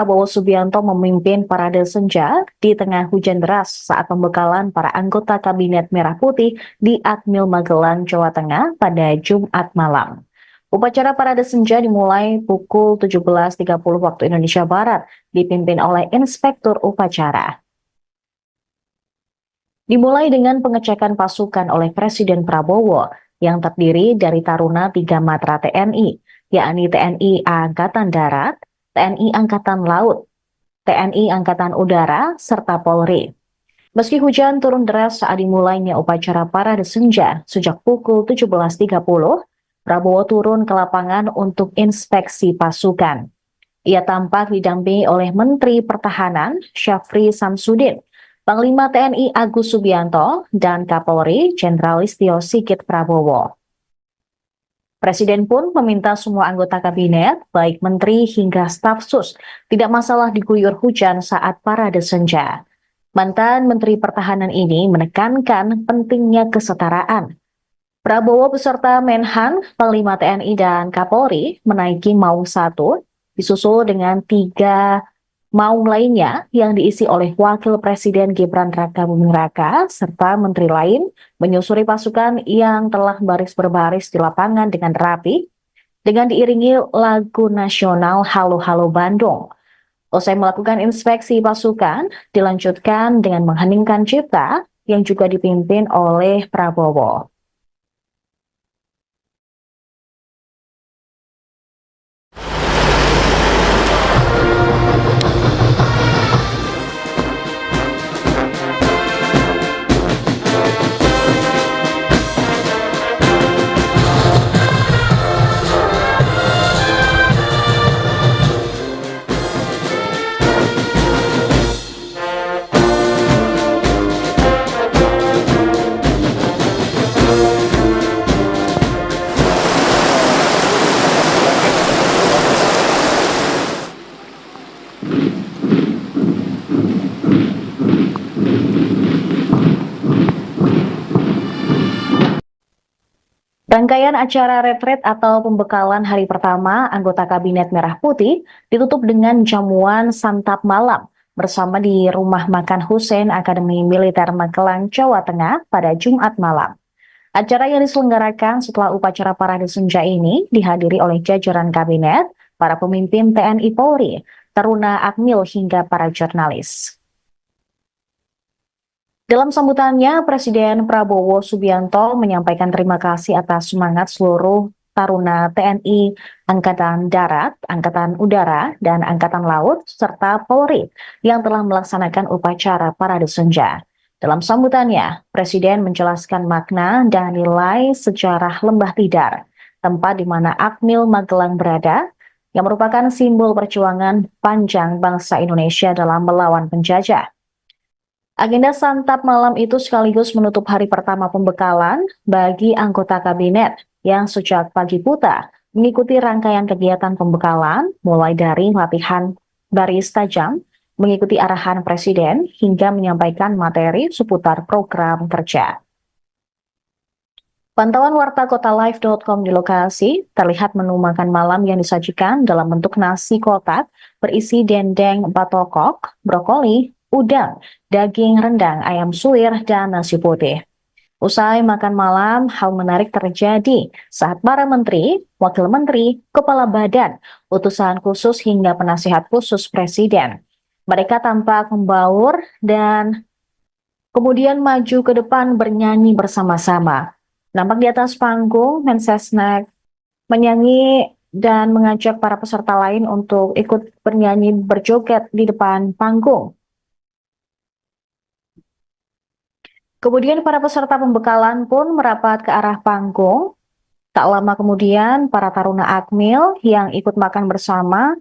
Prabowo Subianto memimpin parade senja di tengah hujan deras saat pembekalan para anggota Kabinet Merah Putih di Akmil Magelang, Jawa Tengah pada Jumat malam. Upacara parade senja dimulai pukul 17.30 waktu Indonesia Barat, dipimpin oleh Inspektur Upacara. Dimulai dengan pengecekan pasukan oleh Presiden Prabowo yang terdiri dari taruna 3 matra TNI, yakni TNI Angkatan Darat, TNI Angkatan Laut, TNI Angkatan Udara, serta Polri. Meski hujan turun deras saat dimulainya upacara parade senja sejak pukul 17.30, Prabowo turun ke lapangan untuk inspeksi pasukan. Ia tampak didampingi oleh Menteri Pertahanan Syafri Samsudin, Panglima TNI Agus Subianto, dan Kapolri Jenderal Listio Sigit Prabowo. Presiden pun meminta semua anggota kabinet, baik menteri hingga staf sus, tidak masalah diguyur hujan saat parade senja. Mantan Menteri Pertahanan ini menekankan pentingnya kesetaraan. Prabowo beserta Menhan, Panglima TNI dan Kapolri menaiki Maung 1, disusul dengan 3 Maung lainnya yang diisi oleh Wakil Presiden Gibran Rakabuming Raka serta menteri lain menyusuri pasukan yang telah baris berbaris di lapangan dengan rapi dengan diiringi lagu nasional Halo Halo Bandung. Usai melakukan inspeksi pasukan, dilanjutkan dengan mengheningkan cipta yang juga dipimpin oleh Prabowo. Rangkaian acara retret atau pembekalan hari pertama anggota Kabinet Merah Putih ditutup dengan jamuan santap malam bersama di Rumah Makan Hussein Akademi Militer Magelang, Jawa Tengah pada Jumat malam. Acara yang diselenggarakan setelah upacara parade senja ini dihadiri oleh jajaran kabinet, para pemimpin TNI Polri, taruna Akmil hingga para jurnalis. Dalam sambutannya, Presiden Prabowo Subianto menyampaikan terima kasih atas semangat seluruh taruna TNI, Angkatan Darat, Angkatan Udara, dan Angkatan Laut, serta Polri yang telah melaksanakan upacara parade senja. Dalam sambutannya, Presiden menjelaskan makna dan nilai sejarah Lembah Tidar, tempat di mana Akmil Magelang berada, yang merupakan simbol perjuangan panjang bangsa Indonesia dalam melawan penjajah. Agenda santap malam itu sekaligus menutup hari pertama pembekalan bagi anggota kabinet yang sejak pagi buta mengikuti rangkaian kegiatan pembekalan mulai dari latihan baris tajam, mengikuti arahan presiden hingga menyampaikan materi seputar program kerja. Pantauan warta kotalive.com di lokasi terlihat menu makan malam yang disajikan dalam bentuk nasi kotak berisi dendeng batokok, brokoli, udang, daging rendang, ayam suwir, dan nasi putih. Usai makan malam, hal menarik terjadi saat para menteri, wakil menteri, kepala badan, utusan khusus hingga penasihat khusus presiden. Mereka tampak membaur dan kemudian maju ke depan bernyanyi bersama-sama. Nampak di atas panggung, Mensesnek menyanyi dan mengajak para peserta lain untuk ikut bernyanyi berjoget di depan panggung. Kemudian para peserta pembekalan pun merapat ke arah panggung. Tak lama kemudian para taruna Akmil yang ikut makan bersama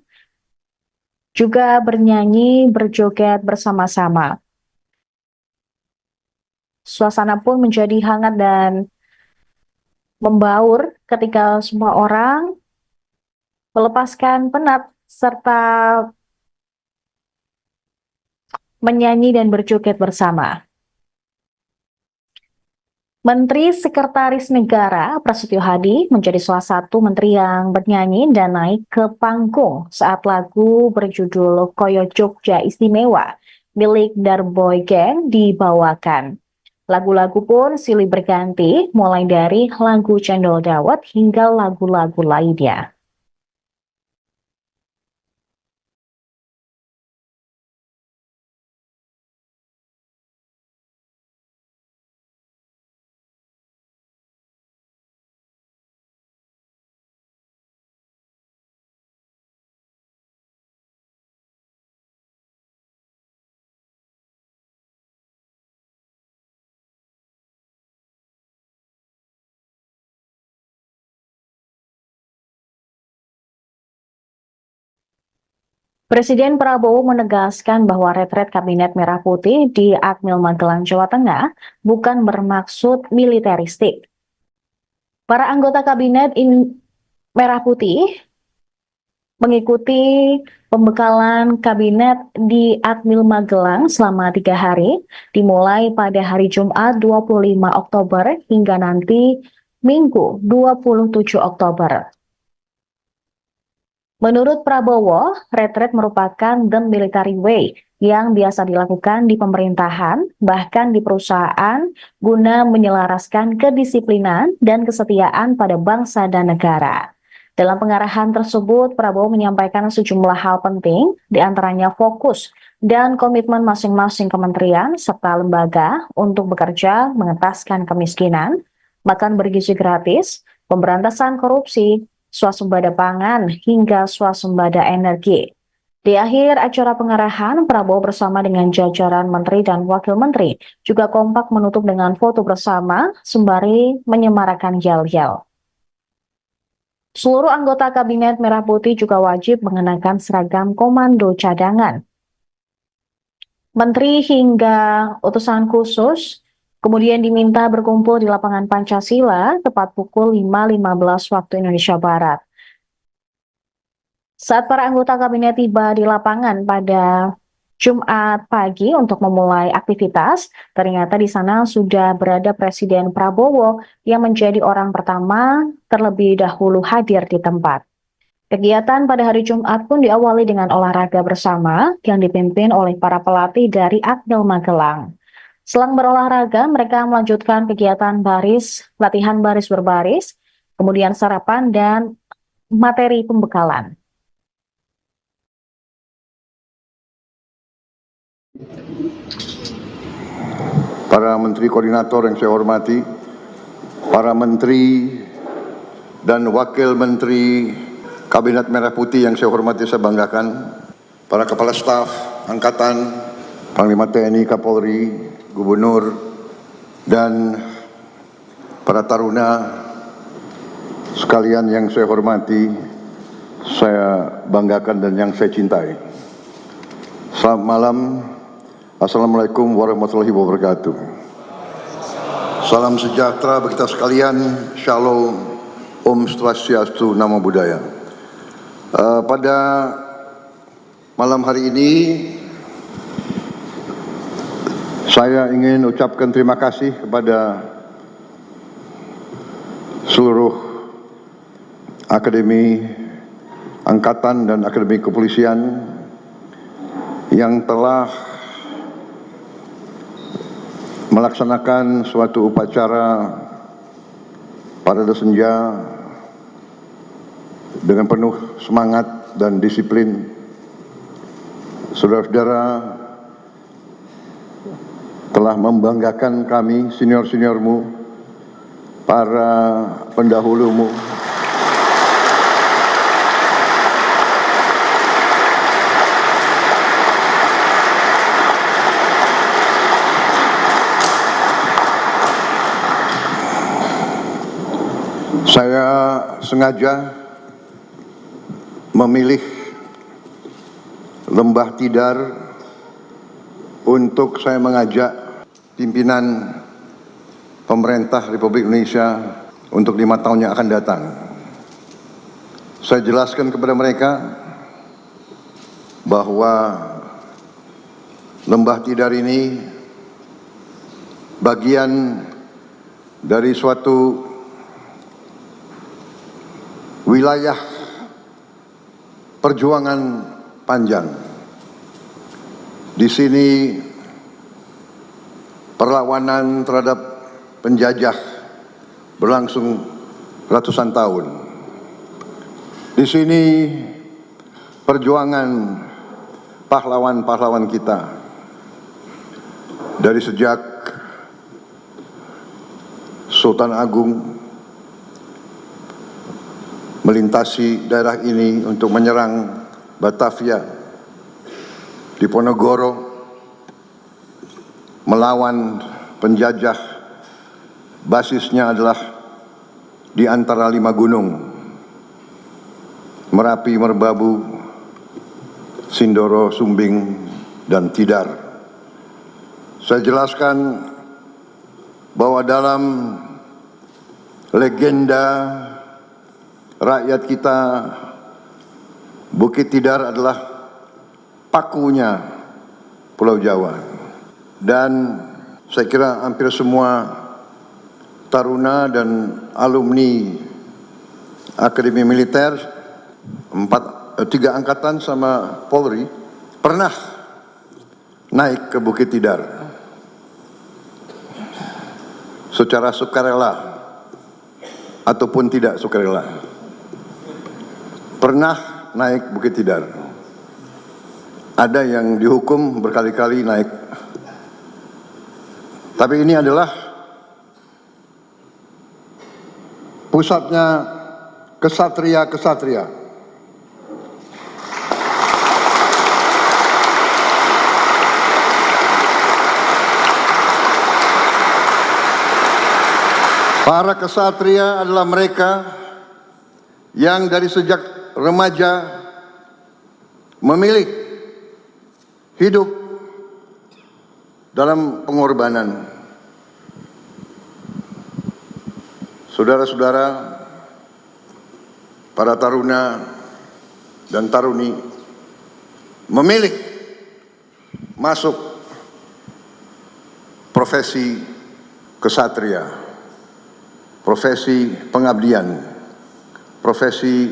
juga bernyanyi berjoget bersama-sama. Suasana pun menjadi hangat dan membaur ketika semua orang melepaskan penat serta menyanyi dan berjoget bersama. Menteri Sekretaris Negara Prasetyo Hadi menjadi salah satu menteri yang bernyanyi dan naik ke panggung saat lagu berjudul Koyo Jogja Istimewa milik Darboy Gang dibawakan. Lagu-lagu pun silih berganti, mulai dari lagu Cendol Dawet hingga lagu-lagu lainnya. Presiden Prabowo menegaskan bahwa retret Kabinet Merah Putih di Akmil Magelang, Jawa Tengah bukan bermaksud militeristik. Para anggota Kabinet Merah Putih mengikuti pembekalan kabinet di Akmil Magelang selama 3 hari, dimulai pada hari Jumat 25 Oktober hingga nanti Minggu 27 Oktober. Menurut Prabowo, retret merupakan the military way yang biasa dilakukan di pemerintahan, bahkan di perusahaan, guna menyelaraskan kedisiplinan dan kesetiaan pada bangsa dan negara. Dalam pengarahan tersebut, Prabowo menyampaikan sejumlah hal penting, diantaranya fokus dan komitmen masing-masing kementerian serta lembaga untuk bekerja mengentaskan kemiskinan, makan bergizi gratis, pemberantasan korupsi, swasembada pangan, hingga swasembada energi. Di akhir acara pengarahan, Prabowo bersama dengan jajaran menteri dan wakil menteri juga kompak menutup dengan foto bersama sembari menyemarakan yel-yel. Seluruh anggota Kabinet Merah Putih juga wajib mengenakan seragam komando cadangan. Menteri hingga utusan khusus kemudian diminta berkumpul di lapangan Pancasila tepat pukul 5.15 waktu Indonesia Barat. Saat para anggota kabinet tiba di lapangan pada Jumat pagi untuk memulai aktivitas, ternyata di sana sudah berada Presiden Prabowo yang menjadi orang pertama terlebih dahulu hadir di tempat. Kegiatan pada hari Jumat pun diawali dengan olahraga bersama yang dipimpin oleh para pelatih dari Akmil Magelang. Selang berolahraga, mereka melanjutkan kegiatan latihan baris berbaris, kemudian sarapan dan materi pembekalan. Para menteri koordinator yang saya hormati, para menteri dan wakil menteri Kabinet Merah Putih yang saya hormati, saya banggakan, para kepala staf angkatan, Panglima TNI, Kapolri, Gubernur, dan para taruna sekalian yang saya hormati, saya banggakan dan yang saya cintai. Selamat malam. Assalamualaikum warahmatullahi wabarakatuh. Salam sejahtera bagi kita sekalian. Shalom, Om Swastiastu, Namo Buddhaya. Pada malam hari ini, saya ingin ucapkan terima kasih kepada seluruh Akademi Angkatan dan Akademi Kepolisian yang telah melaksanakan suatu upacara Parade Senja dengan penuh semangat dan disiplin. Saudara-saudara telah membanggakan kami, senior-seniormu, para pendahulumu. Saya sengaja memilih Lembah Tidar untuk saya mengajak pimpinan pemerintah Republik Indonesia untuk 5 tahun yang akan datang. Saya jelaskan kepada mereka bahwa Lembah Tidar ini bagian dari suatu wilayah perjuangan panjang. Di sini perlawanan terhadap penjajah berlangsung ratusan tahun. Di sini perjuangan pahlawan-pahlawan kita dari sejak Sultan Agung melintasi daerah ini untuk menyerang Batavia, Diponegoro, melawan penjajah. Basisnya adalah di antara 5 gunung, Merapi, Merbabu, Sindoro, Sumbing, dan Tidar. Saya jelaskan bahwa dalam legenda rakyat kita, Bukit Tidar adalah pakunya Pulau Jawa. Dan saya kira hampir semua taruna dan alumni Akademi Militer 3 angkatan sama Polri pernah naik ke Bukit Tidar secara sukarela ataupun tidak sukarela. Pernah naik Bukit Tidar. Ada yang dihukum berkali-kali naik. Tapi ini adalah pusatnya kesatria-kesatria. Para kesatria adalah mereka yang dari sejak remaja memilih hidup dalam pengorbanan. Saudara-saudara, para taruna dan taruni memilih masuk profesi kesatria, profesi pengabdian, profesi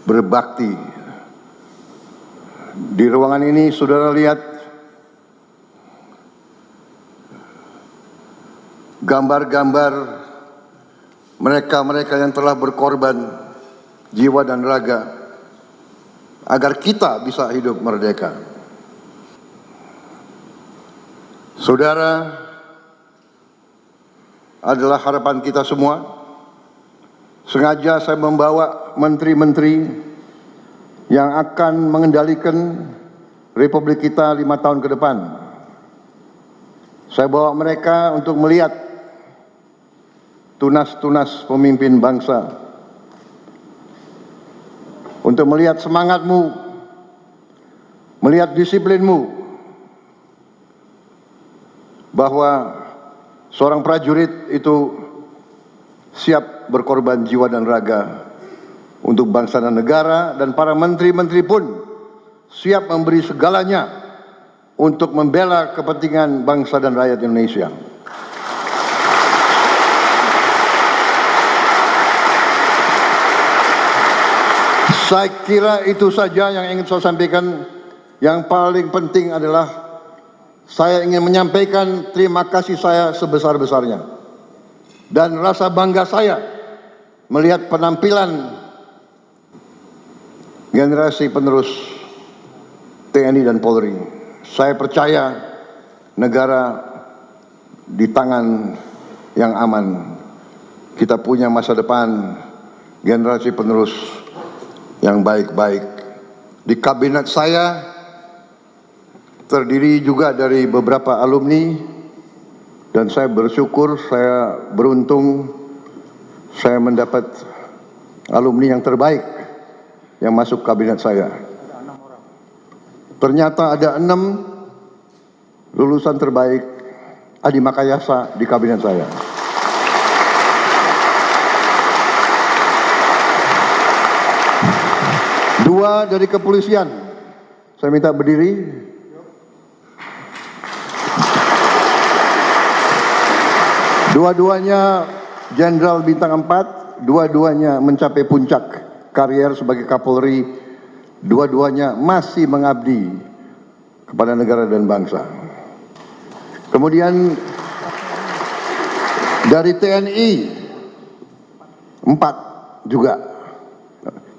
berbakti. Di ruangan ini saudara lihat gambar-gambar mereka-mereka yang telah berkorban jiwa dan raga agar kita bisa hidup merdeka. Saudara adalah harapan kita semua. Sengaja saya membawa menteri-menteri yang akan mengendalikan Republik kita 5 tahun ke depan. Saya bawa mereka untuk melihat tunas-tunas pemimpin bangsa, untuk melihat semangatmu, melihat disiplinmu, bahwa seorang prajurit itu siap berkorban jiwa dan raga untuk bangsa dan negara, dan para menteri-menteri pun siap memberi segalanya untuk membela kepentingan bangsa dan rakyat Indonesia. Saya kira itu saja yang ingin saya sampaikan. Yang paling penting adalah saya ingin menyampaikan terima kasih saya sebesar-besarnya dan rasa bangga saya melihat penampilan generasi penerus TNI dan Polri. Saya percaya negara di tangan yang aman. Kita punya masa depan, generasi penerus yang baik-baik. Di kabinet saya terdiri juga dari beberapa alumni, dan saya bersyukur, saya beruntung, saya mendapat alumni yang terbaik yang masuk kabinet saya. Ternyata ada 6 lulusan terbaik Adi Makayasa di kabinet saya. Dua dari kepolisian. Saya minta berdiri. Dua-duanya Jenderal Bintang 4, dua-duanya mencapai puncak karier sebagai Kapolri, dua-duanya masih mengabdi kepada negara dan bangsa. Kemudian dari TNI 4 juga.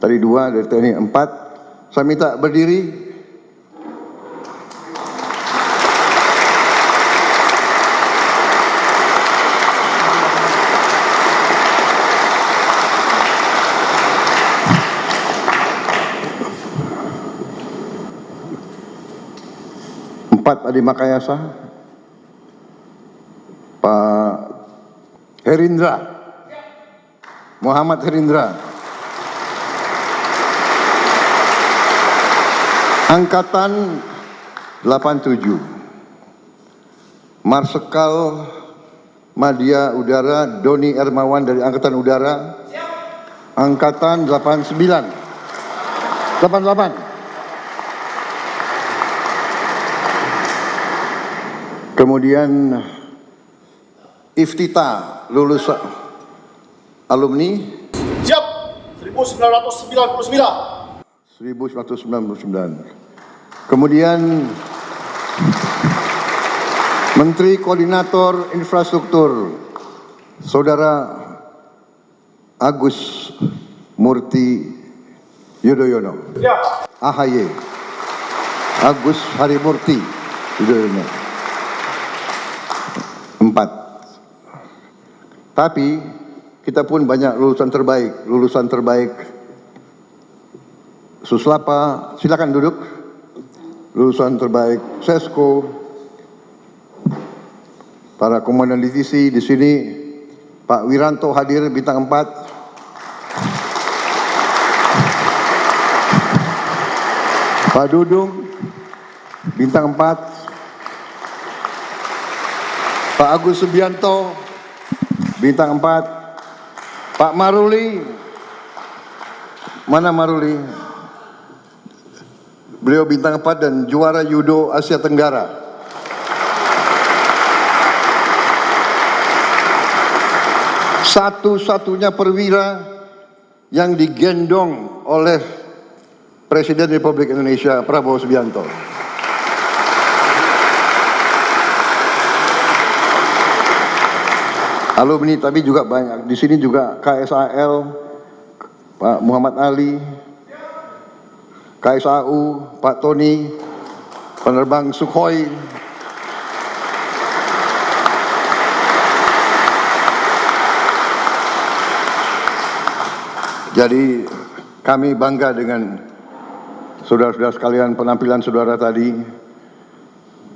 Tadi 2, dari TNI 4. Saya minta berdiri. Adi Makayasa, Pak Herindra, Muhammad Herindra, Angkatan 87, Marsikal Madya Udara Doni Ermawan dari Angkatan Udara, Angkatan 88. Kemudian Iftita, lulus alumni siap 1999. Kemudian Menteri Koordinator Infrastruktur Saudara Agus Murti Yudhoyono, AHY, Agus Harimurti Yudhoyono. 4. Tapi kita pun banyak lulusan terbaik. Suslapa, silakan duduk. Lulusan terbaik Sesko, para komandan divisi di sini, Pak Wiranto hadir Bintang 4. Pak Dudung Bintang 4. Pak Agus Subianto Bintang 4. Pak Maruli, mana Maruli? Beliau Bintang 4 dan juara Judo Asia Tenggara. Satu-satunya perwira yang digendong oleh Presiden Republik Indonesia Prabowo Subianto. Alumni tapi juga banyak. Di sini juga KSAL, Pak Muhammad Ali, KSAU, Pak Tony, penerbang Sukhoi. Jadi kami bangga dengan saudara-saudara sekalian, penampilan saudara tadi.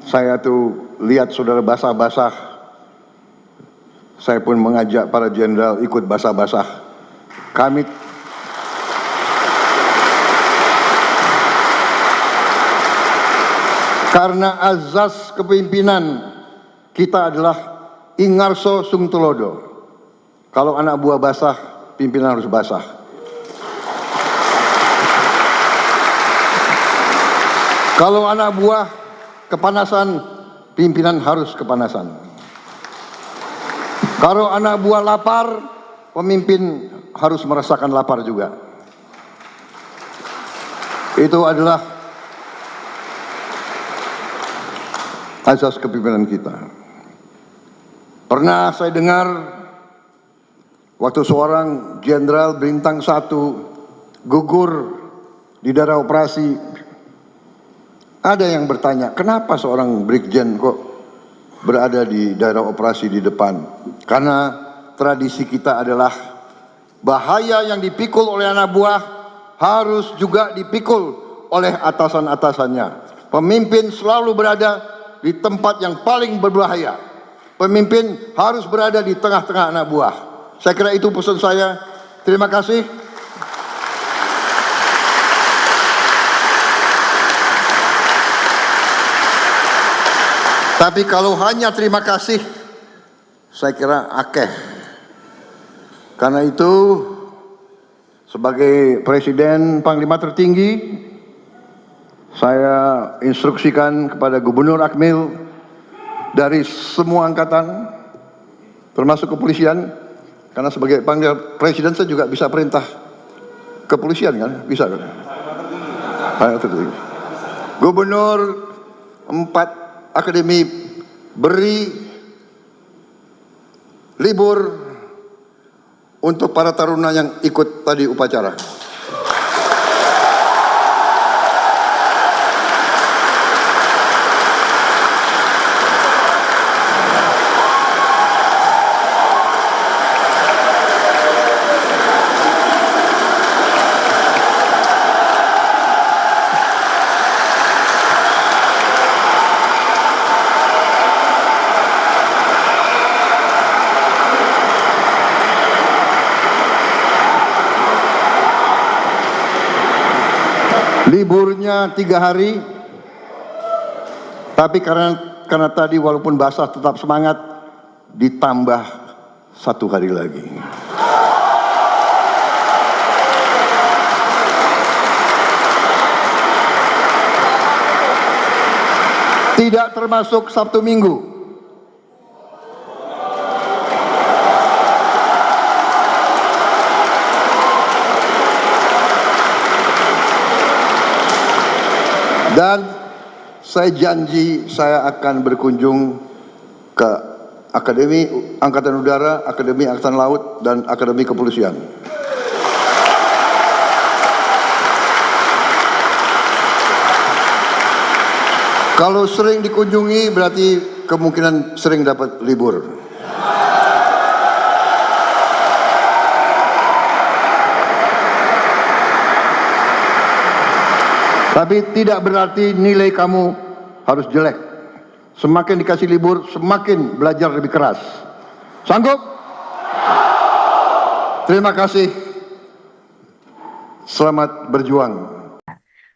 Saya tuh lihat saudara basah-basah. Saya pun mengajak para jenderal ikut basah-basah. Kami karena azas kepemimpinan kita adalah Ingarso Sungtulodo. Kalau anak buah basah, pimpinan harus basah. Kalau anak buah kepanasan, pimpinan harus kepanasan. Kalau anak buah lapar, pemimpin harus merasakan lapar juga. Itu adalah asas kepemimpinan kita. Pernah saya dengar waktu seorang jenderal bintang 1 gugur di daerah operasi, ada yang bertanya, kenapa seorang brigjen kok berada di daerah operasi di depan? Karena tradisi kita adalah bahaya yang dipikul oleh anak buah harus juga dipikul oleh atasan-atasannya. Pemimpin selalu berada di tempat yang paling berbahaya. Pemimpin harus berada di tengah-tengah anak buah. Saya kira itu pesan saya. Terima kasih. Tapi kalau hanya terima kasih, saya kira akeh. Karena itu, sebagai Presiden Panglima tertinggi, saya instruksikan kepada Gubernur Akmil dari semua angkatan termasuk kepolisian, karena sebagai panglima presiden saya juga bisa perintah kepolisian kan, bisa kan? Gubernur 4 akademi beri libur untuk para taruna yang ikut tadi upacara. Liburnya 3 hari, tapi karena tadi walaupun basah tetap semangat, ditambah 1 hari lagi. Tidak termasuk Sabtu Minggu. Dan saya janji saya akan berkunjung ke Akademi Angkatan Udara, Akademi Angkatan Laut, dan Akademi Kepolisian. Kalau sering dikunjungi berarti kemungkinan sering dapat libur. Tapi tidak berarti nilai kamu harus jelek. Semakin dikasih libur, semakin belajar lebih keras. Sanggup? Terima kasih. Selamat berjuang.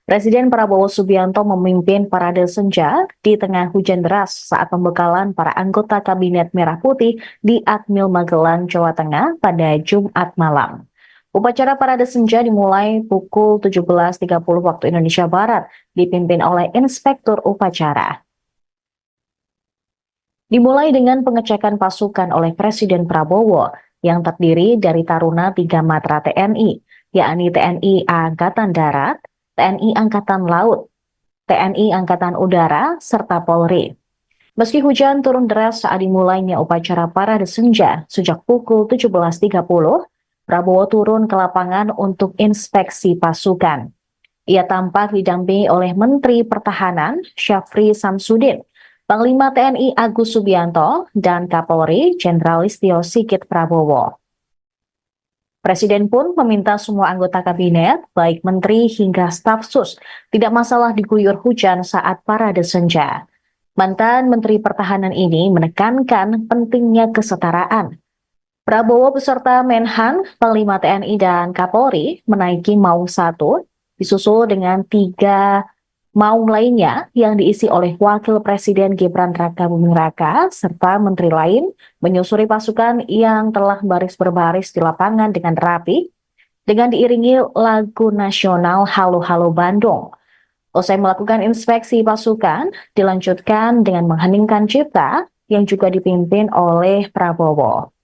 Presiden Prabowo Subianto memimpin parade senja di tengah hujan deras saat pembekalan para anggota Kabinet Merah Putih di Akmil Magelang, Jawa Tengah pada Jumat malam. Upacara parade senja dimulai pukul 17.30 waktu Indonesia Barat, dipimpin oleh Inspektur Upacara. Dimulai dengan pengecekan pasukan oleh Presiden Prabowo yang terdiri dari taruna 3 matra TNI, yakni TNI Angkatan Darat, TNI Angkatan Laut, TNI Angkatan Udara, serta Polri. Meski hujan turun deras saat dimulainya upacara parade senja sejak pukul 17.30, Prabowo turun ke lapangan untuk inspeksi pasukan. Ia tampak didampingi oleh Menteri Pertahanan Syafri Samsudin, Panglima TNI Agus Subianto, dan Kapolri Jenderal Listio Sigit Prabowo. Presiden pun meminta semua anggota kabinet, baik menteri hingga staf sus, tidak masalah diguyur hujan saat parade senja. Mantan Menteri Pertahanan ini menekankan pentingnya kesetaraan. Prabowo beserta Menhan, Panglima TNI, dan Kapolri menaiki Maung 1, disusul dengan 3 Maung lainnya yang diisi oleh Wakil Presiden Gibran Rakabuming Raka, serta menteri lain menyusuri pasukan yang telah baris berbaris di lapangan dengan rapi, dengan diiringi lagu nasional Halo Halo Bandung. Usai melakukan inspeksi pasukan, dilanjutkan dengan mengheningkan cipta yang juga dipimpin oleh Prabowo.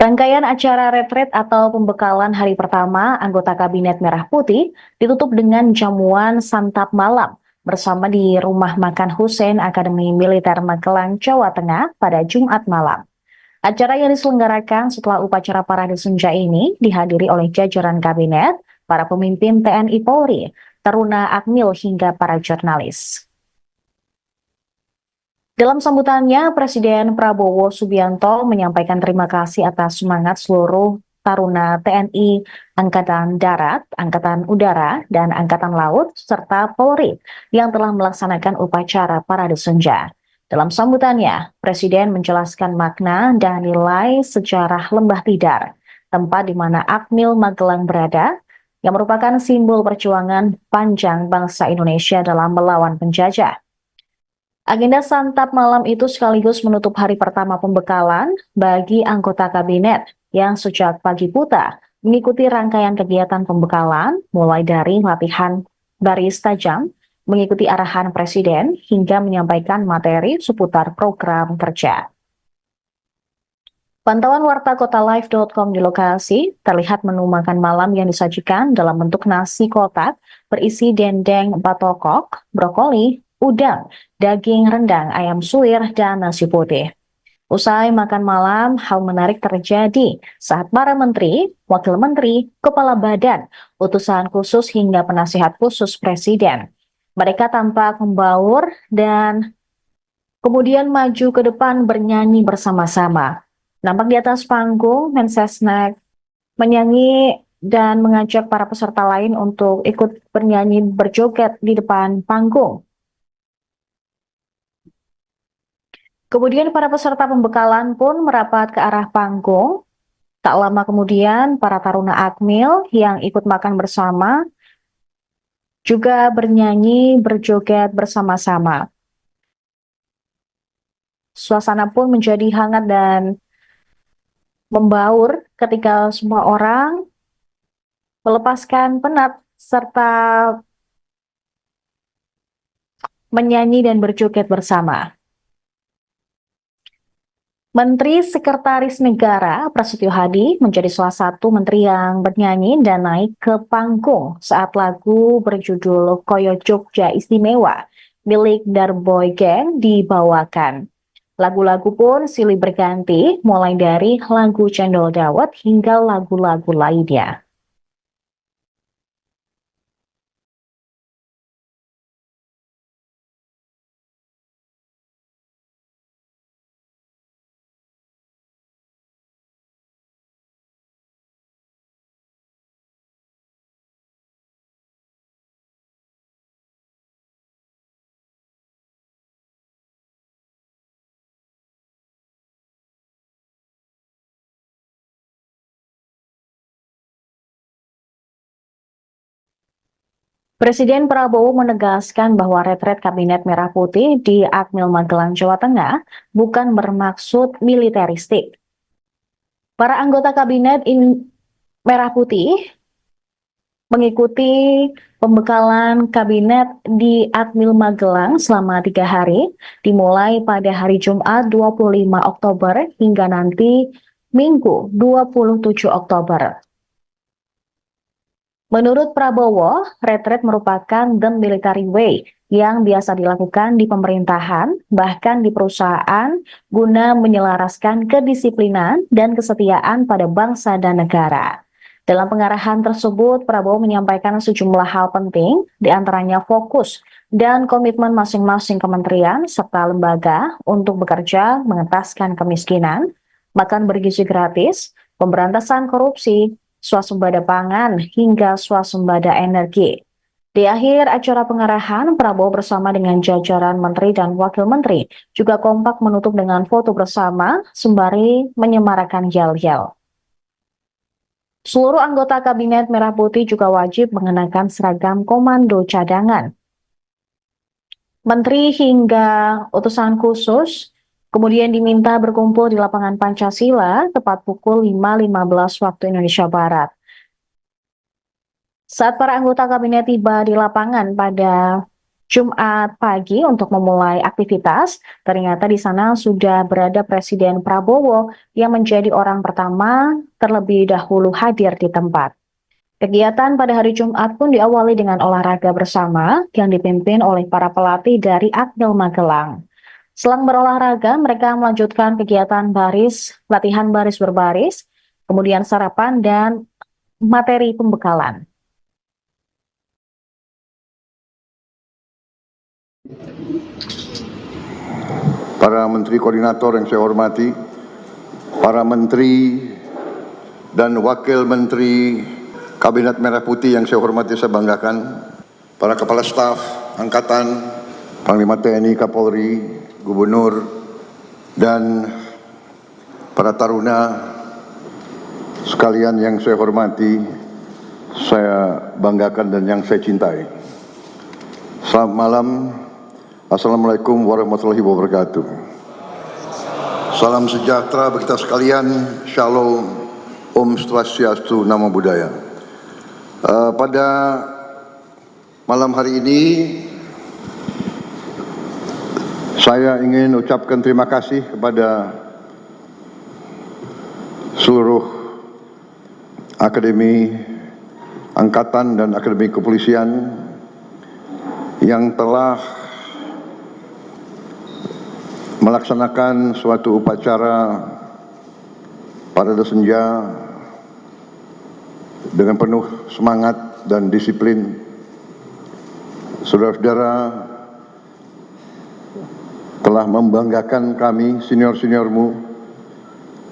Rangkaian acara retret atau pembekalan hari pertama anggota Kabinet Merah Putih ditutup dengan jamuan santap malam bersama di Rumah Makan Hussein Akademi Militer Magelang, Jawa Tengah pada Jumat malam. Acara yang diselenggarakan setelah upacara parade senja ini dihadiri oleh jajaran kabinet, para pemimpin TNI Polri, taruna Akmil hingga para jurnalis. Dalam sambutannya, Presiden Prabowo Subianto menyampaikan terima kasih atas semangat seluruh taruna TNI, Angkatan Darat, Angkatan Udara, dan Angkatan Laut, serta Polri yang telah melaksanakan upacara Parade Senja. Dalam sambutannya, Presiden menjelaskan makna dan nilai sejarah Lembah Tidar, tempat di mana Akmil Magelang berada, yang merupakan simbol perjuangan panjang bangsa Indonesia dalam melawan penjajah. Agenda santap malam itu sekaligus menutup hari pertama pembekalan bagi anggota kabinet yang sejak pagi buta mengikuti rangkaian kegiatan pembekalan mulai dari latihan baris tajam, mengikuti arahan presiden hingga menyampaikan materi seputar program kerja. Pantauan warta kotalive.com di lokasi terlihat menu makan malam yang disajikan dalam bentuk nasi kotak berisi dendeng batokok, brokoli, udang, daging rendang, ayam suwir, dan nasi putih. Usai makan malam, hal menarik terjadi saat para menteri, wakil menteri, kepala badan, utusan khusus hingga penasihat khusus presiden. Mereka tampak membaur dan kemudian maju ke depan bernyanyi bersama-sama. Nampak di atas panggung, Mensesnek menyanyi dan mengajak para peserta lain untuk ikut bernyanyi berjoget di depan panggung. Kemudian para peserta pembekalan pun merapat ke arah panggung. Tak lama kemudian para taruna Akmil yang ikut makan bersama juga bernyanyi berjoget bersama-sama. Suasana pun menjadi hangat dan membaur ketika semua orang melepaskan penat serta menyanyi dan berjoget bersama. Menteri Sekretaris Negara Prasetyo Hadi menjadi salah satu menteri yang bernyanyi dan naik ke panggung saat lagu berjudul Koyo Jogja Istimewa milik Darboy Gang dibawakan. Lagu-lagu pun silih berganti mulai dari lagu Cendol Dawet hingga lagu-lagu lainnya. Presiden Prabowo menegaskan bahwa retret Kabinet Merah Putih di Akmil Magelang, Jawa Tengah bukan bermaksud militeristik. Para anggota Kabinet Merah Putih mengikuti pembekalan Kabinet di Akmil Magelang selama 3 hari, dimulai pada hari Jumat 25 Oktober hingga nanti Minggu 27 Oktober. Menurut Prabowo, retret merupakan the military way yang biasa dilakukan di pemerintahan, bahkan di perusahaan, guna menyelaraskan kedisiplinan dan kesetiaan pada bangsa dan negara. Dalam pengarahan tersebut, Prabowo menyampaikan sejumlah hal penting, diantaranya fokus dan komitmen masing-masing kementerian serta lembaga untuk bekerja mengentaskan kemiskinan, makan bergizi gratis, pemberantasan korupsi, swasembada pangan, hingga swasembada energi. Di akhir acara pengarahan, Prabowo bersama dengan jajaran menteri dan wakil menteri juga kompak menutup dengan foto bersama sembari menyemarakan yel-yel. Seluruh anggota Kabinet Merah Putih juga wajib mengenakan seragam komando cadangan. Menteri hingga utusan khusus kemudian diminta berkumpul di lapangan Pancasila tepat pukul 5.15 waktu Indonesia Barat. Saat para anggota kabinet tiba di lapangan pada Jumat pagi untuk memulai aktivitas, ternyata di sana sudah berada Presiden Prabowo yang menjadi orang pertama terlebih dahulu hadir di tempat. Kegiatan pada hari Jumat pun diawali dengan olahraga bersama yang dipimpin oleh para pelatih dari Akmil Magelang. Selang berolahraga, mereka melanjutkan kegiatan latihan baris berbaris, kemudian sarapan dan materi pembekalan. para menteri koordinator yang saya hormati, para menteri dan wakil menteri Kabinet Merah Putih yang saya hormati, saya banggakan, para kepala staf angkatan, Panglima TNI, Kapolri, Gubernur, dan para taruna sekalian yang saya hormati, saya banggakan dan yang saya cintai. Selamat malam. Assalamualaikum warahmatullahi wabarakatuh. Salam sejahtera bagi kita sekalian. Shalom. Om Swastiastu, Namo Buddhaya. Pada malam hari ini saya ingin ucapkan terima kasih kepada seluruh Akademi Angkatan dan Akademi Kepolisian yang telah melaksanakan suatu upacara parade senja dengan penuh semangat dan disiplin. Saudara-saudara telah membanggakan kami, senior-seniormu,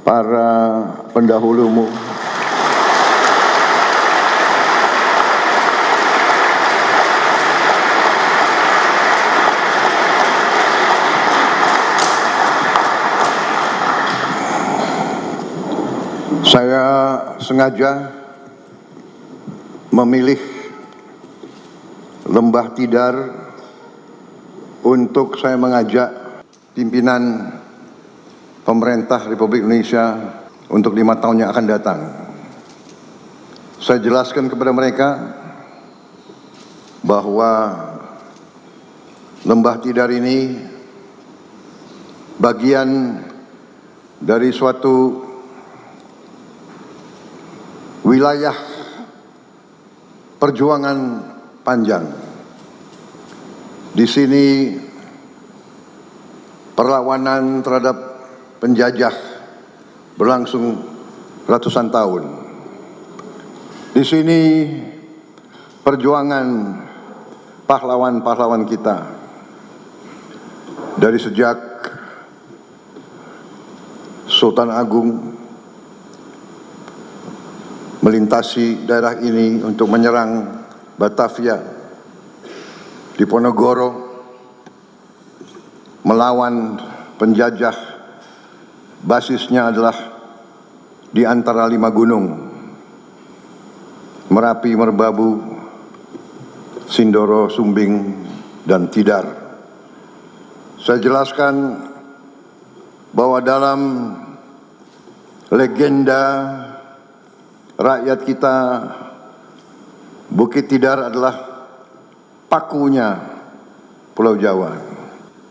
para pendahulumu, saya sengaja memilih Lembah Tidar untuk saya mengajak pimpinan pemerintah Republik Indonesia untuk 5 tahun yang akan datang. Saya jelaskan kepada mereka bahwa Lembah Tidar ini bagian dari suatu wilayah perjuangan panjang. Di sini perlawanan terhadap penjajah berlangsung ratusan tahun. Di sini perjuangan pahlawan-pahlawan kita dari sejak Sultan Agung melintasi daerah ini untuk menyerang Batavia, Diponegoro, melawan penjajah. Basisnya adalah di antara 5 gunung, Merapi, Merbabu, Sindoro, Sumbing, dan Tidar. Saya jelaskan bahwa dalam legenda rakyat kita, Bukit Tidar adalah pakunya Pulau Jawa.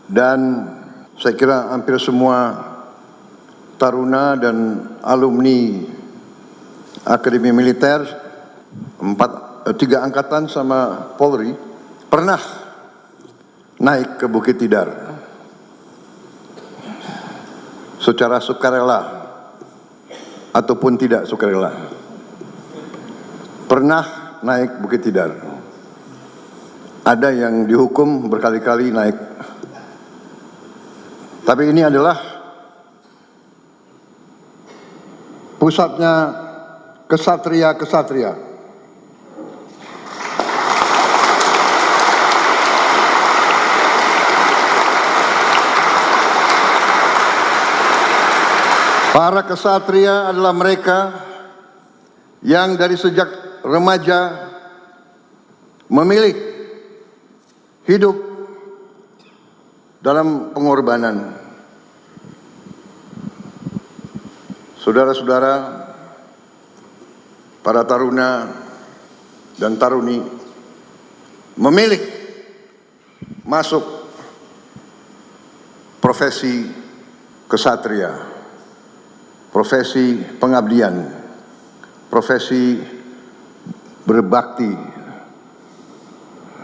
Dan saya kira hampir semua taruna dan alumni Akademi Militer, 3 angkatan sama Polri, pernah naik ke Bukit Tidar secara sukarela ataupun tidak sukarela. Pernah naik Bukit Tidar. Ada yang dihukum berkali-kali naik. Tapi ini adalah pusatnya kesatria-kesatria. Para kesatria adalah mereka yang dari sejak remaja memilih hidup dalam pengorbanan. Saudara-saudara, para taruna dan taruni memilih masuk profesi kesatria, profesi pengabdian, profesi berbakti.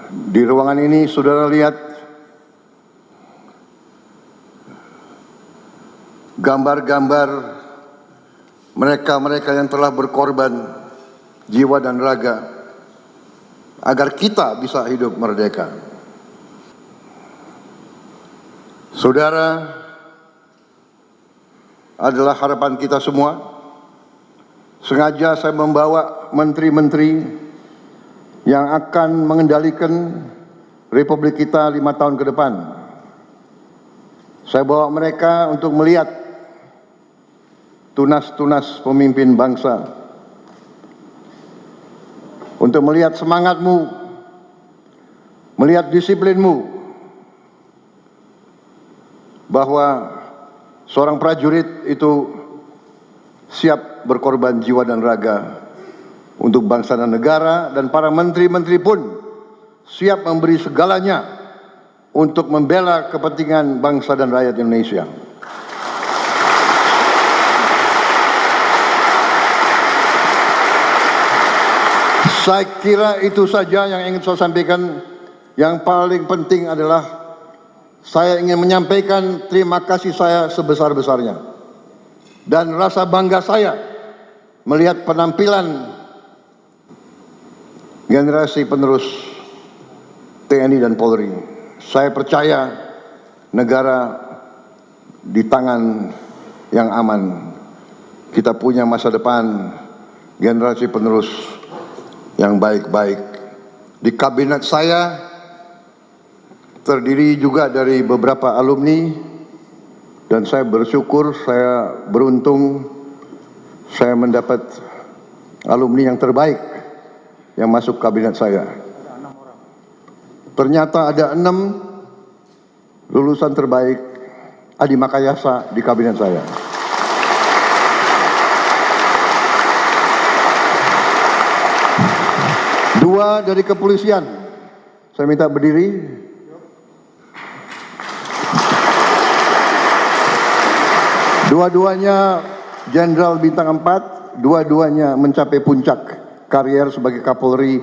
Di ruangan ini saudara lihat gambar-gambar mereka-mereka yang telah berkorban jiwa dan raga agar kita bisa hidup merdeka. Saudara, adalah harapan kita semua. Sengaja saya membawa menteri-menteri yang akan mengendalikan Republik kita 5 tahun ke depan. Saya bawa mereka untuk melihat tunas-tunas pemimpin bangsa, untuk melihat semangatmu, melihat disiplinmu, bahwa seorang prajurit itu siap berkorban jiwa dan raga untuk bangsa dan negara, dan para menteri-menteri pun siap memberi segalanya untuk membela kepentingan bangsa dan rakyat Indonesia. Saya kira itu saja yang ingin saya sampaikan. Yang paling penting adalah saya ingin menyampaikan terima kasih saya sebesar-besarnya dan rasa bangga saya melihat penampilan generasi penerus TNI dan Polri. Saya percaya negara di tangan yang aman. Kita punya masa depan generasi penerus yang baik-baik. Di kabinet saya terdiri juga dari beberapa alumni, dan saya bersyukur, saya beruntung saya mendapat alumni yang terbaik yang masuk kabinet saya. Ternyata ada 6 lulusan terbaik Adi Makayasa di kabinet saya. Dua dari kepolisian. Saya minta berdiri. Dua-duanya Jenderal Bintang 4, dua-duanya mencapai puncak karier sebagai Kapolri,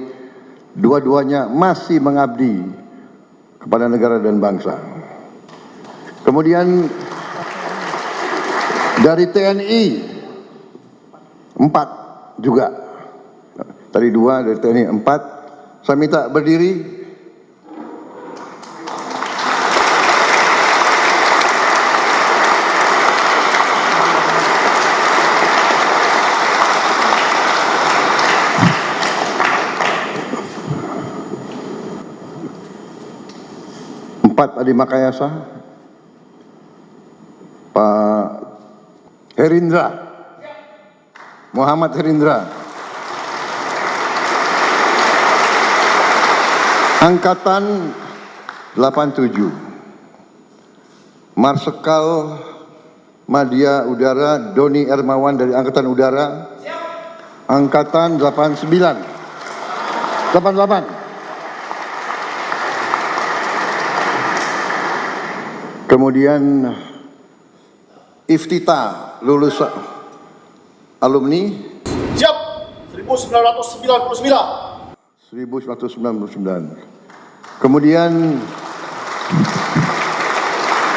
dua-duanya masih mengabdi kepada negara dan bangsa. Kemudian dari TNI 4 juga. Tadi 2, dari TNI 4. Saya minta berdiri. Adi Makayasa, Pak Herindra, Muhammad Herindra, Angkatan 87, Marsikal Madya Udara Doni Ermawan dari Angkatan Udara, Angkatan 88. Kemudian Iftita, lulus alumni siap 1999. Kemudian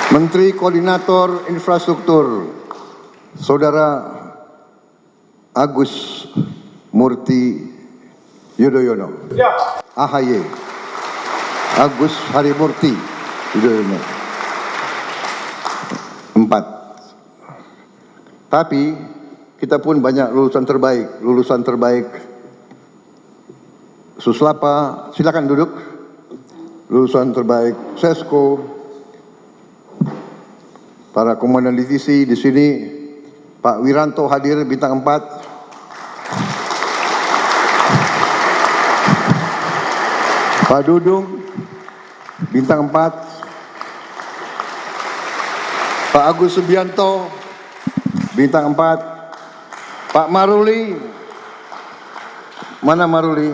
Menteri Koordinator Infrastruktur Saudara Agus Murti Yudhoyono. Siap. AHY Agus Harimurti Yudhoyono. 4. Tapi kita pun banyak lulusan terbaik. Suslapa, silakan duduk. Lulusan terbaik Sesko. Para komandan divisi di sini, Pak Wiranto hadir bintang 4. Pak Dudung bintang 4. Pak Agus Subianto, bintang 4. Pak Maruli, mana Maruli?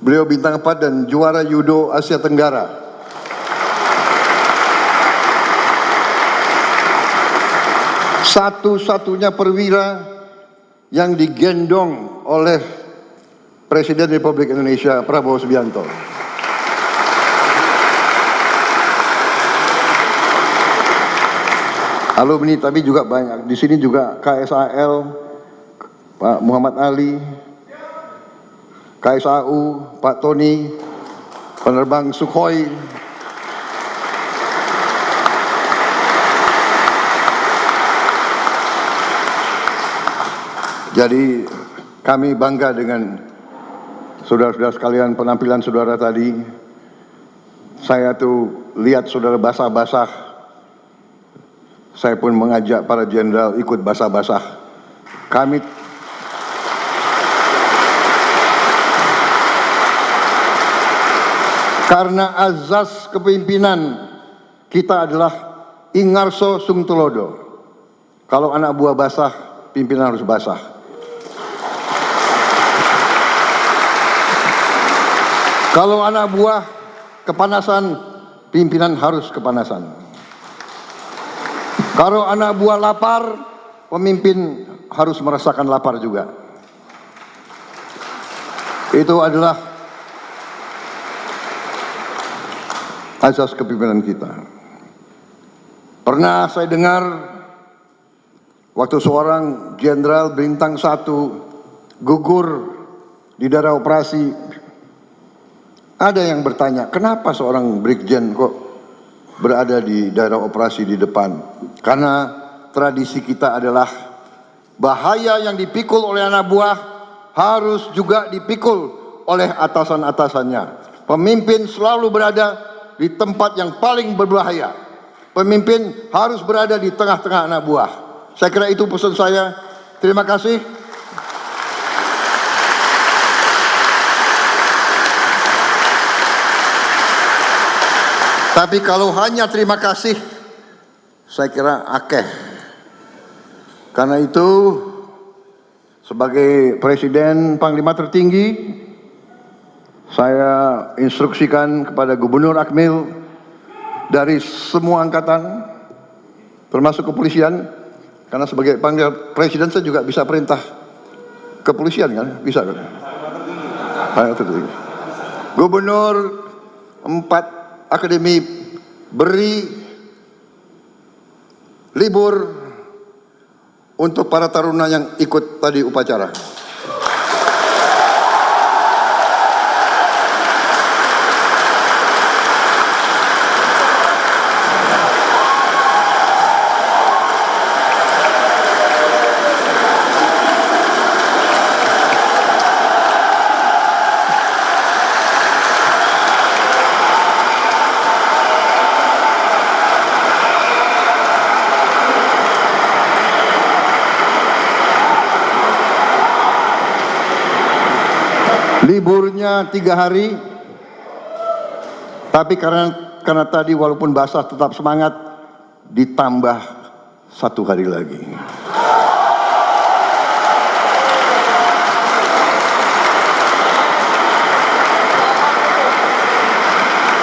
Beliau bintang 4 dan juara Judo Asia Tenggara. Satu-satunya perwira yang digendong oleh Presiden Republik Indonesia Prabowo Subianto. Alumni tapi juga banyak. Di sini juga KSAL, Pak Muhammad Ali, KSAU, Pak Tony, penerbang Sukhoi, Jadi kami bangga dengan saudara-saudara sekalian, penampilan saudara tadi. Saya tuh lihat saudara basah-basah, saya pun mengajak para jenderal ikut basah-basah. Karena azas kepemimpinan kita adalah ingarso sung tulodo. Kalau anak buah basah, pimpinan harus basah. Kalau anak buah kepanasan, pimpinan harus kepanasan. Kalau anak buah lapar, pemimpin harus merasakan lapar juga. Itu adalah asas kepemimpinan kita. Pernah saya dengar waktu seorang jenderal bintang 1 gugur di daerah operasi, ada yang bertanya, kenapa seorang brigjen kok berada di daerah operasi di depan? Karena tradisi kita adalah bahaya yang dipikul oleh anak buah harus juga dipikul oleh atasan-atasannya. Pemimpin selalu berada di tempat yang paling berbahaya. Pemimpin harus berada di tengah-tengah anak buah. Saya kira itu pesan saya. Terima kasih. Tapi kalau hanya terima kasih, saya kira akeh. Karena itu, sebagai Presiden Panglima tertinggi, saya instruksikan kepada Gubernur Akmil dari semua angkatan, termasuk kepolisian, karena sebagai Panglima Presiden saya juga bisa perintah kepolisian kan, bisa kan? Gubernur 4 akademi beri libur untuk para taruna yang ikut tadi upacara. Liburnya 3 hari, tapi karena tadi walaupun basah tetap semangat, ditambah 1 hari lagi.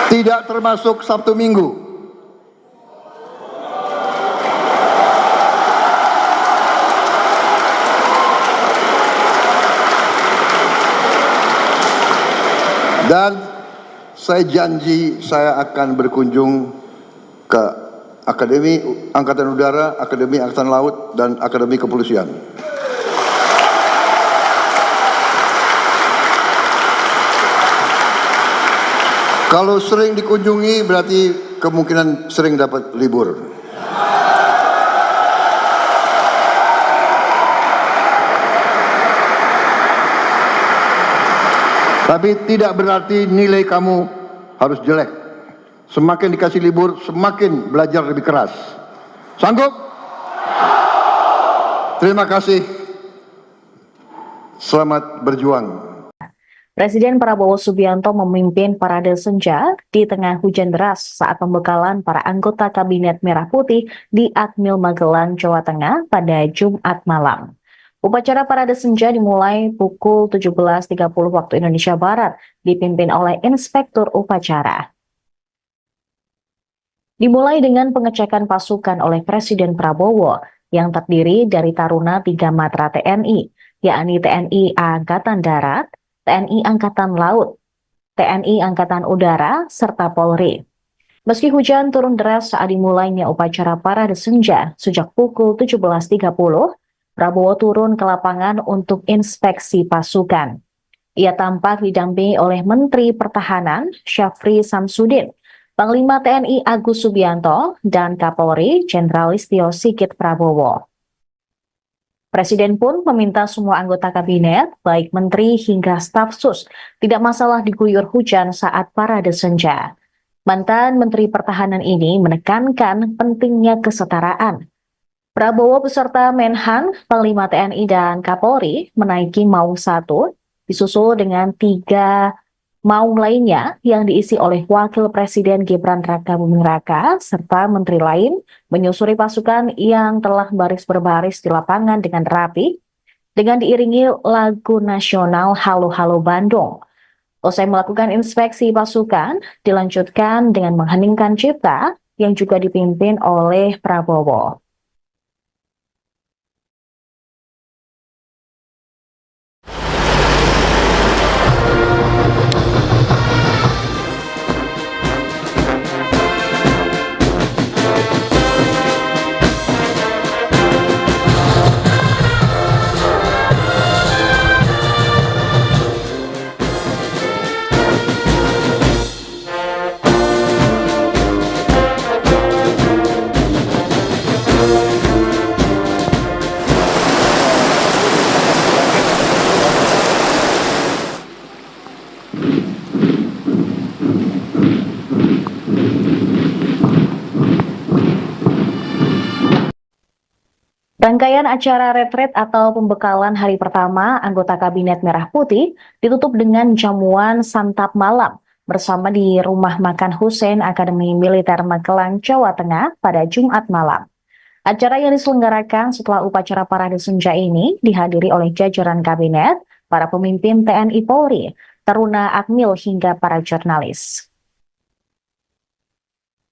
Tidak termasuk Sabtu Minggu. Dan saya janji saya akan berkunjung ke Akademi Angkatan Udara, Akademi Angkatan Laut, dan Akademi Kepolisian. Kalau sering dikunjungi berarti kemungkinan sering dapat libur. Tapi tidak berarti nilai kamu harus jelek. Semakin dikasih libur, semakin belajar lebih keras. Sanggup? Terima kasih. Selamat berjuang. Presiden Prabowo Subianto memimpin parade senja di tengah hujan deras saat pembekalan para anggota Kabinet Merah Putih di Akmil Magelang, Jawa Tengah pada Jumat malam. Upacara parade senja dimulai pukul 17.30 waktu Indonesia Barat, dipimpin oleh Inspektur Upacara. Dimulai dengan pengecekan pasukan oleh Presiden Prabowo yang terdiri dari taruna 3 matra TNI, yakni TNI Angkatan Darat, TNI Angkatan Laut, TNI Angkatan Udara, serta Polri. Meski hujan turun deras saat dimulainya upacara parade senja sejak pukul 17.30, Prabowo turun ke lapangan untuk inspeksi pasukan. Ia tampak didampingi oleh Menteri Pertahanan Syafri Samsudin, Panglima TNI Agus Subianto, dan Kapolri Jenderal Listio Sigit Prabowo. Presiden pun meminta semua anggota kabinet, baik menteri hingga staf sus, tidak masalah diguyur hujan saat parade senja. Mantan Menteri Pertahanan ini menekankan pentingnya kesetaraan. Prabowo beserta Menhan, Panglima TNI dan Kapolri menaiki Maung 1, disusul dengan 3 Maung lainnya yang diisi oleh Wakil Presiden Gibran Rakabuming Raka serta menteri lain menyusuri pasukan yang telah baris berbaris di lapangan dengan rapi dengan diiringi lagu nasional Halo Halo Bandung. Usai melakukan inspeksi pasukan, dilanjutkan dengan mengheningkan cipta yang juga dipimpin oleh Prabowo. Rangkaian acara retret atau pembekalan hari pertama anggota Kabinet Merah Putih ditutup dengan jamuan santap malam bersama di Rumah Makan Hussein Akademi Militer Magelang, Jawa Tengah pada Jumat malam. Acara yang diselenggarakan setelah upacara parade senja ini dihadiri oleh jajaran kabinet, para pemimpin TNI Polri, Taruna Akmil hingga para jurnalis.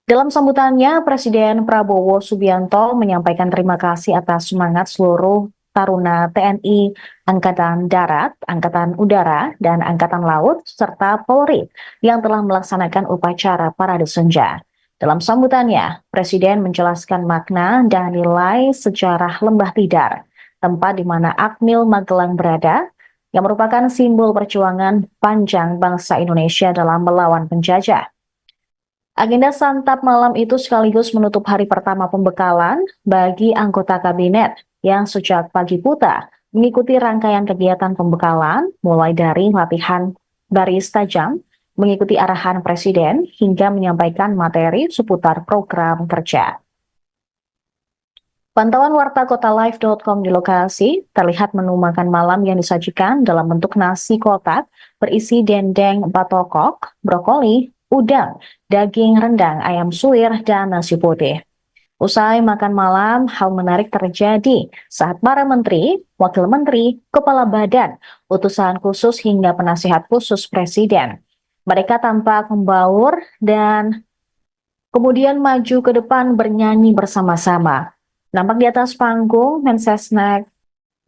Dalam sambutannya, Presiden Prabowo Subianto menyampaikan terima kasih atas semangat seluruh taruna TNI, Angkatan Darat, Angkatan Udara, dan Angkatan Laut, serta Polri yang telah melaksanakan upacara parade senja. Dalam sambutannya, Presiden menjelaskan makna dan nilai sejarah Lembah Tidar, tempat di mana Akmil Magelang berada, yang merupakan simbol perjuangan panjang bangsa Indonesia dalam melawan penjajah. Agenda santap malam itu sekaligus menutup hari pertama pembekalan bagi anggota kabinet yang sejak pagi buta mengikuti rangkaian kegiatan pembekalan mulai dari latihan baris tajam, mengikuti arahan presiden hingga menyampaikan materi seputar program kerja. Pantauan warta kotalive.com di lokasi terlihat menu makan malam yang disajikan dalam bentuk nasi kotak berisi dendeng batokok, brokoli, udang, daging rendang, ayam suwir, dan nasi putih. Usai makan malam, hal menarik terjadi saat para menteri, wakil menteri, kepala badan, utusan khusus hingga penasihat khusus presiden. Mereka tampak membaur dan kemudian maju ke depan bernyanyi bersama-sama. Nampak di atas panggung, Mensesnek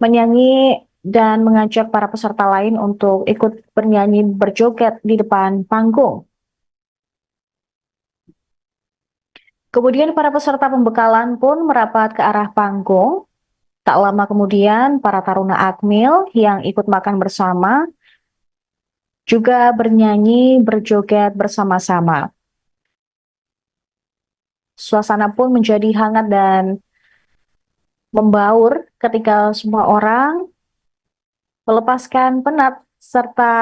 menyanyi dan mengajak para peserta lain untuk ikut bernyanyi berjoget di depan panggung. Kemudian para peserta pembekalan pun merapat ke arah panggung. Tak lama kemudian para taruna Akmil yang ikut makan bersama juga bernyanyi berjoget bersama-sama. Suasana pun menjadi hangat dan membaur ketika semua orang melepaskan penat serta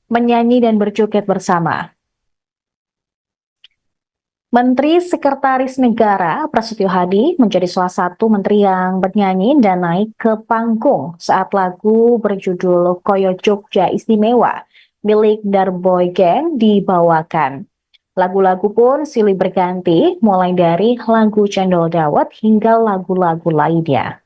menyanyi dan berjoget bersama. Menteri Sekretaris Negara Prasetyo Hadi menjadi salah satu menteri yang bernyanyi dan naik ke panggung saat lagu berjudul Koyo Jogja Istimewa milik Darboy Gang dibawakan. Lagu-lagu pun silih berganti mulai dari lagu Cendol Dawet hingga lagu-lagu lainnya.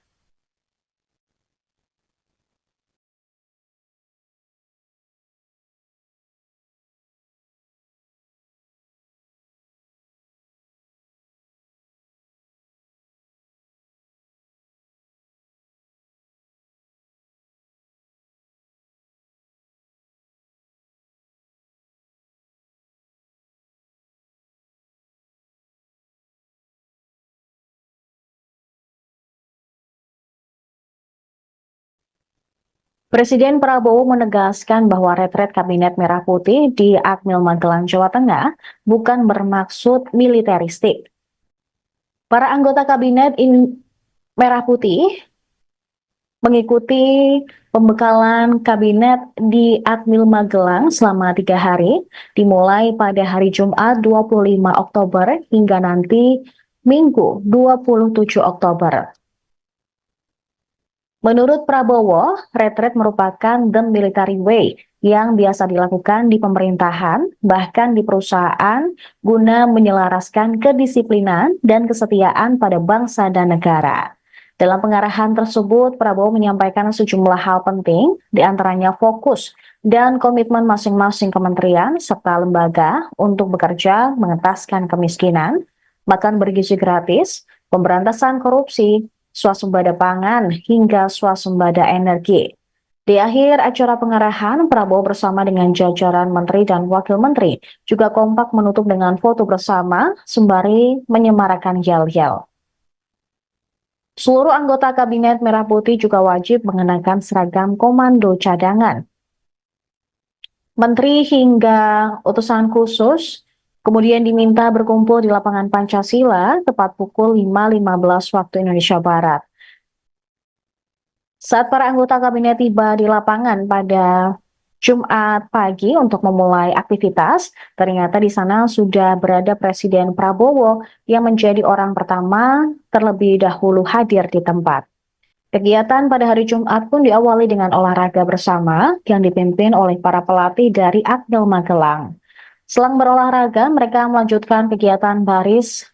Presiden Prabowo menegaskan bahwa retret Kabinet Merah Putih di Akmil Magelang, Jawa Tengah bukan bermaksud militeristik. Para anggota kabinet Merah Putih mengikuti pembekalan kabinet di Admil Magelang selama 3 hari, dimulai pada hari Jumat 25 Oktober hingga nanti Minggu 27 Oktober. Menurut Prabowo, retret merupakan the military way yang biasa dilakukan di pemerintahan, bahkan di perusahaan, guna menyelaraskan kedisiplinan dan kesetiaan pada bangsa dan negara. Dalam pengarahan tersebut, Prabowo menyampaikan sejumlah hal penting, diantaranya fokus dan komitmen masing-masing kementerian serta lembaga untuk bekerja mengentaskan kemiskinan, makan bergizi gratis, pemberantasan korupsi, swasembada pangan, hingga swasembada energi. Di akhir acara pengarahan, Prabowo bersama dengan jajaran menteri dan wakil menteri juga kompak menutup dengan foto bersama sembari menyemarakan yel-yel. Seluruh anggota Kabinet Merah Putih juga wajib mengenakan seragam komando cadangan. Menteri hingga utusan khusus kemudian diminta berkumpul di lapangan Pancasila tepat pukul 5.15 waktu Indonesia Barat. Saat para anggota kabinet tiba di lapangan pada Jumat pagi untuk memulai aktivitas, ternyata di sana sudah berada Presiden Prabowo yang menjadi orang pertama terlebih dahulu hadir di tempat. Kegiatan pada hari Jumat pun diawali dengan olahraga bersama yang dipimpin oleh para pelatih dari Admil Magelang. Selang berolahraga, mereka melanjutkan kegiatan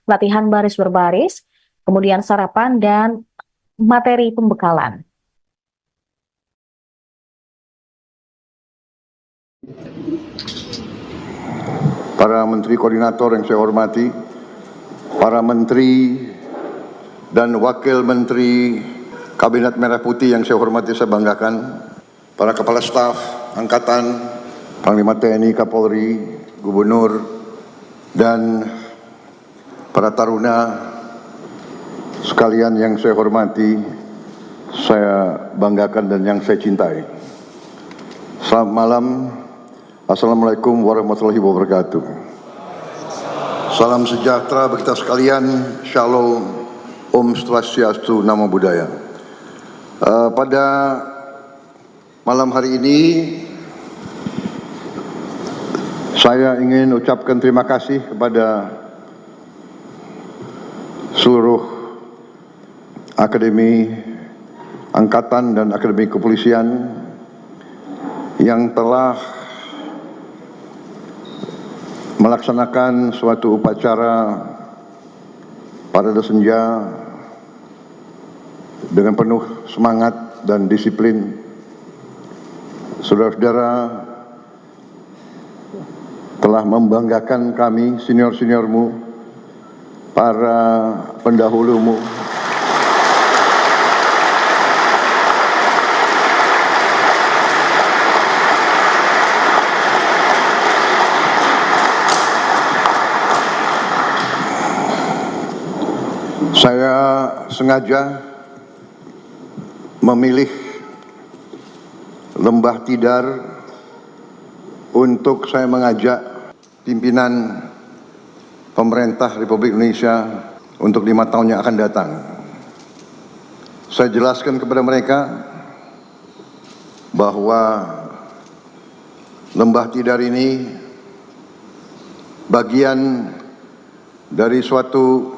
latihan baris berbaris, kemudian sarapan dan materi pembekalan. Para menteri koordinator yang saya hormati, para menteri dan wakil menteri Kabinet Merah Putih yang saya hormati, saya banggakan, para kepala staf angkatan, Panglima TNI, Kapolri, Gubernur, dan para taruna sekalian yang saya hormati, saya banggakan dan yang saya cintai. Selamat malam. Assalamualaikum warahmatullahi wabarakatuh. Salam sejahtera bagi kita sekalian. Shalom, Om Swastiastu, Namo Buddhaya. Pada malam hari ini saya ingin ucapkan terima kasih kepada seluruh Akademi Angkatan dan Akademi Kepolisian yang telah melaksanakan suatu upacara parade senja dengan penuh semangat dan disiplin. Saudara-saudara telah membanggakan kami, senior-seniormu, para pendahulumu, saya sengaja memilih Lembah Tidar untuk saya mengajak pimpinan pemerintah Republik Indonesia untuk 5 tahun yang akan datang. Saya jelaskan kepada mereka bahwa Lembah Tidar ini bagian dari suatu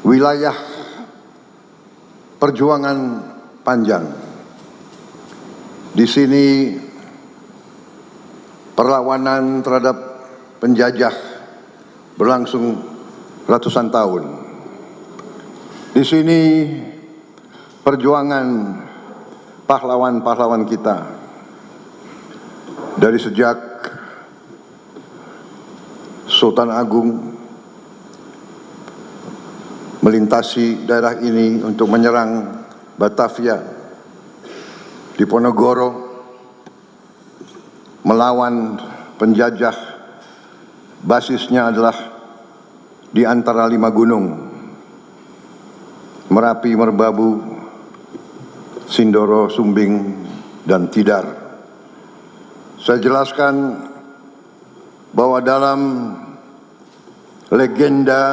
wilayah perjuangan panjang. Di sini perlawanan terhadap penjajah berlangsung ratusan tahun. Di sini perjuangan pahlawan-pahlawan kita dari sejak Sultan Agung melintasi daerah ini untuk menyerang Batavia, Diponegoro, melawan penjajah. Basisnya adalah di antara 5 gunung, Merapi, Merbabu, Sindoro, Sumbing, dan Tidar. Saya jelaskan bahwa dalam legenda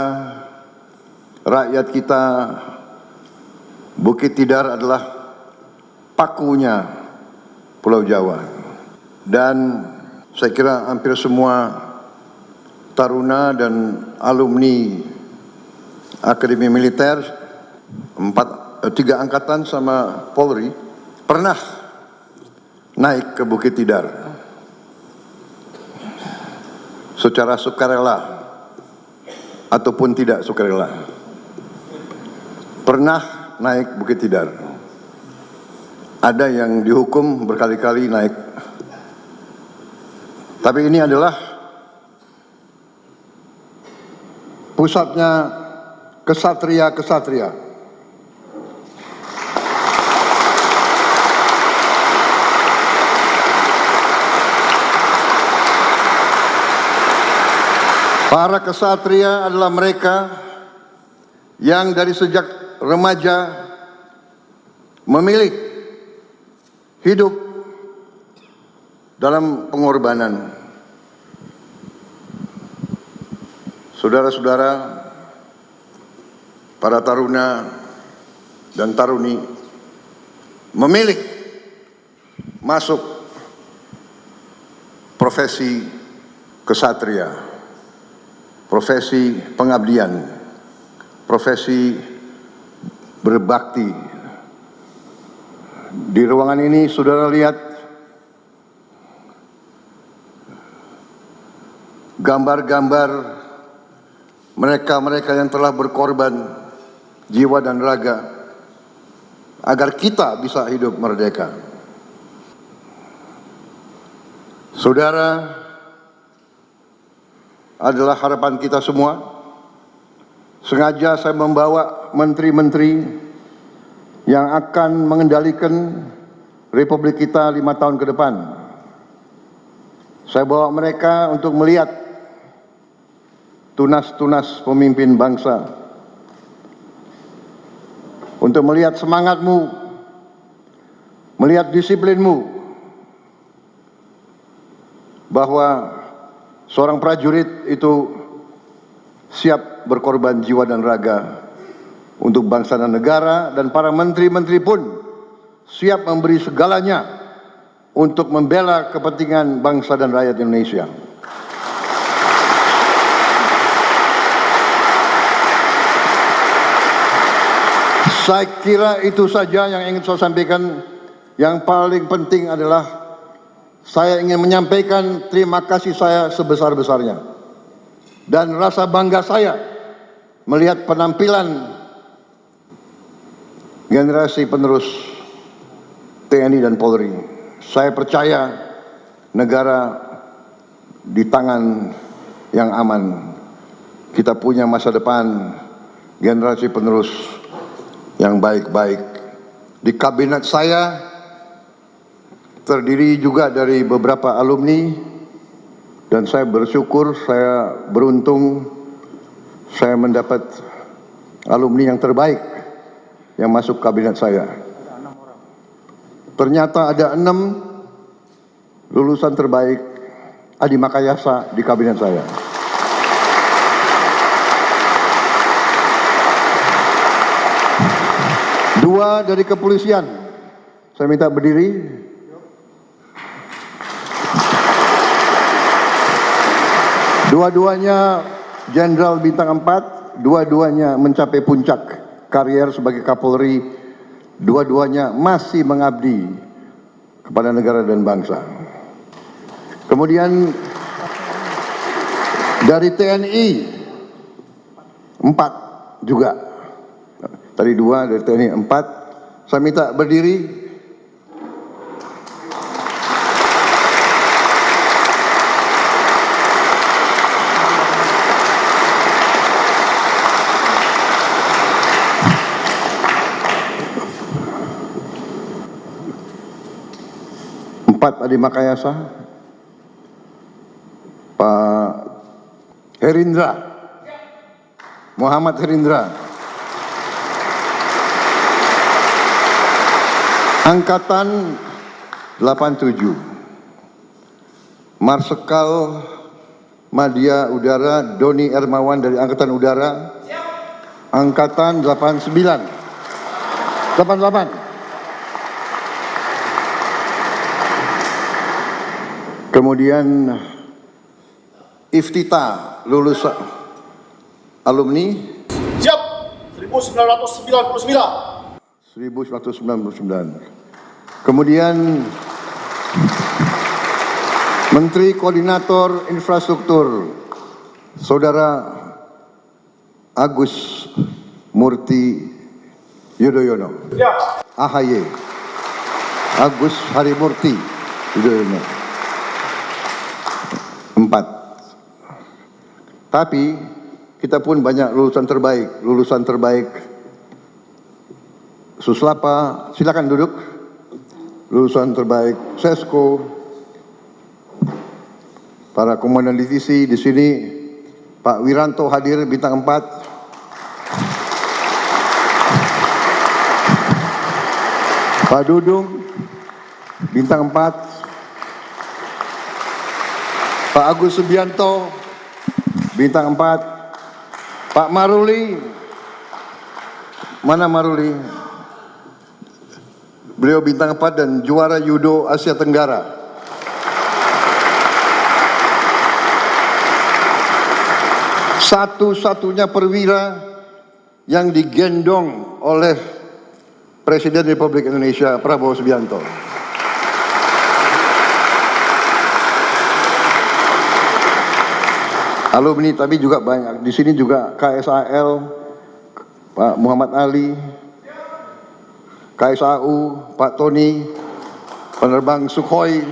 rakyat kita, Bukit Tidar adalah pakunya Pulau Jawa. Dan saya kira hampir semua taruna dan alumni Akademi Militer 3 angkatan sama Polri pernah naik ke Bukit Tidar secara sukarela ataupun tidak sukarela. Pernah naik Bukit Tidar. Ada yang dihukum berkali-kali naik. Tapi ini adalah pusatnya kesatria-kesatria. Para kesatria adalah mereka yang dari sejak remaja memilih hidup dalam pengorbanan. Saudara-saudara, para taruna dan taruni memilih masuk profesi kesatria, profesi pengabdian, profesi berbakti. Di ruangan ini saudara lihat gambar-gambar mereka-mereka yang telah berkorban jiwa dan raga agar kita bisa hidup merdeka. Saudara adalah harapan kita semua. Sengaja saya membawa menteri-menteri yang akan mengendalikan Republik kita 5 tahun ke depan. Saya bawa mereka untuk melihat tunas-tunas pemimpin bangsa, untuk melihat semangatmu, melihat disiplinmu, bahwa seorang prajurit itu siap berkorban jiwa dan raga untuk bangsa dan negara, dan para menteri-menteri pun siap memberi segalanya untuk membela kepentingan bangsa dan rakyat Indonesia. Saya kira itu saja yang ingin saya sampaikan. Yang paling penting adalah saya ingin menyampaikan terima kasih saya sebesar-besarnya dan rasa bangga saya melihat penampilan generasi penerus TNI dan Polri. Saya percaya negara di tangan yang aman. Kita punya masa depan, generasi penerus yang baik-baik. Di kabinet saya terdiri juga dari beberapa alumni, dan saya bersyukur, saya beruntung, saya mendapat alumni yang terbaik yang masuk kabinet saya. Ternyata ada 6 lulusan terbaik Adi Makayasa di kabinet saya. Dua dari kepolisian. Saya minta berdiri. Dua-duanya Jenderal Bintang 4, dua-duanya mencapai puncak karier sebagai Kapolri, dua-duanya masih mengabdi kepada negara dan bangsa. Kemudian dari TNI 4 juga. Tadi 2, dari TNI 4. Saya minta berdiri. Adi Makayasa, Pak Herindra, Muhammad Herindra, Angkatan 87, Marsikal Madya Udara Doni Ermawan dari Angkatan Udara. Angkatan 88. Kemudian Iftita lulus alumni siap 1999. Kemudian Menteri Koordinator Infrastruktur Saudara Agus Murti Yudhoyono. AHY Agus Harimurti Yudhoyono. 4. Tapi kita pun banyak lulusan terbaik. Suslapa, silakan duduk. Lulusan terbaik Sesko. Para komandan divisi di sini, Pak Wiranto hadir bintang 4. Pak Dudung bintang 4. Pak Agus Subianto bintang 4. Pak Maruli, mana Maruli? Beliau bintang 4 dan juara judo Asia Tenggara. Satu-satunya perwira yang digendong oleh Presiden Republik Indonesia Prabowo Subianto. Alumni tapi juga banyak. Di sini juga KSAL, Pak Muhammad Ali, KSAU, Pak Tony, penerbang Sukhoi.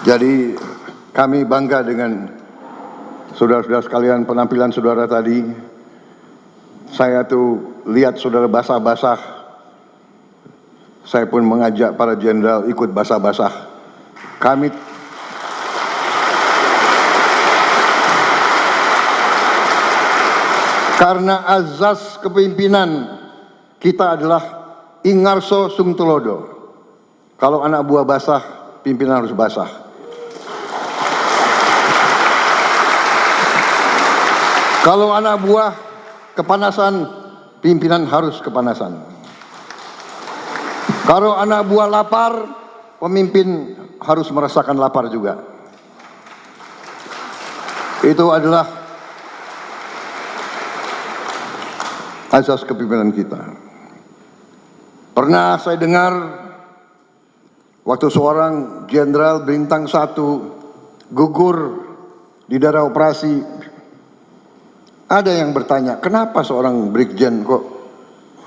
Jadi kami bangga dengan saudara-saudara sekalian, penampilan saudara tadi. Saya tuh lihat saudara basah-basah. Saya pun mengajak para jenderal ikut basah-basah. Kami karena azas kepemimpinan kita adalah Ingarso Sungtulodo. Kalau anak buah basah, pimpinan harus basah. Kalau anak buah kepanasan, pimpinan harus kepanasan. Kalau anak buah lapar, pemimpin harus merasakan lapar juga. Itu adalah asas kepemimpinan kita. Pernah saya dengar waktu seorang jenderal bintang 1 gugur di daerah operasi, ada yang bertanya, kenapa seorang brigjen kok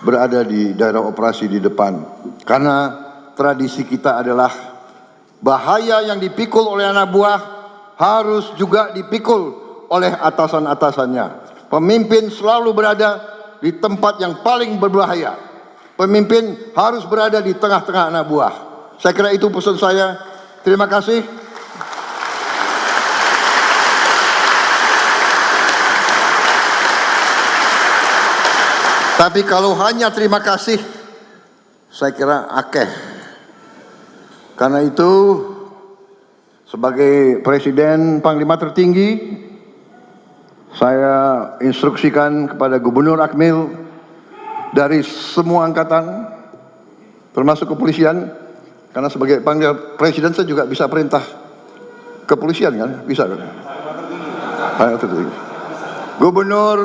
berada di daerah operasi di depan? Karena tradisi kita adalah bahaya yang dipikul oleh anak buah harus juga dipikul oleh atasan-atasannya. Pemimpin selalu berada di tempat yang paling berbahaya. Pemimpin harus berada di tengah-tengah anak buah. Saya kira itu pesan saya. Terima kasih. Tapi kalau hanya terima kasih, saya kira akeh. Karena itu, sebagai Presiden Panglima tertinggi, saya instruksikan kepada Gubernur Akmil dari semua angkatan, termasuk kepolisian, karena sebagai Panglima Presiden saya juga bisa perintah kepolisian kan, bisa kan? Gubernur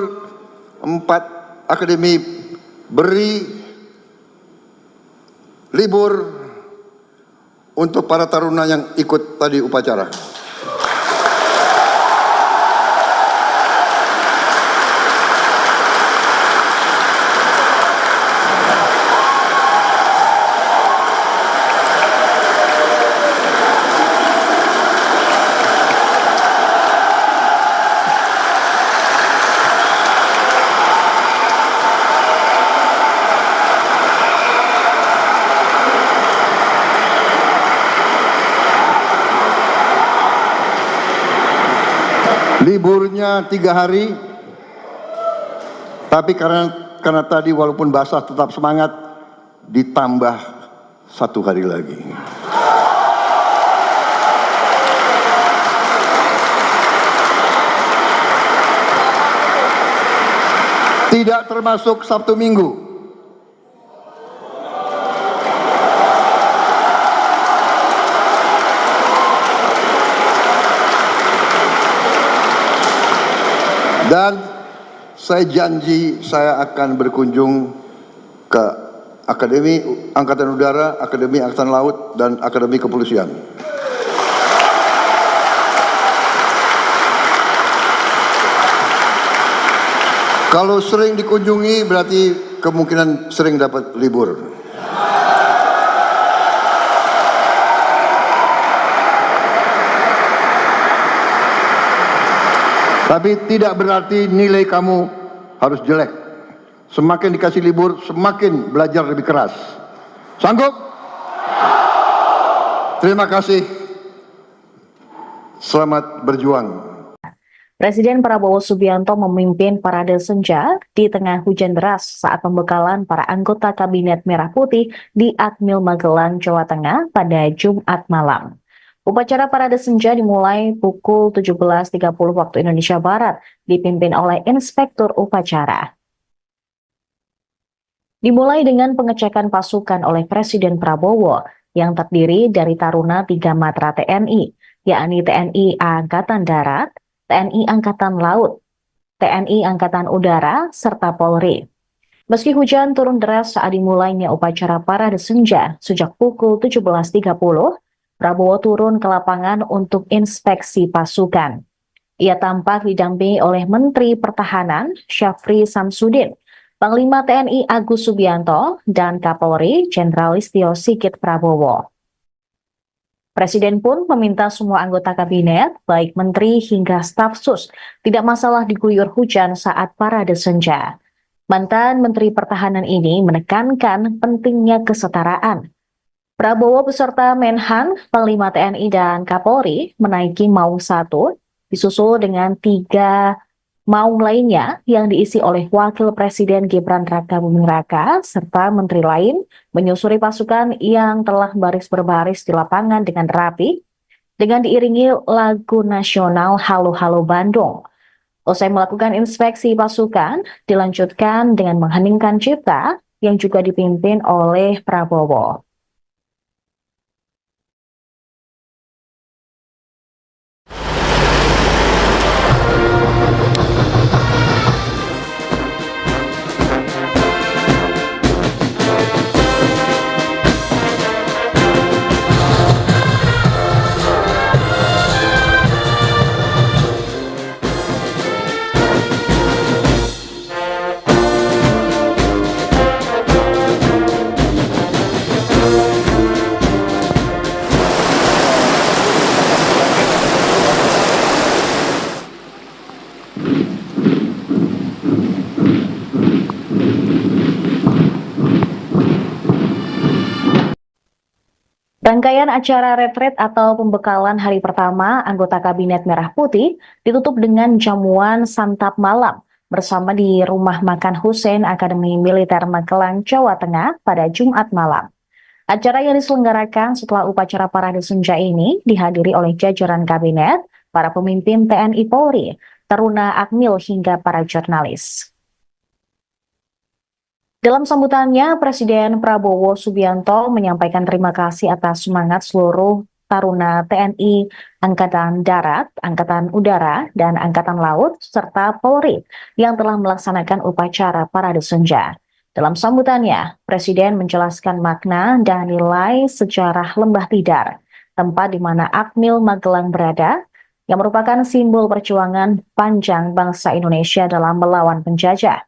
4 akademi beri libur untuk para taruna yang ikut tadi upacara. Liburnya 3 hari, tapi karena tadi walaupun basah tetap semangat, ditambah 1 hari lagi. Tidak termasuk Sabtu Minggu. Dan saya janji saya akan berkunjung ke Akademi Angkatan Udara, Akademi Angkatan Laut, dan Akademi Kepolisian. Kalau sering dikunjungi berarti kemungkinan sering dapat libur. Tapi tidak berarti nilai kamu harus jelek. Semakin dikasih libur, semakin belajar lebih keras. Sanggup? Terima kasih. Selamat berjuang. Presiden Prabowo Subianto memimpin parade senja di tengah hujan deras saat pembekalan para anggota Kabinet Merah Putih di Akmil Magelang, Jawa Tengah pada Jumat malam. Upacara parade senja dimulai pukul 17.30 waktu Indonesia Barat, dipimpin oleh Inspektur Upacara. Dimulai dengan pengecekan pasukan oleh Presiden Prabowo yang terdiri dari taruna 3 matra TNI, yakni TNI Angkatan Darat, TNI Angkatan Laut, TNI Angkatan Udara, serta Polri. Meski hujan turun deras saat dimulainya upacara parade senja sejak pukul 17.30, Prabowo turun ke lapangan untuk inspeksi pasukan. Ia tampak didampingi oleh Menteri Pertahanan Syafri Samsudin, Panglima TNI Agus Subianto, dan Kapolri Jenderal Listio Sigit Prabowo. Presiden pun meminta semua anggota kabinet, baik menteri hingga staf sus, tidak masalah diguyur hujan saat parade senja. Mantan Menteri Pertahanan ini menekankan pentingnya kesetaraan. Prabowo beserta Menhan, Panglima TNI, dan Kapolri menaiki Maung 1, disusul dengan 3 Maung lainnya yang diisi oleh Wakil Presiden Gibran Rakabuming Raka, serta menteri lain menyusuri pasukan yang telah baris berbaris di lapangan dengan rapi, dengan diiringi lagu nasional Halo Halo Bandung. Usai melakukan inspeksi pasukan, dilanjutkan dengan mengheningkan cipta yang juga dipimpin oleh Prabowo. Rangkaian acara retret atau pembekalan hari pertama anggota Kabinet Merah Putih ditutup dengan jamuan santap malam bersama di Rumah Makan Hussein Akademi Militer Magelang, Jawa Tengah pada Jumat malam. Acara yang diselenggarakan setelah upacara parade senja ini dihadiri oleh jajaran kabinet, para pemimpin TNI Polri, taruna Akmil hingga para jurnalis. Dalam sambutannya, Presiden Prabowo Subianto menyampaikan terima kasih atas semangat seluruh taruna TNI, Angkatan Darat, Angkatan Udara, dan Angkatan Laut, serta Polri yang telah melaksanakan upacara parade senja. Dalam sambutannya, Presiden menjelaskan makna dan nilai sejarah Lembah Tidar, tempat di mana Akmil Magelang berada, yang merupakan simbol perjuangan panjang bangsa Indonesia dalam melawan penjajah.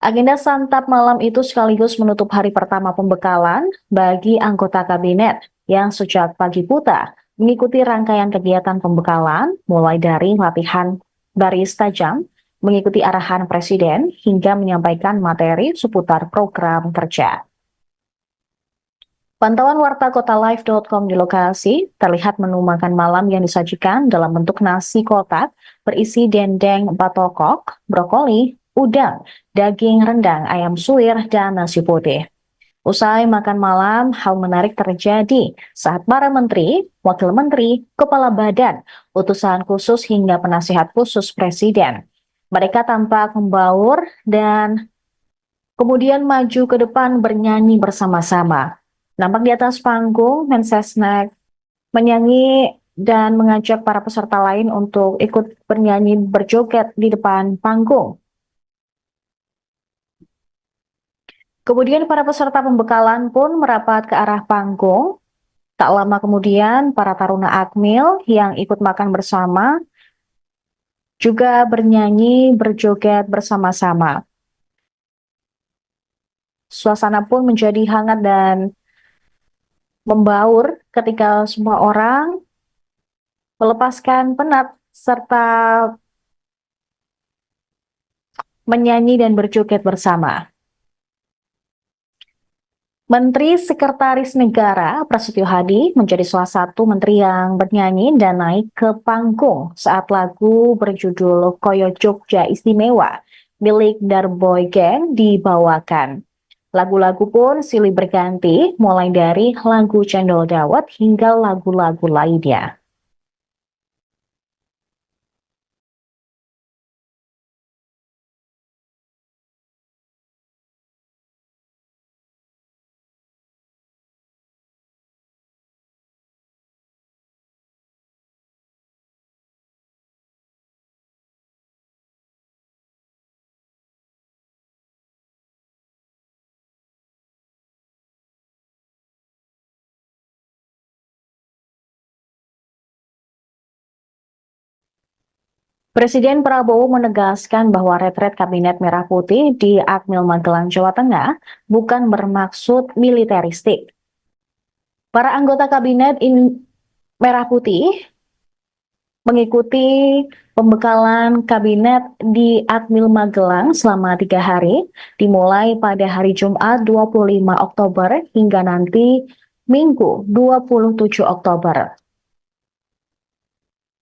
Agenda santap malam itu sekaligus menutup hari pertama pembekalan bagi anggota kabinet yang sejak pagi buta mengikuti rangkaian kegiatan pembekalan mulai dari latihan baris tajam, mengikuti arahan Presiden, hingga menyampaikan materi seputar program kerja. Pantauan warta kotalive.com di lokasi, terlihat menu makan malam yang disajikan dalam bentuk nasi kotak berisi dendeng batokok, brokoli, udang, daging rendang, ayam suwir, dan nasi putih. Usai makan malam, hal menarik terjadi saat para menteri, wakil menteri, kepala badan, utusan khusus hingga penasihat khusus presiden. Mereka tampak membaur dan kemudian maju ke depan bernyanyi bersama-sama. Nampak di atas panggung, Mensesnek menyanyi dan mengajak para peserta lain untuk ikut bernyanyi berjoget di depan panggung. Kemudian para peserta pembekalan pun merapat ke arah panggung. Tak lama kemudian, para taruna Akmil yang ikut makan bersama juga bernyanyi berjoget bersama-sama. Suasana pun menjadi hangat dan membaur ketika semua orang melepaskan penat serta menyanyi dan berjoget bersama. Menteri Sekretaris Negara Prasetyo Hadi menjadi salah satu menteri yang bernyanyi dan naik ke panggung saat lagu berjudul Koyo Jogja Istimewa milik Darboy Gang dibawakan. Lagu-lagu pun silih berganti, mulai dari lagu Cendol Dawet hingga lagu-lagu lainnya. Presiden Prabowo menegaskan bahwa retret Kabinet Merah Putih di Akmil Magelang, Jawa Tengah bukan bermaksud militeristik. Para anggota Kabinet Merah Putih mengikuti pembekalan Kabinet di Akmil Magelang selama 3 hari, dimulai pada hari Jumat 25 Oktober hingga nanti Minggu 27 Oktober.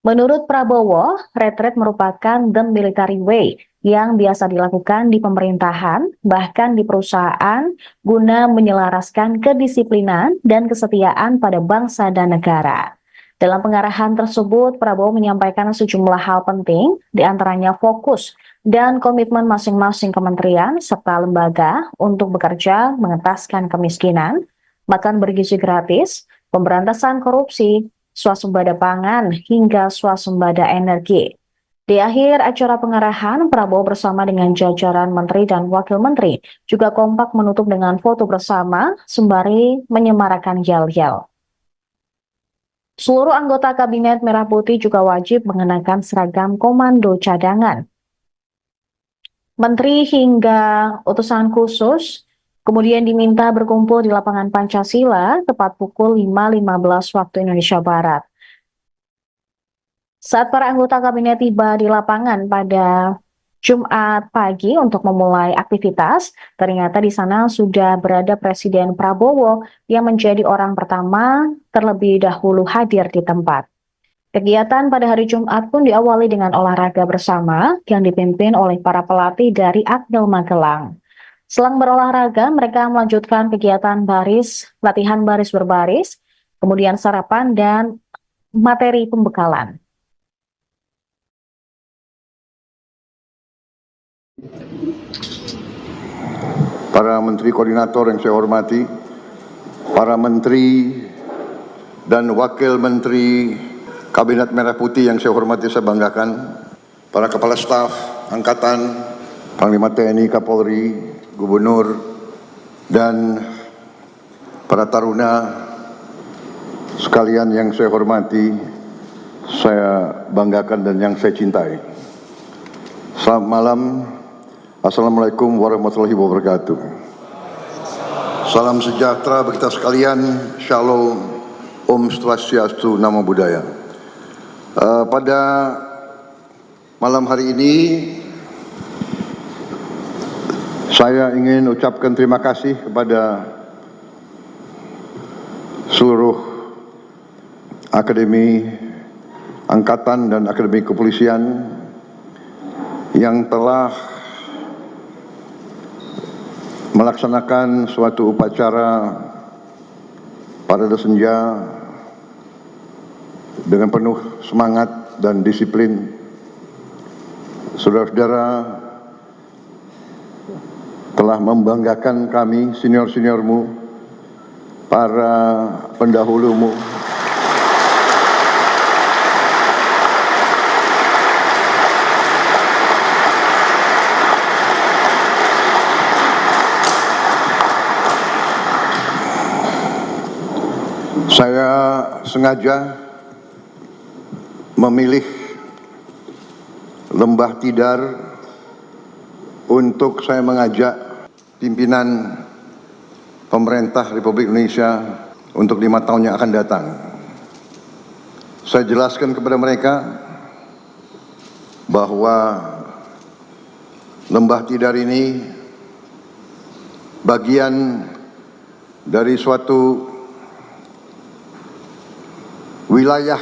Menurut Prabowo, retret merupakan the military way yang biasa dilakukan di pemerintahan, bahkan di perusahaan, guna menyelaraskan kedisiplinan dan kesetiaan pada bangsa dan negara. Dalam pengarahan tersebut, Prabowo menyampaikan sejumlah hal penting, diantaranya fokus dan komitmen masing-masing kementerian serta lembaga untuk bekerja mengentaskan kemiskinan, makan bergizi gratis, pemberantasan korupsi, swasembada pangan, hingga swasembada energi. Di akhir acara pengarahan, Prabowo bersama dengan jajaran menteri dan wakil menteri juga kompak menutup dengan foto bersama sembari menyemarakan yel-yel. Seluruh anggota Kabinet Merah Putih juga wajib mengenakan seragam komando cadangan. Menteri hingga utusan khusus kemudian diminta berkumpul di lapangan Pancasila tepat pukul 5.15 waktu Indonesia Barat. Saat para anggota kabinet tiba di lapangan pada Jumat pagi untuk memulai aktivitas, ternyata di sana sudah berada Presiden Prabowo yang menjadi orang pertama terlebih dahulu hadir di tempat. Kegiatan pada hari Jumat pun diawali dengan olahraga bersama yang dipimpin oleh para pelatih dari Akmil Magelang. Selang berolahraga, mereka melanjutkan kegiatan latihan baris berbaris, kemudian sarapan dan materi pembekalan. Para menteri koordinator yang saya hormati, para menteri dan wakil menteri Kabinet Merah Putih yang saya hormati, saya banggakan, para kepala staf angkatan, Panglima TNI, Kapolri, Gubernur, dan para taruna sekalian yang saya hormati, saya banggakan dan yang saya cintai. Selamat malam, Assalamualaikum warahmatullahi wabarakatuh. Salam sejahtera bagi kita sekalian, Shalom, Om Swastiastu, Namo Buddhaya. Pada malam hari ini, saya ingin ucapkan terima kasih kepada seluruh Akademi Angkatan dan Akademi Kepolisian yang telah melaksanakan suatu upacara parade senja dengan penuh semangat dan disiplin. Saudara-saudara telah membanggakan kami, senior-seniormu, para pendahulumu. Saya sengaja memilih Lembah Tidar untuk saya mengajak pimpinan pemerintah Republik Indonesia untuk 5 tahun yang akan datang. Saya jelaskan kepada mereka bahwa Lembah Tidar ini bagian dari suatu wilayah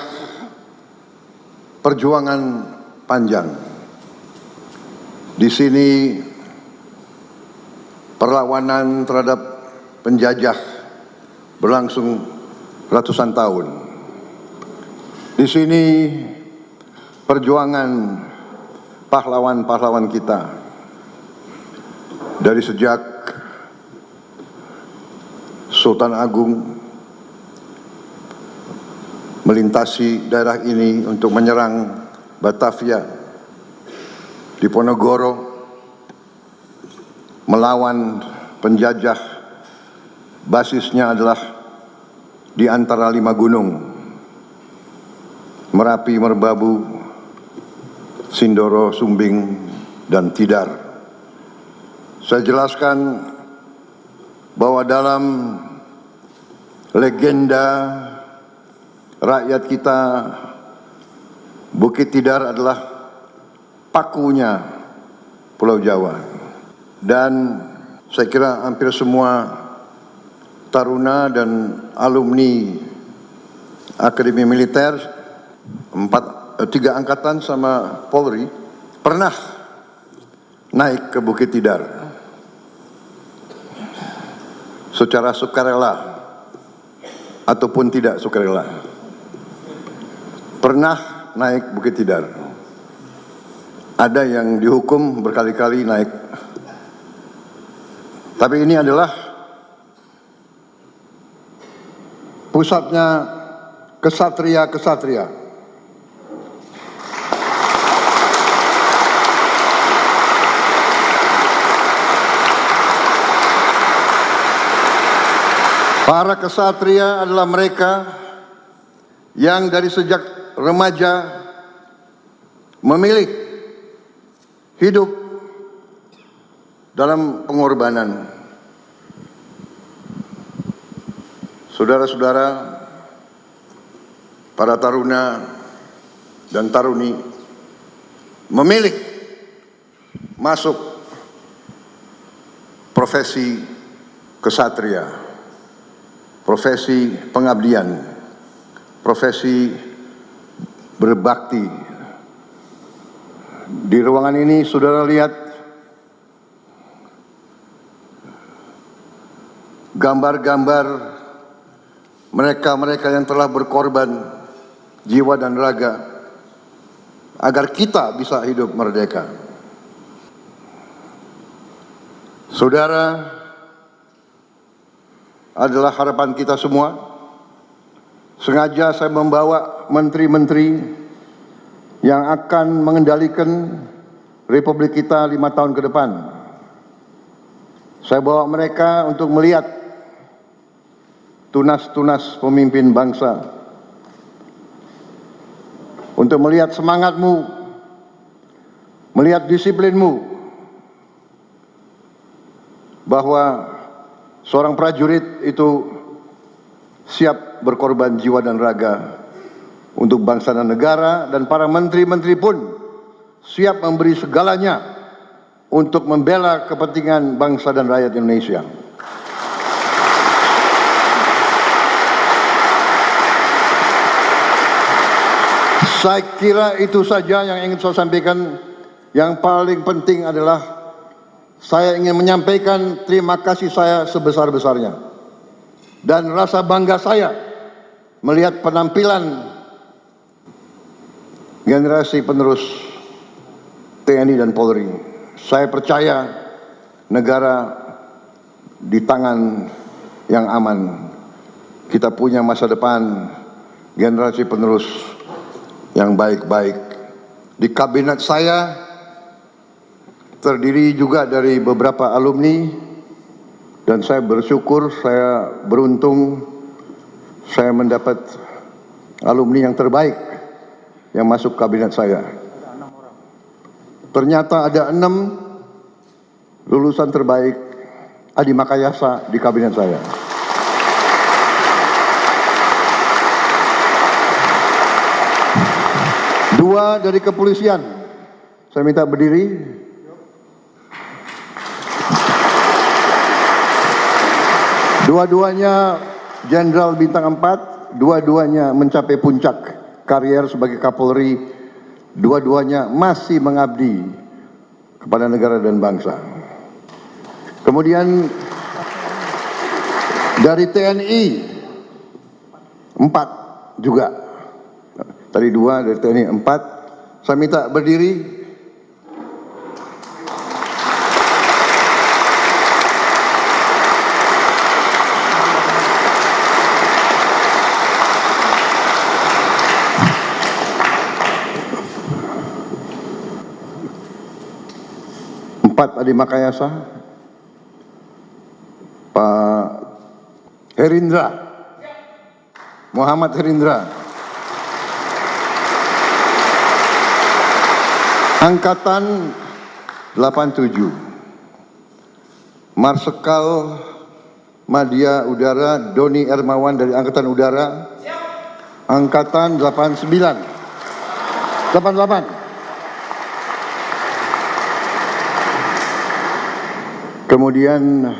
perjuangan panjang. Di sini perlawanan terhadap penjajah berlangsung ratusan tahun. Di sini perjuangan pahlawan-pahlawan kita dari sejak Sultan Agung melintasi daerah ini untuk menyerang Batavia, Diponegoro, melawan penjajah. Basisnya adalah di antara 5 gunung, Merapi, Merbabu, Sindoro, Sumbing, dan Tidar. Saya jelaskan bahwa dalam legenda rakyat kita, Bukit Tidar adalah pakunya Pulau Jawa. Dan saya kira hampir semua taruna dan alumni Akademi Militer 3 angkatan sama Polri pernah naik ke Bukit Tidar secara sukarela ataupun tidak sukarela. Pernah naik Bukit Tidar. Ada yang dihukum berkali-kali naik. Tapi ini adalah pusatnya kesatria-kesatria. Para kesatria adalah mereka yang dari sejak remaja memilih hidup dalam pengorbanan. Saudara-saudara, para taruna dan taruni memilih masuk profesi kesatria, profesi pengabdian, profesi berbakti. Di ruangan ini saudara lihat gambar-gambar mereka-mereka yang telah berkorban jiwa dan raga agar kita bisa hidup merdeka. Saudara adalah harapan kita semua. Sengaja saya membawa menteri-menteri yang akan mengendalikan Republik kita 5 tahun ke depan. Saya bawa mereka untuk melihat tunas-tunas pemimpin bangsa, untuk melihat semangatmu, melihat disiplinmu, bahwa seorang prajurit itu siap berkorban jiwa dan raga untuk bangsa dan negara, dan para menteri-menteri pun siap memberi segalanya untuk membela kepentingan bangsa dan rakyat Indonesia. Saya kira itu saja yang ingin saya sampaikan. Yang paling penting adalah saya ingin menyampaikan terima kasih saya sebesar-besarnya dan rasa bangga saya melihat penampilan generasi penerus TNI dan Polri. Saya percaya negara di tangan yang aman. Kita punya masa depan generasi penerus yang baik-baik. Di kabinet saya terdiri juga dari beberapa alumni dan saya bersyukur, saya beruntung saya mendapat alumni yang terbaik yang masuk kabinet saya. Ternyata ada 6 lulusan terbaik Adi Makayasa di kabinet saya. Dua dari kepolisian. Saya minta berdiri. Dua-duanya Jenderal Bintang 4, dua-duanya mencapai puncak karier sebagai Kapolri, dua-duanya masih mengabdi kepada negara dan bangsa. Kemudian dari TNI 4 juga. Tadi 2 dari TNI 4. Saya minta berdiri. Adi Makayasa, Pak Herindra, Muhammad Herindra, Angkatan 87, Marsikal Madya Udara Doni Ermawan dari Angkatan Udara, Angkatan 88. Kemudian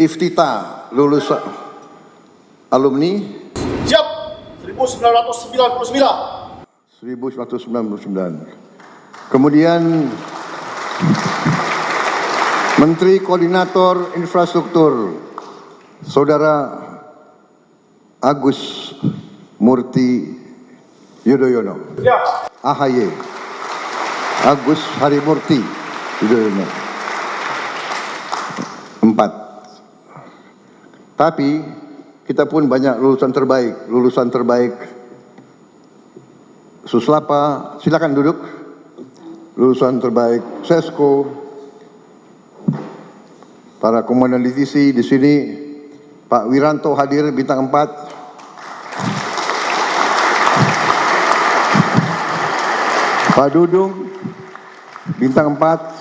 Iftita lulus alumni siap 1999. Kemudian Menteri Koordinator Infrastruktur Saudara Agus Murti Yudhoyono. AHY Agus Harimurti Yudhoyono. 4. Tapi kita pun banyak lulusan terbaik. Suslapa, silakan duduk. Lulusan terbaik Sesko. Para komandan divisi di sini, Pak Wiranto hadir Bintang 4. Pak Dudung Bintang 4.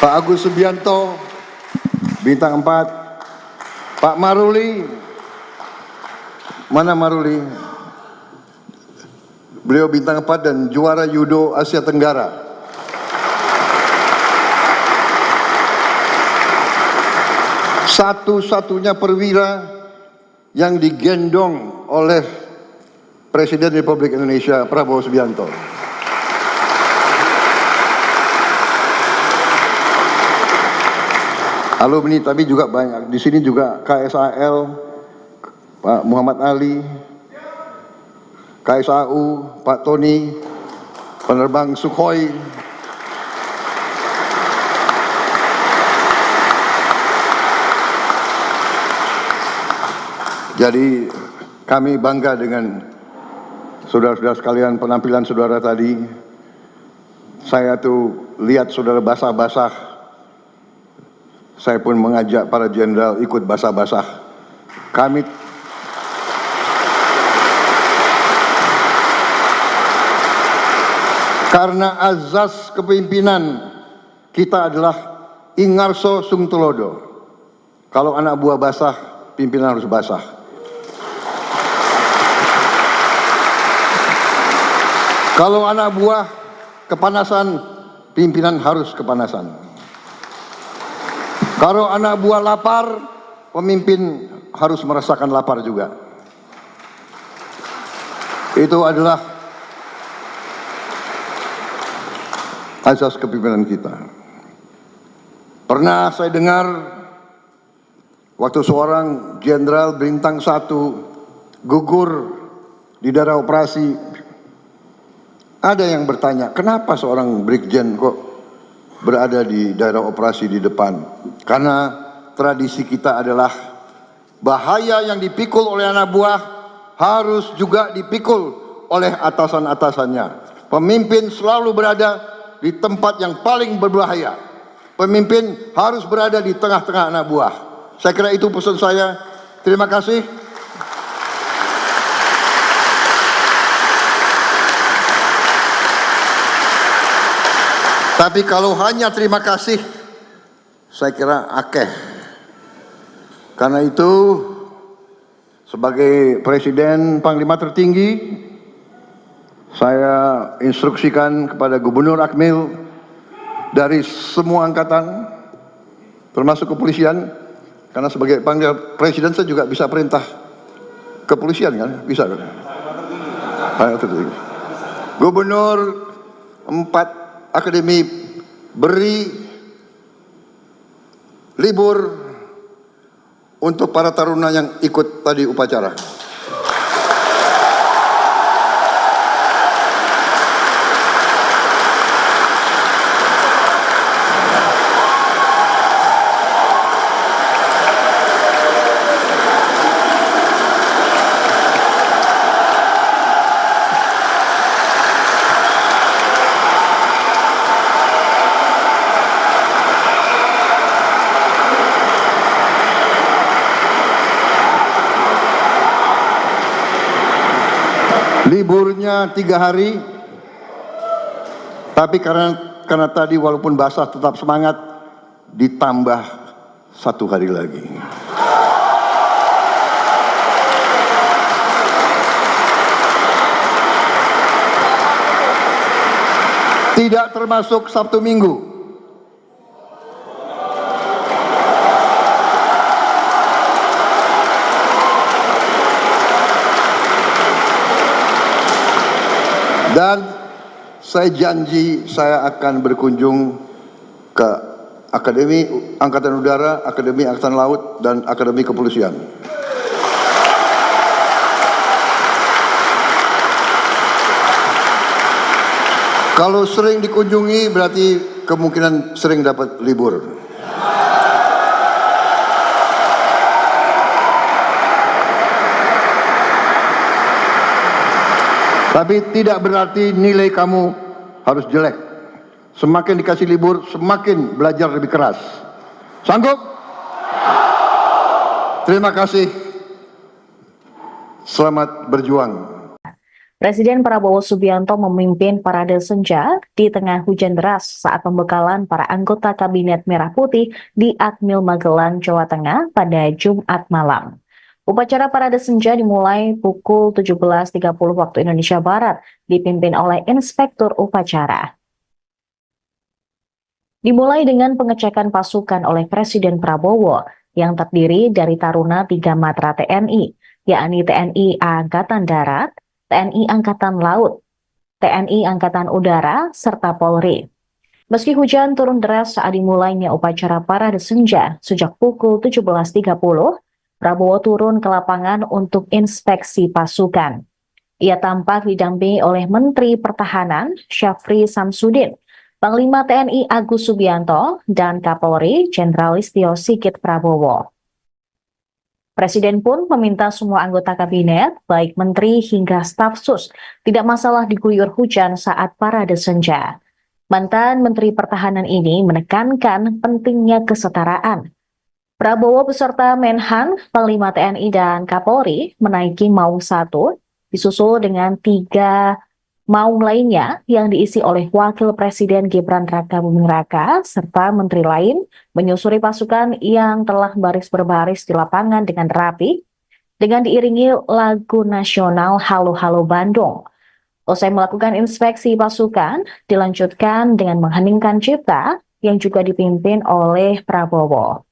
Pak Agus Subianto Bintang 4. Pak Maruli, mana Maruli? Beliau Bintang 4 dan juara Judo Asia Tenggara. Satu-satunya perwira yang digendong oleh Presiden Republik Indonesia Prabowo Subianto. Alumni tapi juga banyak. Di sini juga KSAL, Pak Muhammad Ali, KSAU, Pak Tony, penerbang Sukhoi. Jadi kami bangga dengan saudara-saudara sekalian, penampilan saudara tadi. Saya tuh lihat saudara basah-basah. Saya pun mengajak para jenderal ikut basah-basah. Kami karena azas kepemimpinan kita adalah Ingarso Sungtulodo. Kalau anak buah basah, pimpinan harus basah. Kalau anak buah kepanasan, pimpinan harus kepanasan. Kalau anak buah lapar, pemimpin harus merasakan lapar juga. Itu adalah azas kepemimpinan kita. Pernah saya dengar waktu seorang jenderal bintang 1 gugur di daerah operasi, ada yang bertanya, kenapa seorang brigjen kok berada di daerah operasi di depan? Karena tradisi kita adalah bahaya yang dipikul oleh anak buah harus juga dipikul oleh atasan-atasannya. Pemimpin selalu berada di tempat yang paling berbahaya. Pemimpin harus berada di tengah-tengah anak buah. Saya kira itu pesan saya. Terima kasih. Tapi kalau hanya terima kasih, saya kira akeh. Karena itu, sebagai Presiden Panglima tertinggi, saya instruksikan kepada Gubernur Akmil dari semua angkatan, termasuk kepolisian, karena sebagai Panglima Presiden saya juga bisa perintah kepolisian kan, bisa kan? Gubernur 4 akademi beri libur untuk para taruna yang ikut tadi upacara. Liburnya 3 hari, tapi karena tadi walaupun basah tetap semangat, ditambah 1 hari lagi. Tidak termasuk Sabtu Minggu. Dan saya janji saya akan berkunjung ke Akademi Angkatan Udara, Akademi Angkatan Laut, dan Akademi Kepolisian. Kalau sering dikunjungi berarti kemungkinan sering dapat libur. Tapi tidak berarti nilai kamu harus jelek. Semakin dikasih libur, semakin belajar lebih keras. Sanggup? Terima kasih. Selamat berjuang. Presiden Prabowo Subianto memimpin parade senja di tengah hujan deras saat pembekalan para anggota Kabinet Merah Putih di Akmil Magelang, Jawa Tengah pada Jumat malam. Upacara parade senja dimulai pukul 17.30 waktu Indonesia Barat, dipimpin oleh Inspektur Upacara. Dimulai dengan pengecekan pasukan oleh Presiden Prabowo yang terdiri dari taruna 3 matra TNI, yakni TNI Angkatan Darat, TNI Angkatan Laut, TNI Angkatan Udara, serta Polri. Meski hujan turun deras saat dimulainya upacara parade senja sejak pukul 17.30, Prabowo turun ke lapangan untuk inspeksi pasukan. Ia tampak didampingi oleh Menteri Pertahanan Syafri Samsudin, Panglima TNI Agus Subianto, dan Kapolri Jenderal Listio Sigit Prabowo. Presiden pun meminta semua anggota kabinet, baik menteri hingga staf sus, tidak masalah diguyur hujan saat parade senja. Mantan Menteri Pertahanan ini menekankan pentingnya kesetaraan. Prabowo beserta Menhan, Panglima TNI, dan Kapolri menaiki Maung 1, disusul dengan 3 Maung lainnya yang diisi oleh Wakil Presiden Gibran Rakabuming Raka, serta menteri lain menyusuri pasukan yang telah baris berbaris di lapangan dengan rapi, dengan diiringi lagu nasional Halo Halo Bandung. Usai melakukan inspeksi pasukan, dilanjutkan dengan mengheningkan cipta yang juga dipimpin oleh Prabowo.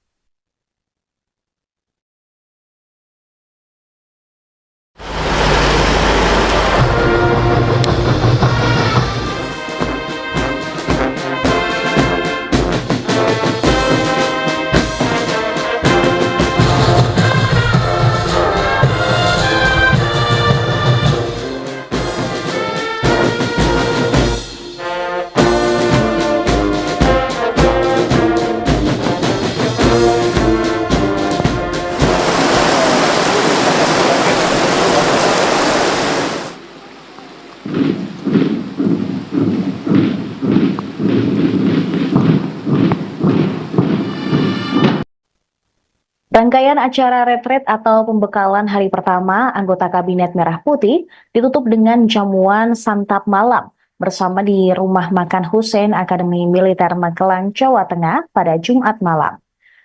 Rangkaian acara retret atau pembekalan hari pertama anggota Kabinet Merah Putih ditutup dengan jamuan santap malam bersama di Rumah Makan Hussein Akademi Militer Magelang, Jawa Tengah pada Jumat malam.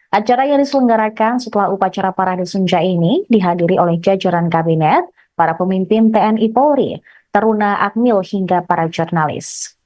Acara yang diselenggarakan setelah upacara Parade Senja ini dihadiri oleh jajaran kabinet, para pemimpin TNI Polri, Taruna Akmil hingga para jurnalis.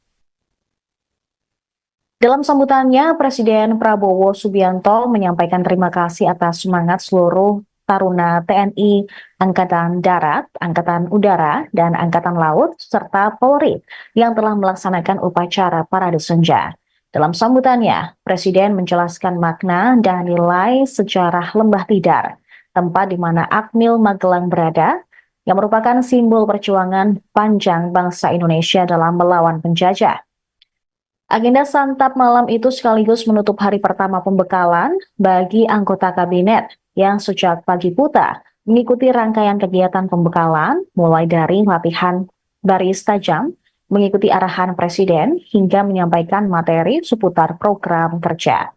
Dalam sambutannya, Presiden Prabowo Subianto menyampaikan terima kasih atas semangat seluruh taruna TNI, Angkatan Darat, Angkatan Udara, dan Angkatan Laut, serta Polri yang telah melaksanakan upacara Parade Senja. Dalam sambutannya, Presiden menjelaskan makna dan nilai sejarah Lembah Tidar, tempat di mana Akmil Magelang berada, yang merupakan simbol perjuangan panjang bangsa Indonesia dalam melawan penjajah. Agenda santap malam itu sekaligus menutup hari pertama pembekalan bagi anggota kabinet yang sejak pagi buta mengikuti rangkaian kegiatan pembekalan mulai dari latihan baris tajam, mengikuti arahan presiden hingga menyampaikan materi seputar program kerja.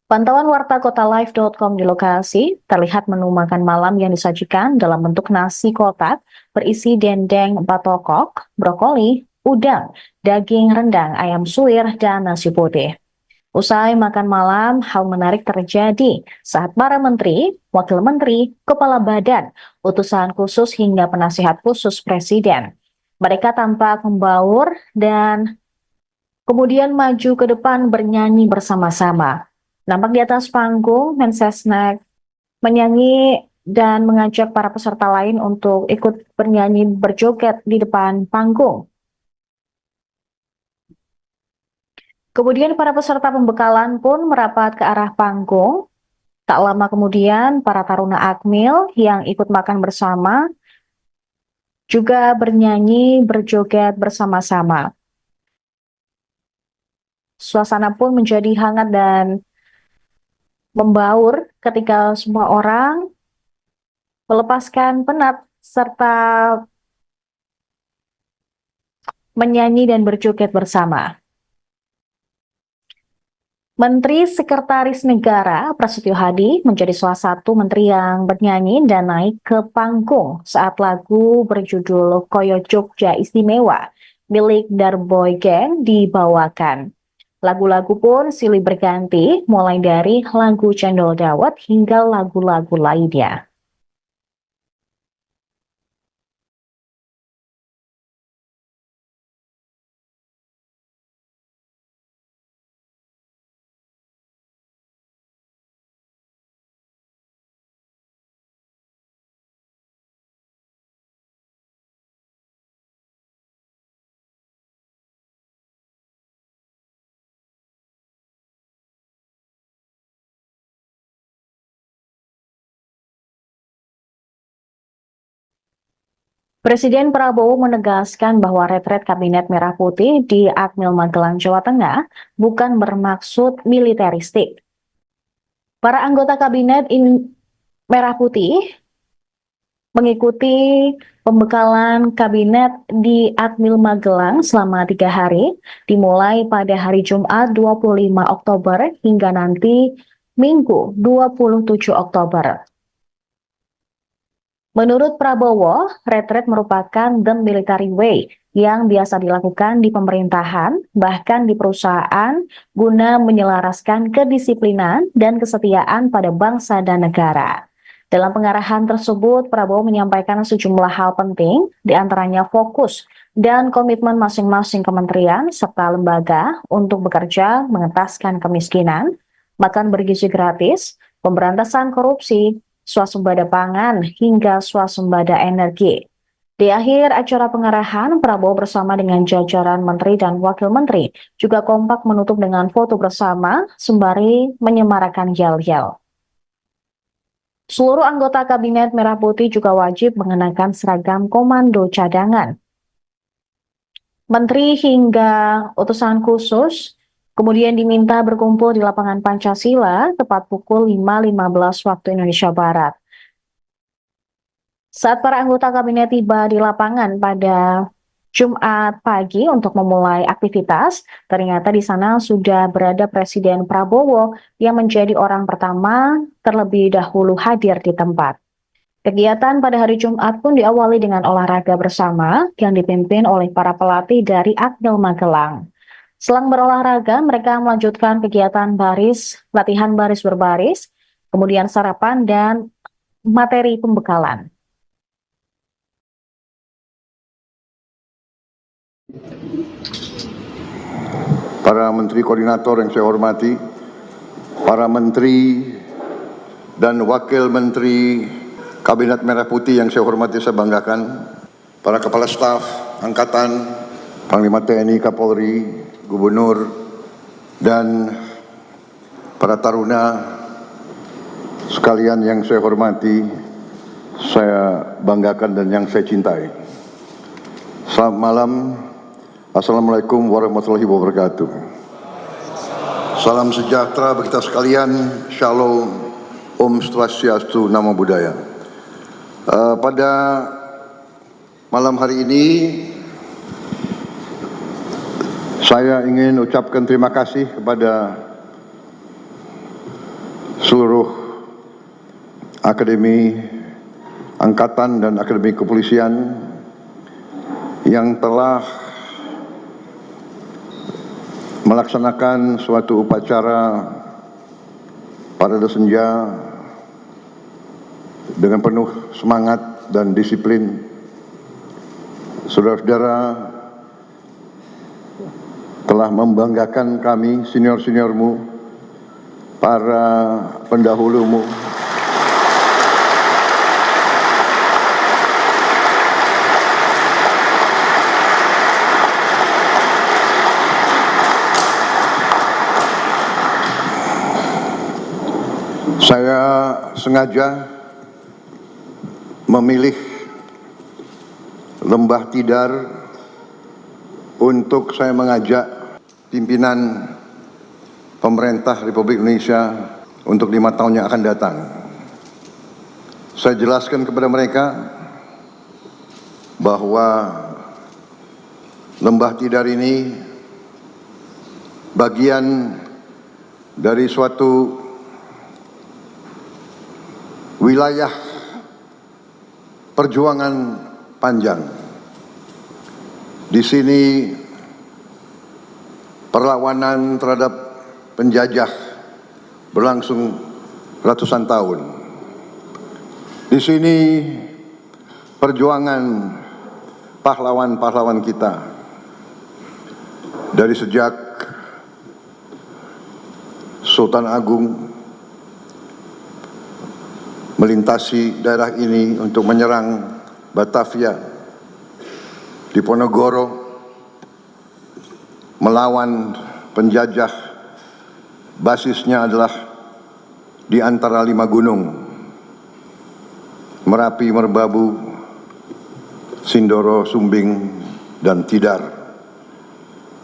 Pantauan warta kotalive.com di lokasi terlihat menu makan malam yang disajikan dalam bentuk nasi kotak berisi dendeng batokok, brokoli, udang, daging rendang, ayam suwir, dan nasi putih. Usai makan malam, hal menarik terjadi saat para menteri, wakil menteri, kepala badan, utusan khusus hingga penasihat khusus presiden. Mereka tampak membaur dan kemudian maju ke depan bernyanyi bersama-sama. Nampak di atas panggung, Mensesnek menyanyi dan mengajak para peserta lain untuk ikut bernyanyi berjoget di depan panggung. Kemudian para peserta pembekalan pun merapat ke arah panggung. Tak lama kemudian para taruna Akmil yang ikut makan bersama juga bernyanyi berjoget bersama-sama. Suasana pun menjadi hangat dan membaur ketika semua orang melepaskan penat serta menyanyi dan berjoget bersama. Menteri Sekretaris Negara Prasetyo Hadi menjadi salah satu menteri yang bernyanyi dan naik ke panggung saat lagu berjudul Koyo Jogja Istimewa milik Darboy Gang dibawakan. Lagu-lagu pun silih berganti mulai dari lagu Cendol Dawet hingga lagu-lagu lainnya. Presiden Prabowo menegaskan bahwa retret Kabinet Merah Putih di Akmil Magelang, Jawa Tengah bukan bermaksud militeristik. Para anggota Kabinet Merah Putih mengikuti pembekalan Kabinet di Akmil Magelang selama 3 hari, dimulai pada hari Jumat 25 Oktober hingga nanti Minggu 27 Oktober. Menurut Prabowo, retret merupakan the military way yang biasa dilakukan di pemerintahan, bahkan di perusahaan, guna menyelaraskan kedisiplinan dan kesetiaan pada bangsa dan negara. Dalam pengarahan tersebut, Prabowo menyampaikan sejumlah hal penting, diantaranya fokus dan komitmen masing-masing kementerian serta lembaga untuk bekerja mengentaskan kemiskinan, makan bergizi gratis, pemberantasan korupsi, swasembada pangan, hingga swasembada energi. Di akhir acara pengarahan, Prabowo bersama dengan jajaran menteri dan wakil menteri juga kompak menutup dengan foto bersama sembari menyemarakan yel-yel. Seluruh anggota Kabinet Merah Putih juga wajib mengenakan seragam komando cadangan. Menteri hingga utusan khusus kemudian diminta berkumpul di lapangan Pancasila tepat pukul 5.15 waktu Indonesia Barat. Saat para anggota kabinet tiba di lapangan pada Jumat pagi untuk memulai aktivitas, ternyata di sana sudah berada Presiden Prabowo yang menjadi orang pertama terlebih dahulu hadir di tempat. Kegiatan pada hari Jumat pun diawali dengan olahraga bersama yang dipimpin oleh para pelatih dari Akmil Magelang. Selang berolahraga, mereka melanjutkan kegiatan latihan baris berbaris, kemudian sarapan dan materi pembekalan. Para menteri koordinator yang saya hormati, para menteri dan wakil menteri Kabinet Merah Putih yang saya hormati, saya banggakan, para kepala staf angkatan, Panglima TNI, Kapolri, Gubernur, dan para taruna sekalian yang saya hormati, saya banggakan dan yang saya cintai. Selamat malam. Assalamualaikum warahmatullahi wabarakatuh. Salam sejahtera bagi kita sekalian. Shalom, Om Swastiastu, Namo Buddhaya. Pada malam hari ini saya ingin ucapkan terima kasih kepada seluruh Akademi Angkatan dan Akademi Kepolisian yang telah melaksanakan suatu upacara parade senja dengan penuh semangat dan disiplin. Saudara-saudara telah membanggakan kami, senior-seniormu, para pendahulumu. Saya sengaja memilih Lembah Tidar untuk saya mengajak pimpinan pemerintah Republik Indonesia untuk 5 tahun yang akan datang. Saya jelaskan kepada mereka bahwa Lembah Tidar ini bagian dari suatu wilayah perjuangan panjang. Di sini perlawanan terhadap penjajah berlangsung ratusan tahun. Di sini perjuangan pahlawan-pahlawan kita dari sejak Sultan Agung melintasi daerah ini untuk menyerang Batavia, Diponegoro, melawan penjajah. Basisnya adalah di antara 5 gunung, Merapi, Merbabu, Sindoro, Sumbing, dan Tidar.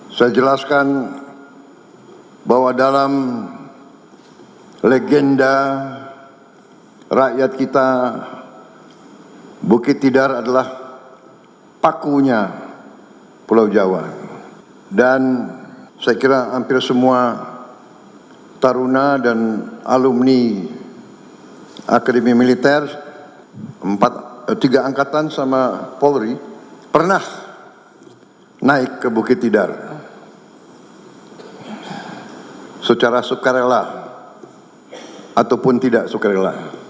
Saya jelaskan bahwa dalam legenda rakyat kita, Bukit Tidar adalah pakunya Pulau Jawa. Dan saya kira hampir semua taruna dan alumni Akademi Militer 3 angkatan sama Polri pernah naik ke Bukit Tidar secara sukarela ataupun tidak sukarela.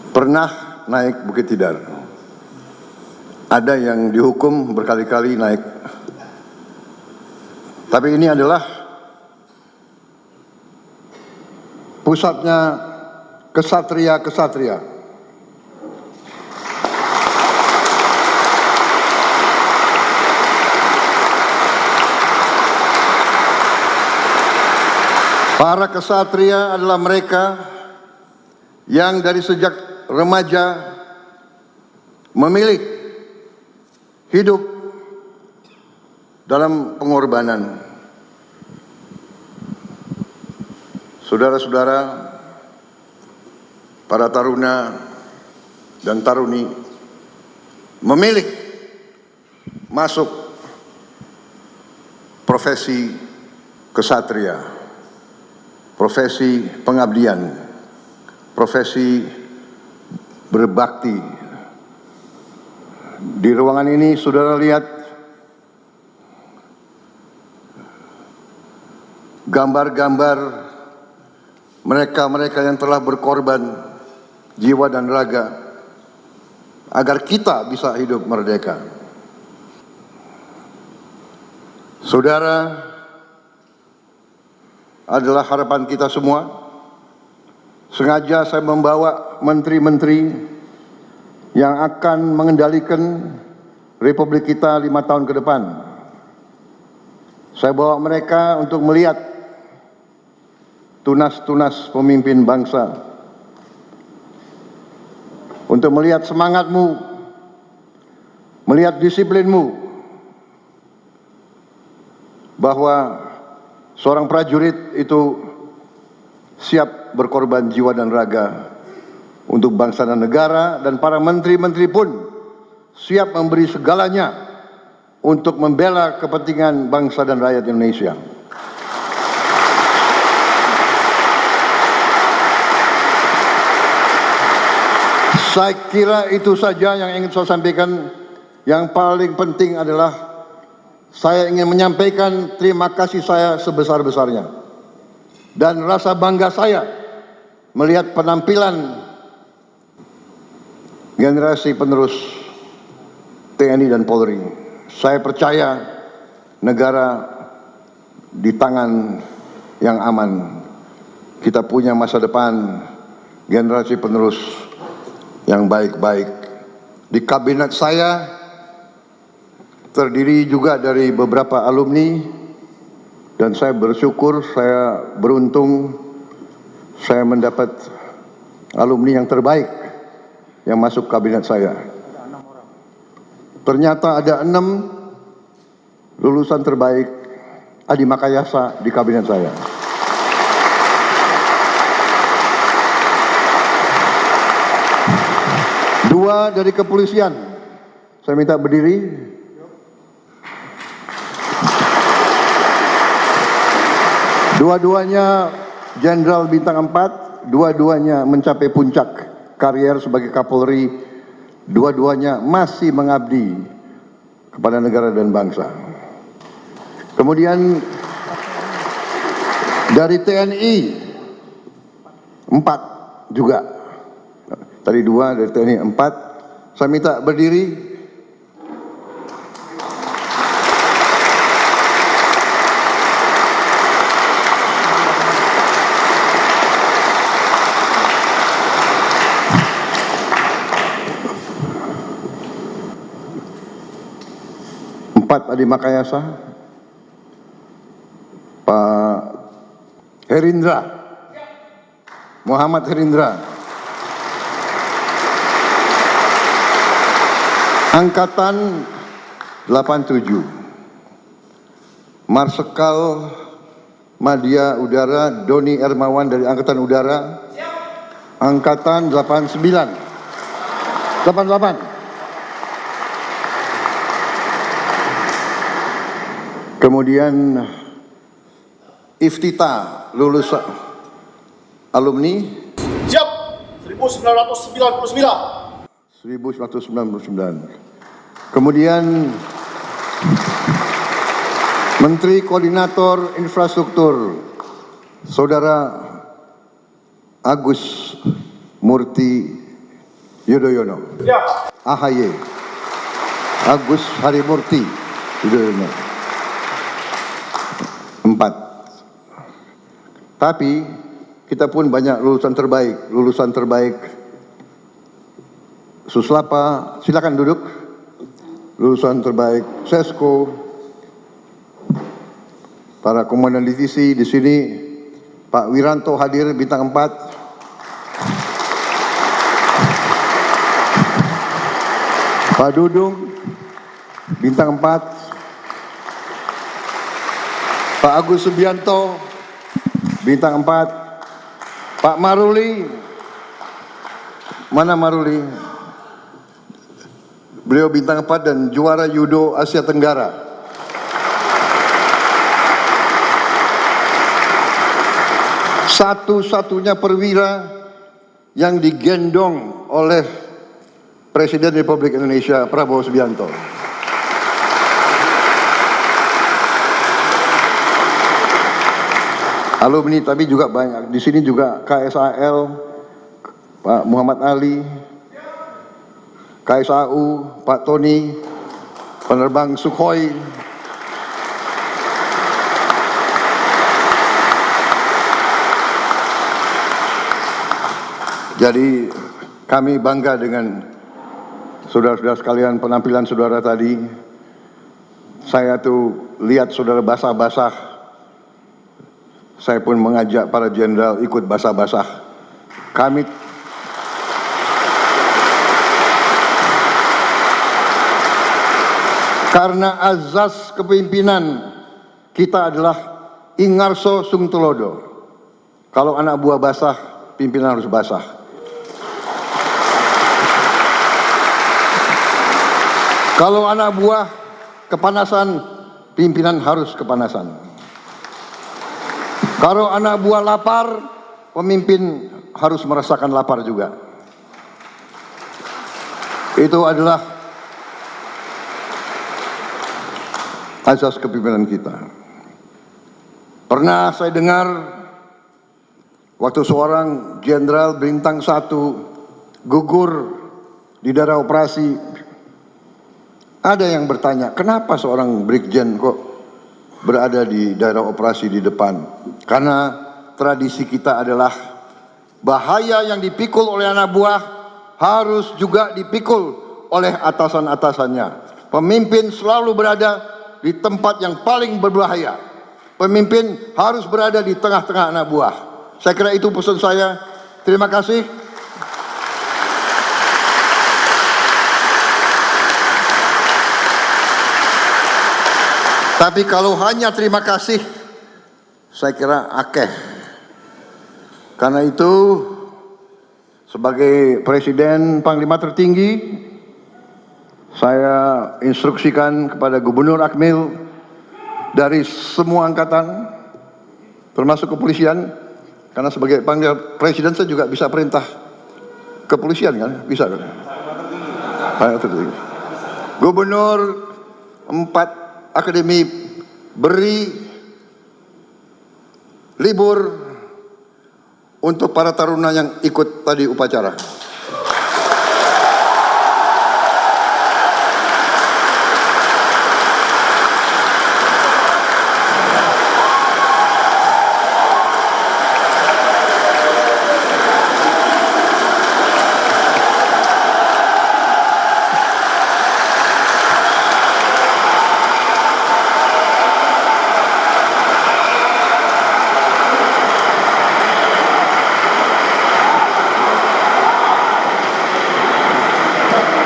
Pernah naik Bukit Tidar. Ada yang dihukum berkali-kali naik. Tapi ini adalah pusatnya kesatria-kesatria. Para kesatria adalah mereka yang dari sejak remaja memilih hidup dalam pengorbanan. Saudara-saudara, para taruna dan taruni memilih masuk profesi kesatria, profesi pengabdian, profesi berbakti. Di ruangan ini saudara lihat gambar-gambar mereka-mereka yang telah berkorban jiwa dan raga agar kita bisa hidup merdeka. Saudara adalah harapan kita semua. Sengaja saya membawa menteri-menteri yang akan mengendalikan Republik kita 5 tahun ke depan. Saya bawa mereka untuk melihat tunas-tunas pemimpin bangsa, untuk melihat semangatmu, melihat disiplinmu, bahwa seorang prajurit itu siap berkorban jiwa dan raga untuk bangsa dan negara, dan para menteri-menteri pun siap memberi segalanya untuk membela kepentingan bangsa dan rakyat Indonesia. Saya kira itu saja yang ingin saya sampaikan. Yang paling penting adalah saya ingin menyampaikan terima kasih saya sebesar-besarnya dan rasa bangga saya melihat penampilan generasi penerus TNI dan Polri. Saya percaya negara di tangan yang aman. Kita punya masa depan generasi penerus yang baik-baik. Di kabinet saya terdiri juga dari beberapa alumni, dan saya bersyukur, saya beruntung saya mendapat alumni yang terbaik yang masuk kabinet saya. Ternyata ada 6 lulusan terbaik Adi Makayasa di kabinet saya. Dua dari kepolisian. Saya minta berdiri. Dua-duanya Jenderal Bintang 4, dua-duanya mencapai puncak karier sebagai Kapolri, dua-duanya masih mengabdi kepada negara dan bangsa. Kemudian dari TNI 4 juga. Tadi 2, dari TNI 4. Saya minta berdiri. Adi Makayasa, Pak Herindra, Muhammad Herindra, Angkatan 87, Marsikal Madya Udara Doni Ermawan dari Angkatan Udara, Angkatan 88. Kemudian Iftita, lulus alumni. Siap, 1999. 1999. Kemudian Menteri Koordinator Infrastruktur, Saudara Agus Murti Yudhoyono. Ya. AHY, Agus Harimurti Yudhoyono. 4. Tapi kita pun banyak lulusan terbaik. Suslapa, silakan duduk. Lulusan terbaik Sesko. Para komandan divisi di sini, Pak Wiranto hadir bintang 4. Pak Dudung bintang 4. Pak Agus Subianto, bintang 4. Pak Maruli, mana Maruli? Beliau bintang 4 dan juara judo Asia Tenggara. Satu-satunya perwira yang digendong oleh Presiden Republik Indonesia Prabowo Subianto. Alumni tapi juga banyak. Di sini juga KSAL, Pak Muhammad Ali, KSAU, Pak Tony, penerbang Sukhoi. Jadi kami bangga dengan saudara-saudara sekalian, penampilan saudara tadi. Saya tuh lihat saudara basah-basah. Saya pun mengajak para jenderal ikut basah-basah. Kami karena azas kepemimpinan kita adalah ingarso sumtulodo. Kalau anak buah basah, pimpinan harus basah. Kalau anak buah kepanasan, pimpinan harus kepanasan. Kalau anak buah lapar, pemimpin harus merasakan lapar juga. Itu adalah asas kepemimpinan kita. Pernah saya dengar waktu seorang jenderal bintang 1 gugur di daerah operasi, ada yang bertanya, kenapa seorang brigjen kok berada di daerah operasi di depan? Karena tradisi kita adalah bahaya yang dipikul oleh anak buah harus juga dipikul oleh atasan-atasannya. Pemimpin selalu berada di tempat yang paling berbahaya. Pemimpin harus berada di tengah-tengah anak buah. Saya kira itu pesan saya. Terima kasih. Tapi kalau hanya terima kasih, saya kira akeh. Karena itu, sebagai Presiden Panglima tertinggi, saya instruksikan kepada Gubernur Akmil dari semua angkatan, termasuk kepolisian, karena sebagai Panglima Presiden saya juga bisa perintah kepolisian kan, bisa kan? Gubernur 4 akademi beri libur untuk para taruna yang ikut tadi upacara.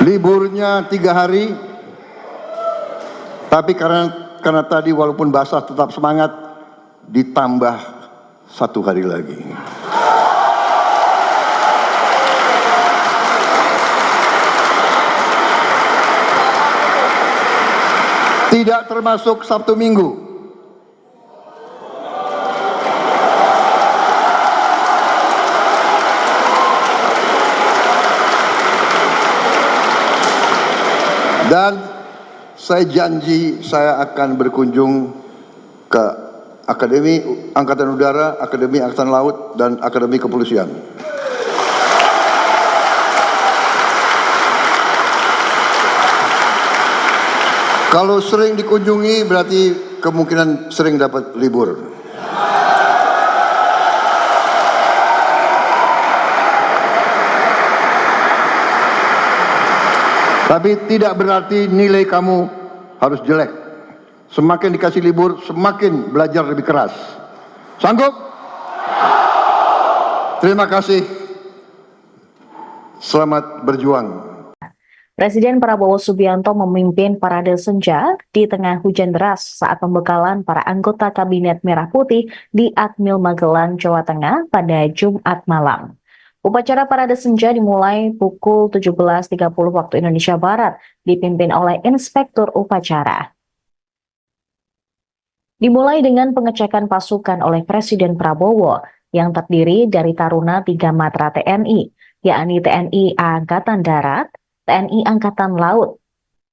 Liburnya 3 hari, tapi karena tadi walaupun basah tetap semangat, ditambah 1 hari lagi. Tidak termasuk Sabtu Minggu. Dan saya janji saya akan berkunjung ke Akademi Angkatan Udara, Akademi Angkatan Laut, dan Akademi Kepolisian. Kalau sering dikunjungi berarti kemungkinan sering dapat libur. Tapi tidak berarti nilai kamu harus jelek. Semakin dikasih libur, semakin belajar lebih keras. Sanggup? Terima kasih. Selamat berjuang. Presiden Prabowo Subianto memimpin parade senja di tengah hujan deras saat pembekalan para anggota Kabinet Merah Putih di Akmil Magelang, Jawa Tengah pada Jumat malam. Upacara Parade Senja dimulai pukul 17.30 waktu Indonesia Barat, dipimpin oleh Inspektur Upacara. Dimulai dengan pengecekan pasukan oleh Presiden Prabowo yang terdiri dari taruna 3 matra TNI, yakni TNI Angkatan Darat, TNI Angkatan Laut,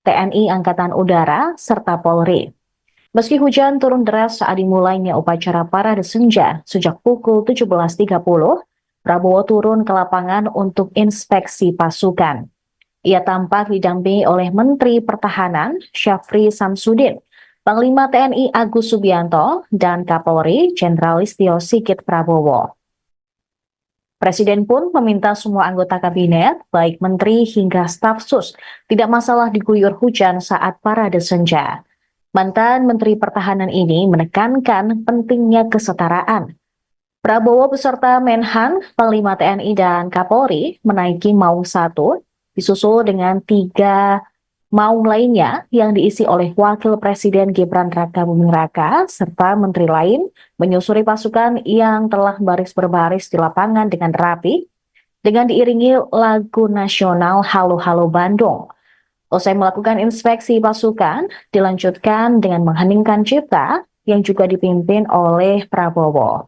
TNI Angkatan Udara, serta Polri. Meski hujan turun deras saat dimulainya upacara Parade Senja sejak pukul 17.30, Prabowo turun ke lapangan untuk inspeksi pasukan. Ia tampak didampingi oleh Menteri Pertahanan Syafri Samsudin, Panglima TNI Agus Subianto, dan Kapolri Jenderal Listio Sigit Prabowo. Presiden pun meminta semua anggota kabinet, baik menteri hingga staf sus, tidak masalah diguyur hujan saat Parade Senja. Mantan Menteri Pertahanan ini menekankan pentingnya kesetaraan. Prabowo beserta Menhan, Panglima TNI, dan Kapolri menaiki Maung 1, disusul dengan 3 Maung lainnya yang diisi oleh Wakil Presiden Gibran Rakabuming Raka, serta menteri lain menyusuri pasukan yang telah baris berbaris di lapangan dengan rapi, dengan diiringi lagu nasional Halo Halo Bandung. Usai melakukan inspeksi pasukan, dilanjutkan dengan mengheningkan cipta yang juga dipimpin oleh Prabowo.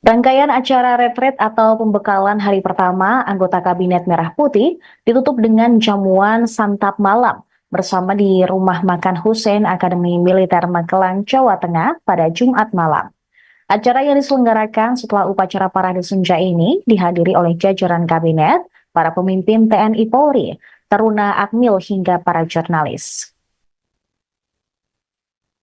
Rangkaian acara retret atau pembekalan hari pertama anggota Kabinet Merah Putih ditutup dengan jamuan santap malam bersama di Rumah Makan Hussein Akademi Militer Magelang, Jawa Tengah pada Jumat malam. Acara yang diselenggarakan setelah upacara Parade Senja ini dihadiri oleh jajaran kabinet, para pemimpin TNI Polri, taruna Akmil hingga para jurnalis.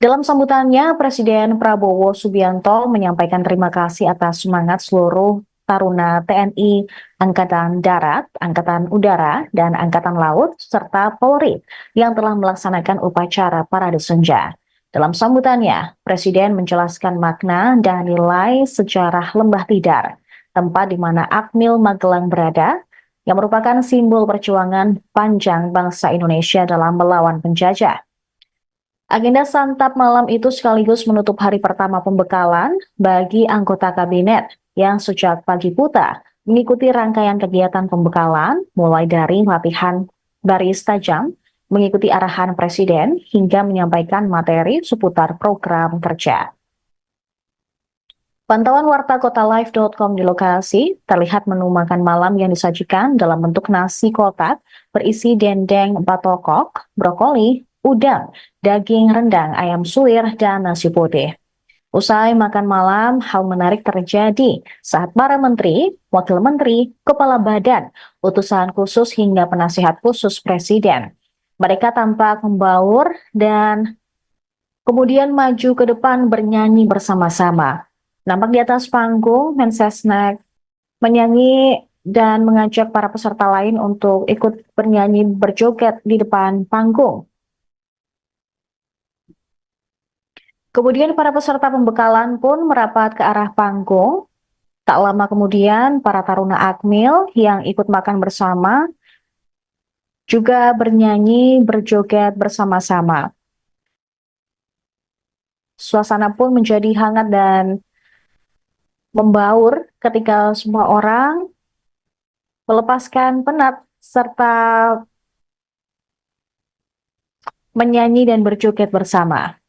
Dalam sambutannya, Presiden Prabowo Subianto menyampaikan terima kasih atas semangat seluruh taruna TNI, Angkatan Darat, Angkatan Udara, dan Angkatan Laut, serta Polri yang telah melaksanakan upacara Parade Senja. Dalam sambutannya, Presiden menjelaskan makna dan nilai sejarah Lembah Tidar, tempat di mana Akmil Magelang berada, yang merupakan simbol perjuangan panjang bangsa Indonesia dalam melawan penjajah. Agenda santap malam itu sekaligus menutup hari pertama pembekalan bagi anggota kabinet yang sejak pagi buta mengikuti rangkaian kegiatan pembekalan mulai dari latihan baris tajam, mengikuti arahan Presiden, hingga menyampaikan materi seputar program kerja. Pantauan warta kotalive.com di lokasi, terlihat menu makan malam yang disajikan dalam bentuk nasi kotak berisi dendeng batokok, brokoli, udang, daging rendang, ayam suwir, dan nasi putih. Usai makan malam, hal menarik terjadi saat para menteri, wakil menteri, kepala badan, utusan khusus hingga penasihat khusus Presiden. Mereka tampak membaur dan kemudian maju ke depan bernyanyi bersama-sama. Nampak di atas panggung, Mensesnek menyanyi dan mengajak para peserta lain untuk ikut bernyanyi berjoget di depan panggung. Kemudian para peserta pembekalan pun merapat ke arah panggung. Tak lama kemudian para taruna Akmil yang ikut makan bersama juga bernyanyi berjoget bersama-sama. Suasana pun menjadi hangat dan membaur ketika semua orang melepaskan penat serta menyanyi dan berjoget bersama.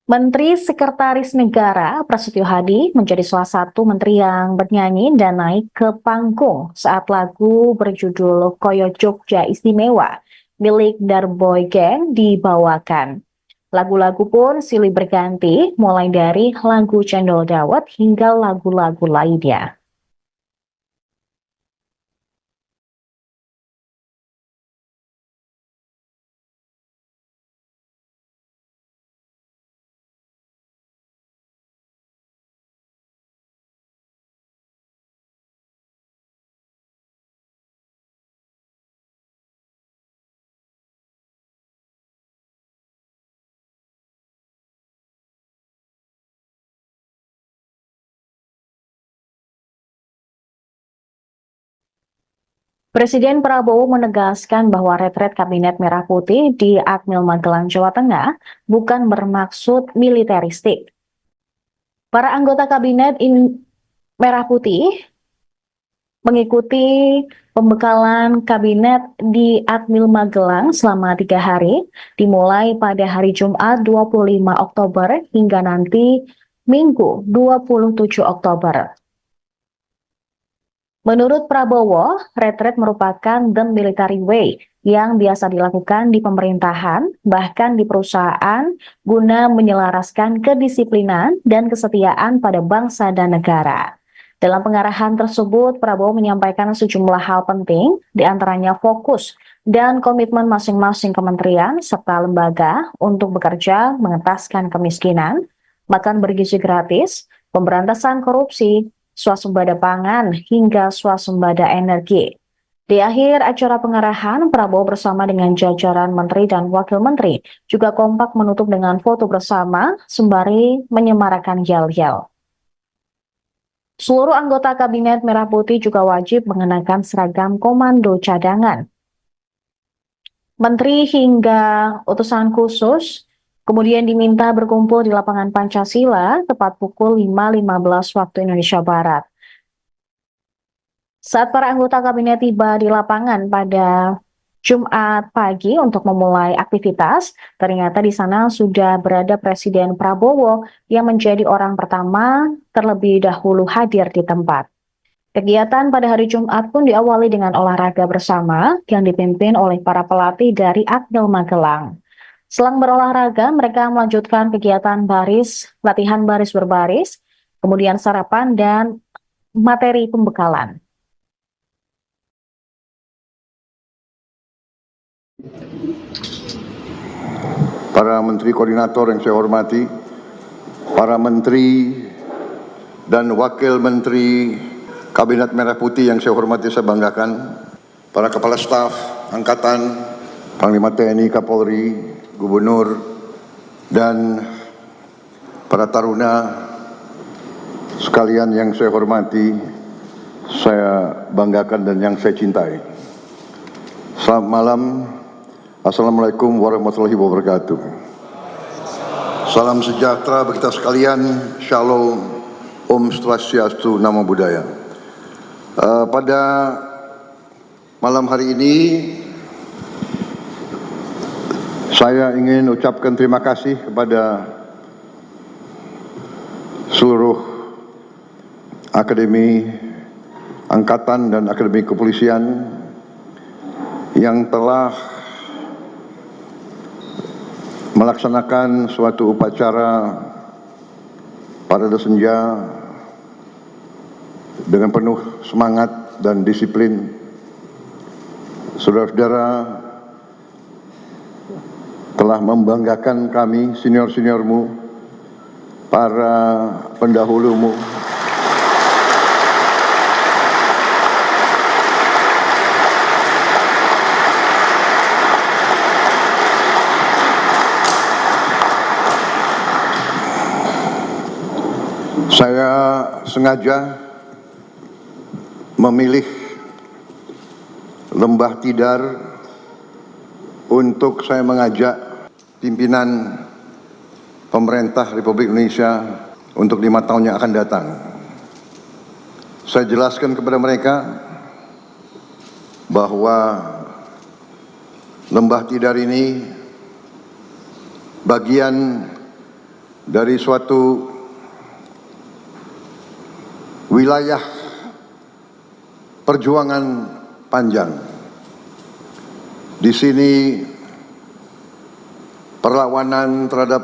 Menteri Sekretaris Negara Prasetyo Hadi menjadi salah satu menteri yang bernyanyi dan naik ke panggung saat lagu berjudul Koyo Jogja Istimewa milik Darboy Gang dibawakan. Lagu-lagu pun silih berganti, mulai dari lagu Cendol Dawet hingga lagu-lagu lainnya. Presiden Prabowo menegaskan bahwa retret Kabinet Merah Putih di Akmil Magelang, Jawa Tengah bukan bermaksud militeristik. Para anggota Kabinet Merah Putih mengikuti pembekalan Kabinet di Akmil Magelang selama 3 hari, dimulai pada hari Jumat 25 Oktober hingga nanti Minggu 27 Oktober. Menurut Prabowo, retret merupakan the military way yang biasa dilakukan di pemerintahan, bahkan di perusahaan, guna menyelaraskan kedisiplinan dan kesetiaan pada bangsa dan negara. Dalam pengarahan tersebut, Prabowo menyampaikan sejumlah hal penting, diantaranya fokus dan komitmen masing-masing kementerian serta lembaga untuk bekerja mengentaskan kemiskinan, makan bergizi gratis, pemberantasan korupsi, swasembada pangan, hingga swasembada energi. Di akhir acara pengarahan, Prabowo bersama dengan jajaran menteri dan wakil menteri juga kompak menutup dengan foto bersama sembari menyemarakan yel-yel. Seluruh anggota Kabinet Merah Putih juga wajib mengenakan seragam komando cadangan. Menteri hingga utusan khusus kemudian diminta berkumpul di lapangan Pancasila tepat pukul 5.15 waktu Indonesia Barat. Saat para anggota kabinet tiba di lapangan pada Jumat pagi untuk memulai aktivitas, ternyata di sana sudah berada Presiden Prabowo yang menjadi orang pertama terlebih dahulu hadir di tempat. Kegiatan pada hari Jumat pun diawali dengan olahraga bersama yang dipimpin oleh para pelatih dari Akmil Magelang. Selang berolahraga, mereka melanjutkan kegiatan latihan baris berbaris, kemudian sarapan dan materi pembekalan. Para menteri koordinator yang saya hormati, para menteri dan wakil menteri Kabinet Merah Putih yang saya hormati, saya banggakan, para kepala staf angkatan, Panglima TNI, Kapolri, Gubernur, dan para taruna sekalian yang saya hormati, saya banggakan dan yang saya cintai. Selamat malam, Assalamualaikum warahmatullahi wabarakatuh. Salam sejahtera bagi kita sekalian, Shalom, Om Swastiastu, Namo Buddhaya. Pada malam hari ini, saya ingin ucapkan terima kasih kepada seluruh Akademi Angkatan dan Akademi Kepolisian yang telah melaksanakan suatu upacara Parade Senja dengan penuh semangat dan disiplin. Saudara-saudara telah membanggakan kami, senior-seniormu, para pendahulumu. Saya sengaja memilih Lembah Tidar untuk saya mengajak pimpinan pemerintah Republik Indonesia untuk 5 tahun yang akan datang. Saya jelaskan kepada mereka bahwa Lembah Tidar ini bagian dari suatu wilayah perjuangan panjang. Di sini perlawanan terhadap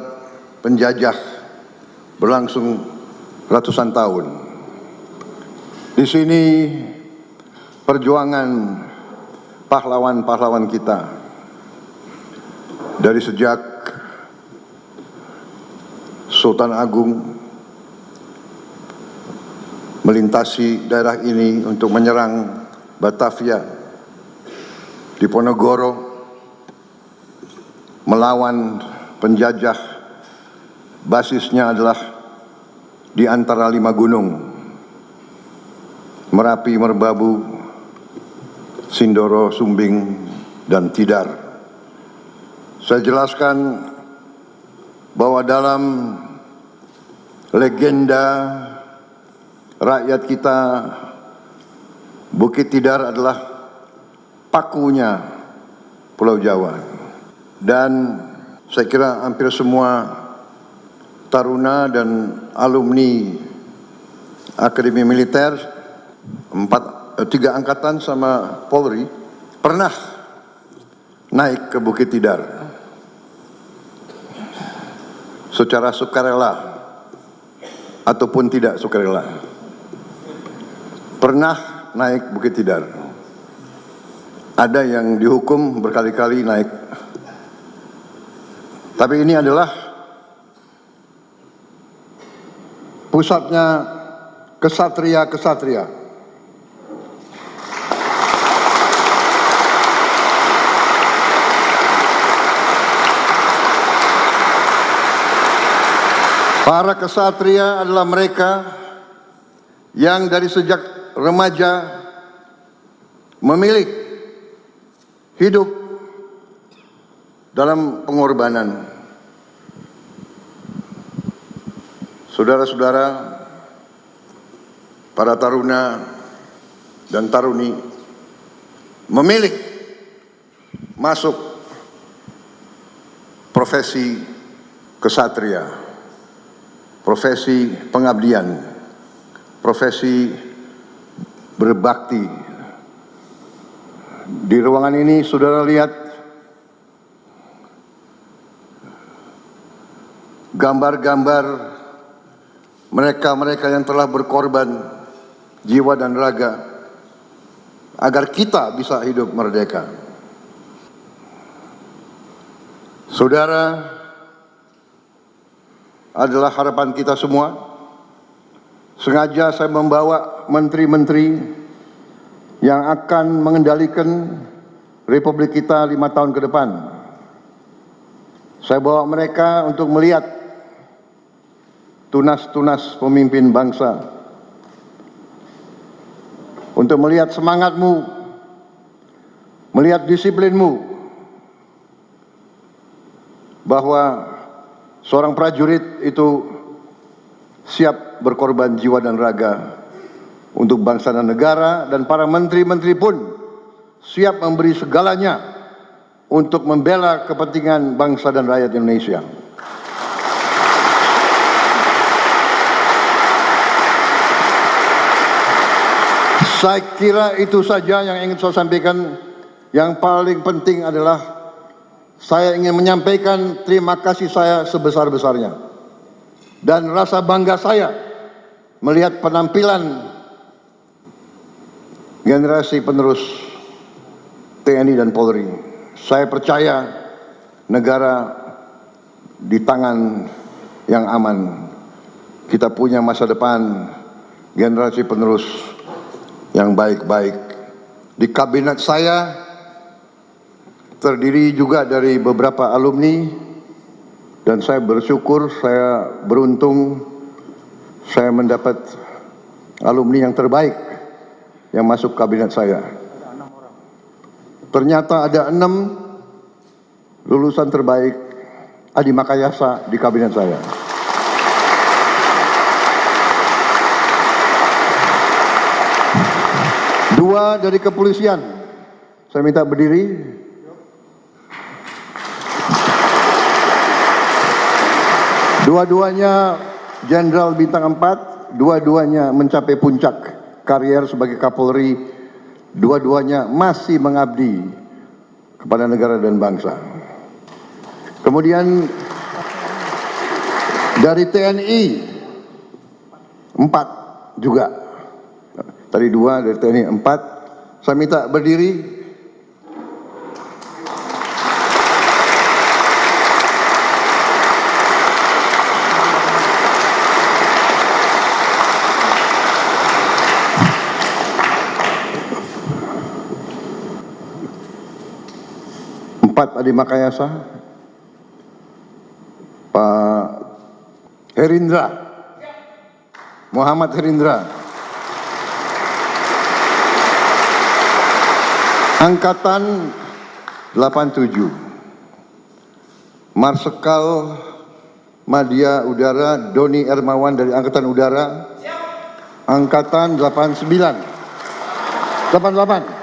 penjajah berlangsung ratusan tahun. Di sini perjuangan pahlawan-pahlawan kita dari sejak Sultan Agung melintasi daerah ini untuk menyerang Batavia, Diponegoro, melawan penjajah, basisnya adalah di antara 5 gunung, Merapi, Merbabu, Sindoro, Sumbing, dan Tidar. Saya jelaskan bahwa dalam legenda rakyat kita, Bukit Tidar adalah pakunya Pulau Jawa. Dan saya kira hampir semua taruna dan alumni Akademi Militer 3 angkatan sama Polri pernah naik ke Bukit Tidar secara sukarela ataupun tidak sukarela. Pernah naik Bukit Tidar. Ada yang dihukum berkali-kali naik. Tapi ini adalah pusatnya kesatria-kesatria. Para kesatria adalah mereka yang dari sejak remaja memilih hidup dalam pengorbanan. Saudara-saudara, para taruna dan taruni memilih masuk profesi kesatria, profesi pengabdian, profesi berbakti. Di ruangan ini saudara lihat gambar-gambar mereka-mereka yang telah berkorban jiwa dan raga agar kita bisa hidup merdeka. Saudara adalah harapan kita semua. Sengaja saya membawa menteri-menteri yang akan mengendalikan Republik kita 5 tahun ke depan. Saya bawa mereka untuk melihat tunas-tunas pemimpin bangsa, untuk melihat semangatmu, melihat disiplinmu, bahwa seorang prajurit itu siap berkorban jiwa dan raga untuk bangsa dan negara, dan para menteri-menteri pun siap memberi segalanya untuk membela kepentingan bangsa dan rakyat Indonesia. Saya kira itu saja yang ingin saya sampaikan. Yang paling penting adalah saya ingin menyampaikan terima kasih saya sebesar-besarnya dan rasa bangga saya melihat penampilan generasi penerus TNI dan Polri. Saya percaya negara di tangan yang aman. Kita punya masa depan, generasi penerus yang baik-baik. Di kabinet saya terdiri juga dari beberapa alumni, dan saya bersyukur, saya beruntung, saya mendapat alumni yang terbaik yang masuk kabinet saya. Ternyata ada 6 lulusan terbaik Adi Makayasa di kabinet saya. Dua dari kepolisian. Saya minta berdiri. Dua-duanya Jenderal Bintang 4, dua-duanya mencapai puncak karier sebagai Kapolri, dua-duanya masih mengabdi kepada negara dan bangsa. Kemudian dari TNI 4 juga. Tadi 2, dari TNI 4. Saya minta berdiri. Adi Makayasa, Pak Herindra, Muhammad Herindra, Angkatan 87, Marsikal Madya Udara Doni Ermawan dari Angkatan Udara, Angkatan 88.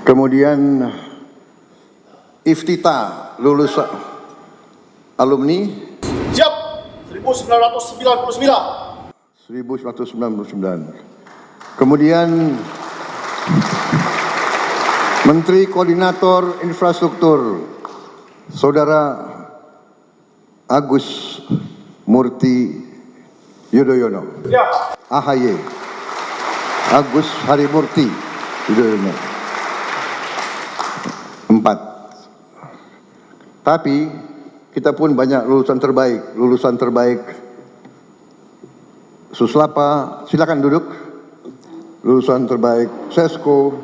Kemudian Iftita, lulus alumni siap 1999. Kemudian Menteri Koordinator Infrastruktur Saudara Agus Murti Yudhoyono, AHY, Agus Harimurti Yudhoyono. 4. Tapi kita pun banyak lulusan terbaik Suslapa, silakan duduk. Lulusan terbaik Sesko,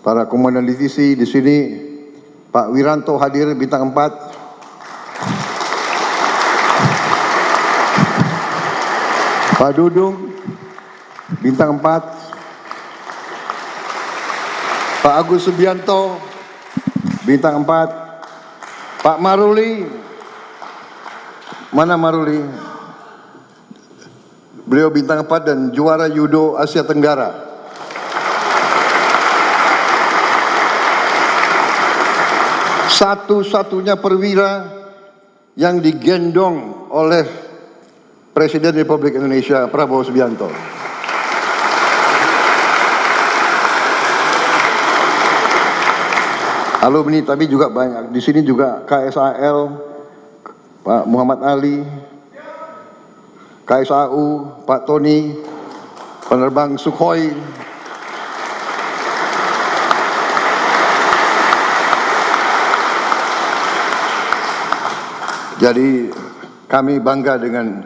para komandan divisi di sini, Pak Wiranto hadir bintang 4. Pak Dudung bintang 4. Pak Agus Subianto, bintang 4. Pak Maruli, mana Maruli? Beliau bintang 4 dan juara judo Asia Tenggara. Satu-satunya perwira yang digendong oleh Presiden Republik Indonesia Prabowo Subianto. Alumni tapi juga banyak. Di sini juga KSAL, Pak Muhammad Ali, KSAU, Pak Tony, penerbang Sukhoi. Jadi kami bangga dengan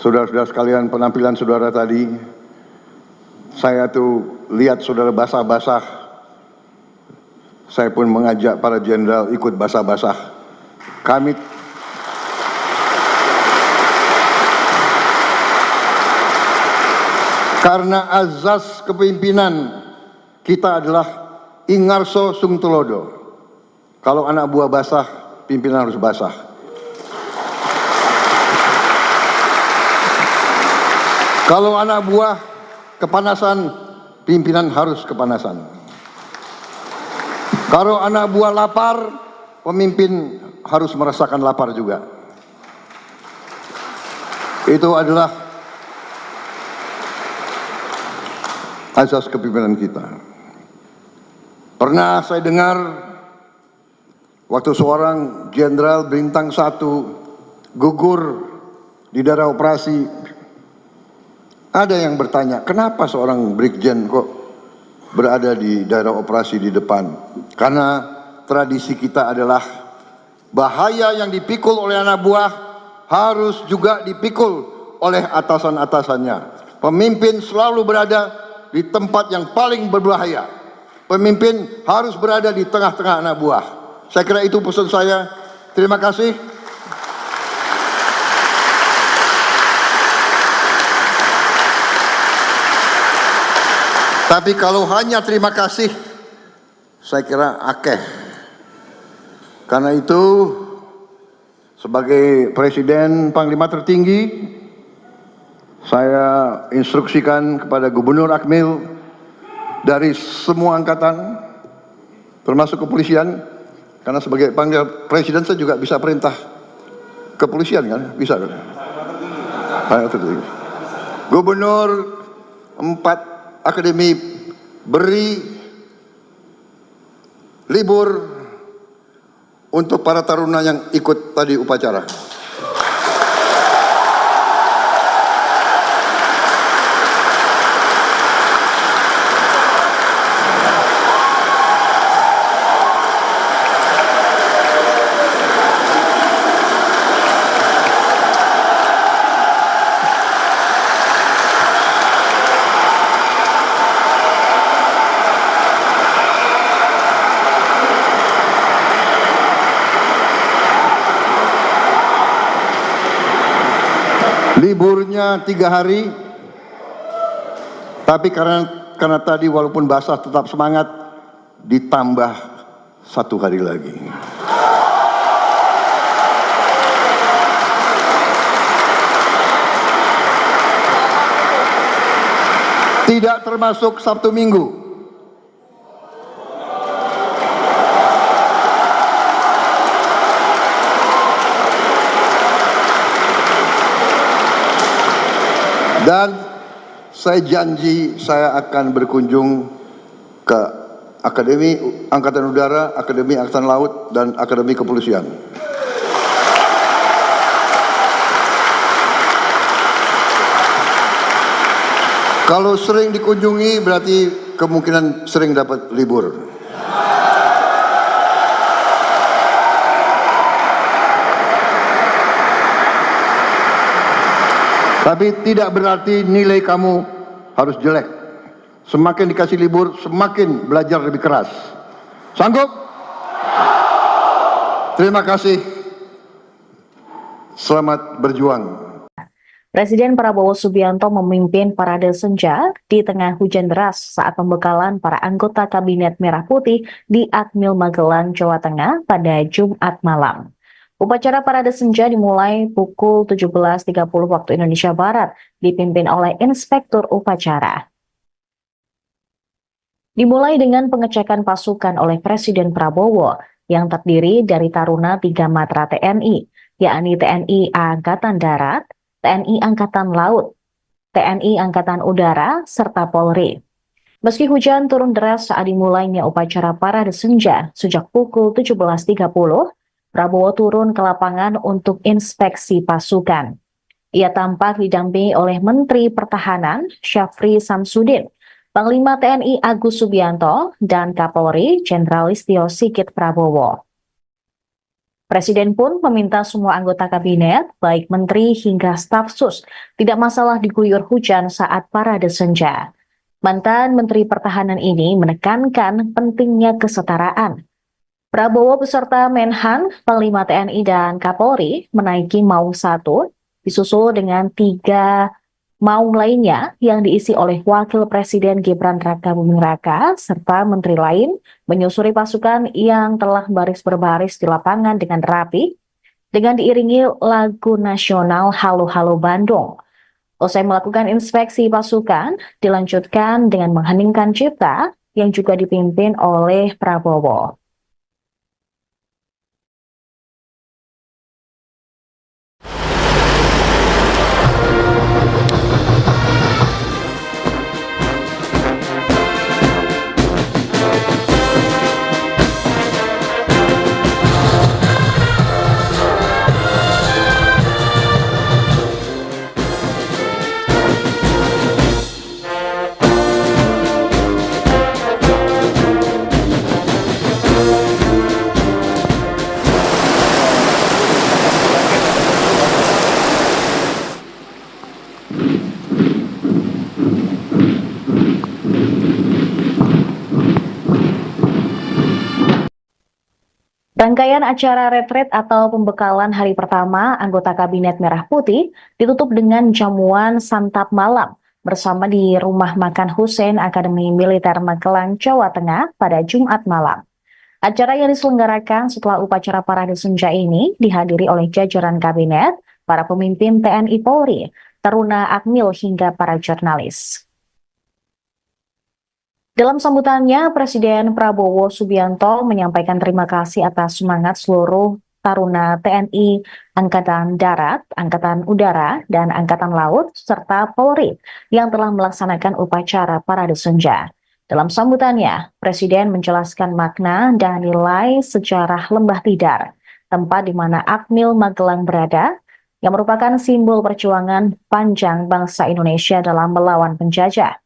saudara-saudara sekalian, penampilan saudara tadi. Saya tuh lihat saudara basah-basah. Saya pun mengajak para jenderal ikut basah-basah. Kami karena azas kepemimpinan kita adalah Ingarso Sungtulodo. Kalau anak buah basah, pimpinan harus basah. Kalau anak buah kepanasan, pimpinan harus kepanasan. Kalau anak buah lapar, pemimpin harus merasakan lapar juga. Itu adalah asas kepemimpinan kita. Pernah saya dengar waktu seorang jenderal bintang 1 gugur di daerah operasi, ada yang bertanya, kenapa seorang brigjen kok berada di daerah operasi di depan? Karena tradisi kita adalah bahaya yang dipikul oleh anak buah harus juga dipikul oleh atasan-atasannya. Pemimpin selalu berada di tempat yang paling berbahaya. Pemimpin harus berada di tengah-tengah anak buah. Saya kira itu pesan saya. Terima kasih. Tapi kalau hanya terima kasih, saya kira akeh. Karena itu, sebagai Presiden Panglima tertinggi, saya instruksikan kepada Gubernur Akmil dari semua angkatan, termasuk kepolisian, karena sebagai Panglima Presiden saya juga bisa perintah kepolisian kan, bisa kan? Gubernur 4 Akademi beri libur untuk para taruna yang ikut tadi upacara. Liburnya 3 hari, tapi karena tadi walaupun basah tetap semangat, ditambah 1 hari lagi. Tidak termasuk Sabtu Minggu. Dan saya janji saya akan berkunjung ke Akademi Angkatan Udara, Akademi Angkatan Laut, dan Akademi Kepolisian. Kalau sering dikunjungi berarti kemungkinan sering dapat libur. Tapi tidak berarti nilai kamu harus jelek. Semakin dikasih libur, semakin belajar lebih keras. Sanggup? Terima kasih. Selamat berjuang. Presiden Prabowo Subianto memimpin parade senja di tengah hujan deras saat pembekalan para anggota Kabinet Merah Putih di Akmil Magelang, Jawa Tengah pada Jumat malam. Upacara parade senja dimulai pukul 17.30 waktu Indonesia Barat, dipimpin oleh Inspektur Upacara. Dimulai dengan pengecekan pasukan oleh Presiden Prabowo yang terdiri dari taruna 3 matra TNI, yakni TNI Angkatan Darat, TNI Angkatan Laut, TNI Angkatan Udara, serta Polri. Meski hujan turun deras saat dimulainya upacara parade senja sejak pukul 17.30, Prabowo turun ke lapangan untuk inspeksi pasukan. Ia tampak didampingi oleh Menteri Pertahanan Syafri Samsudin, Panglima TNI Agus Subianto, dan Kapolri Jenderal Listio Sigit Prabowo. Presiden pun meminta semua anggota kabinet, baik menteri hingga staf sus, tidak masalah diguyur hujan saat parade senja. Mantan Menteri Pertahanan ini menekankan pentingnya kesetaraan. Prabowo beserta Menhan, Panglima TNI, dan Kapolri menaiki Maung 1, disusul dengan 3 Maung lainnya yang diisi oleh Wakil Presiden Gibran Rakabuming Raka, serta menteri lain menyusuri pasukan yang telah baris berbaris di lapangan dengan rapi, dengan diiringi lagu nasional Halo Halo Bandung. Usai melakukan inspeksi pasukan, dilanjutkan dengan mengheningkan cipta yang juga dipimpin oleh Prabowo. Rangkaian acara retret atau pembekalan hari pertama anggota Kabinet Merah Putih ditutup dengan jamuan santap malam bersama di Rumah Makan Hussein Akademi Militer Magelang, Jawa Tengah pada Jumat malam. Acara yang diselenggarakan setelah upacara parade senja ini dihadiri oleh jajaran kabinet, para pemimpin TNI Polri, taruna Akmil hingga para jurnalis. Dalam sambutannya, Presiden Prabowo Subianto menyampaikan terima kasih atas semangat seluruh taruna TNI, Angkatan Darat, Angkatan Udara, dan Angkatan Laut, serta Polri yang telah melaksanakan upacara parade senja. Dalam sambutannya, Presiden menjelaskan makna dan nilai sejarah Lembah Tidar, tempat di mana Akmil Magelang berada, yang merupakan simbol perjuangan panjang bangsa Indonesia dalam melawan penjajah.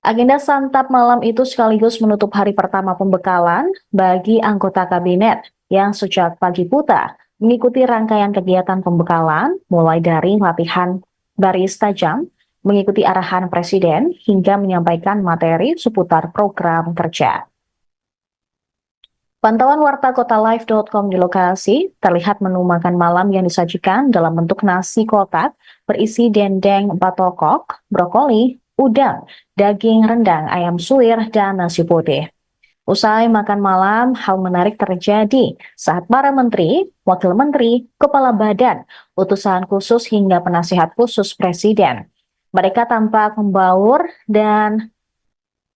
Agenda santap malam itu sekaligus menutup hari pertama pembekalan bagi anggota kabinet yang sejak pagi buta mengikuti rangkaian kegiatan pembekalan mulai dari latihan baris tajam, mengikuti arahan Presiden hingga menyampaikan materi seputar program kerja. Pantauan warta kotalive.com di lokasi terlihat menu makan malam yang disajikan dalam bentuk nasi kotak berisi dendeng batokok, brokoli, udang, daging rendang, ayam suwir, dan nasi putih. Usai makan malam, hal menarik terjadi saat para menteri, wakil menteri, kepala badan, utusan khusus hingga penasihat khusus Presiden. Mereka tampak membaur dan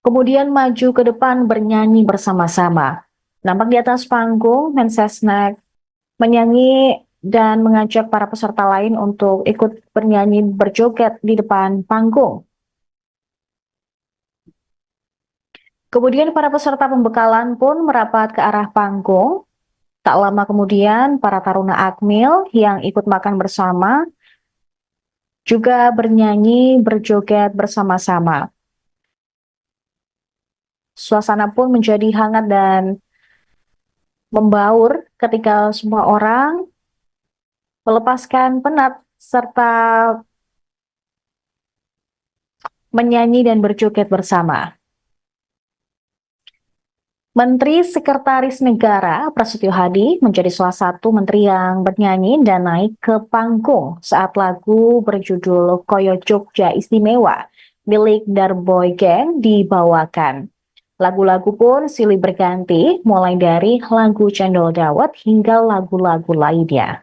kemudian maju ke depan bernyanyi bersama-sama. Nampak di atas panggung, Mensesnek menyanyi dan mengajak para peserta lain untuk ikut bernyanyi berjoget di depan panggung. Kemudian para peserta pembekalan pun merapat ke arah panggung. Tak lama kemudian, para taruna Akmil yang ikut makan bersama juga bernyanyi berjoget bersama-sama. Suasana pun menjadi hangat dan membaur ketika semua orang melepaskan penat serta menyanyi dan berjoget bersama. Menteri Sekretaris Negara Prasetyo Hadi menjadi salah satu menteri yang bernyanyi dan naik ke panggung saat lagu berjudul Koyo Jogja Istimewa milik Darboy Gang dibawakan. Lagu-lagu pun silih berganti, mulai dari lagu Cendol Dawet hingga lagu-lagu lainnya.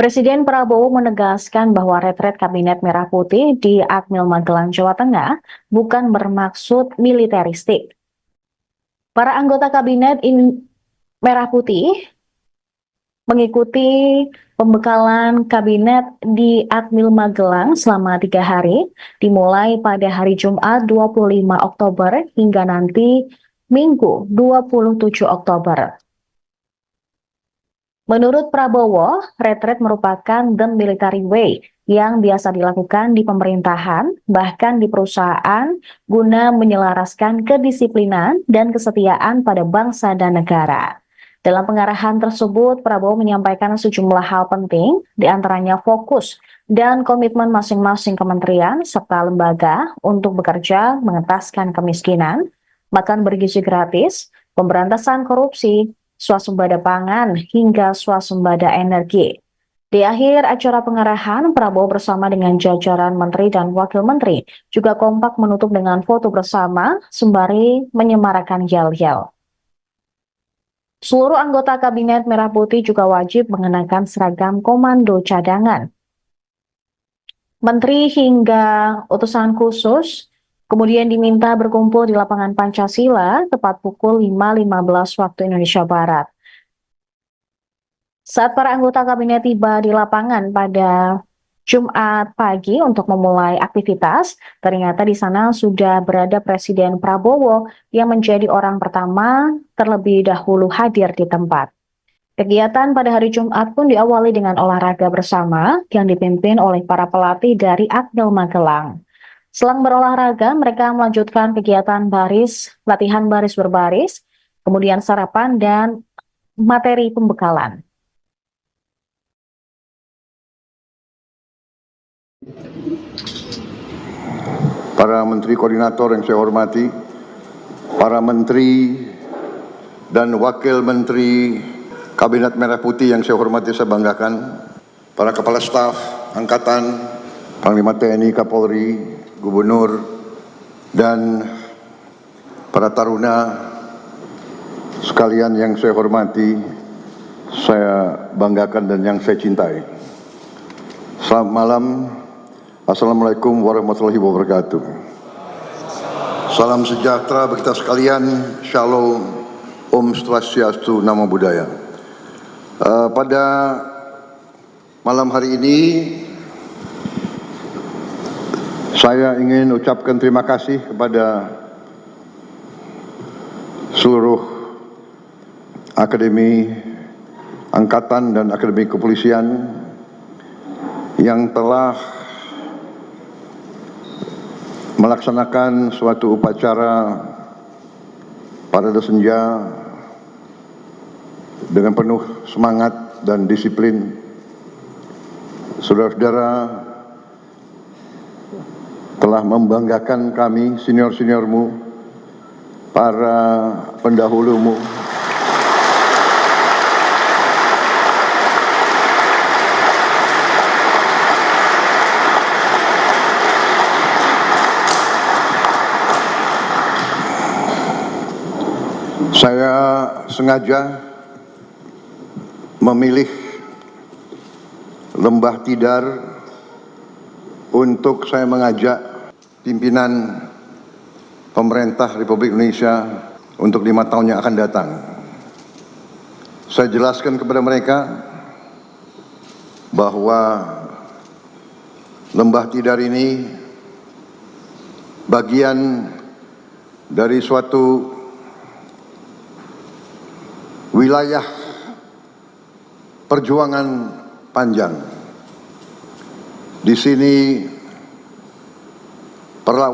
Presiden Prabowo menegaskan bahwa retret Kabinet Merah Putih di Akmil Magelang, Jawa Tengah bukan bermaksud militeristik. Para anggota Kabinet Merah Putih mengikuti pembekalan Kabinet di Akmil Magelang selama 3 hari, dimulai pada hari Jumat 25 Oktober hingga nanti Minggu 27 Oktober. Menurut Prabowo, retret merupakan the military way yang biasa dilakukan di pemerintahan, bahkan di perusahaan, guna menyelaraskan kedisiplinan dan kesetiaan pada bangsa dan negara. Dalam pengarahan tersebut, Prabowo menyampaikan sejumlah hal penting, diantaranya fokus dan komitmen masing-masing kementerian serta lembaga untuk bekerja mengentaskan kemiskinan, makan bergizi gratis, pemberantasan korupsi, swasembada pangan, hingga swasembada energi. Di akhir acara pengarahan, Prabowo bersama dengan jajaran menteri dan wakil menteri juga kompak menutup dengan foto bersama sembari menyemarakan yel-yel. Seluruh anggota Kabinet Merah Putih juga wajib mengenakan seragam komando cadangan. Menteri hingga utusan khusus kemudian diminta berkumpul di lapangan Pancasila tepat pukul 5.15 waktu Indonesia Barat. Saat para anggota kabinet tiba di lapangan pada Jumat pagi untuk memulai aktivitas, ternyata di sana sudah berada Presiden Prabowo yang menjadi orang pertama terlebih dahulu hadir di tempat. Kegiatan pada hari Jumat pun diawali dengan olahraga bersama yang dipimpin oleh para pelatih dari Akmil Magelang. Selang berolahraga, mereka melanjutkan kegiatan latihan baris berbaris, kemudian sarapan dan materi pembekalan. Para menteri koordinator yang saya hormati, para menteri dan wakil menteri Kabinet Merah Putih yang saya hormati, saya banggakan, para kepala staf angkatan, Panglima TNI, Kapolri, Gubernur, dan para taruna sekalian yang saya hormati, saya banggakan dan yang saya cintai. Selamat malam. Assalamualaikum warahmatullahi wabarakatuh. Salam sejahtera bagi kita sekalian. Shalom. Om Swastiastu, Namo Buddhaya. Pada malam hari ini saya ingin ucapkan terima kasih kepada seluruh Akademi Angkatan dan Akademi Kepolisian yang telah melaksanakan suatu upacara parade senja dengan penuh semangat dan disiplin. Saudara-saudara telah membanggakan kami, senior-seniormu, para pendahulumu. Saya sengaja memilih Lembah Tidar untuk saya mengajak pimpinan pemerintah Republik Indonesia untuk 5 tahun yang akan datang. Saya jelaskan kepada mereka bahwa Lembah Tidar ini bagian dari suatu wilayah perjuangan panjang. Di sini perlawanan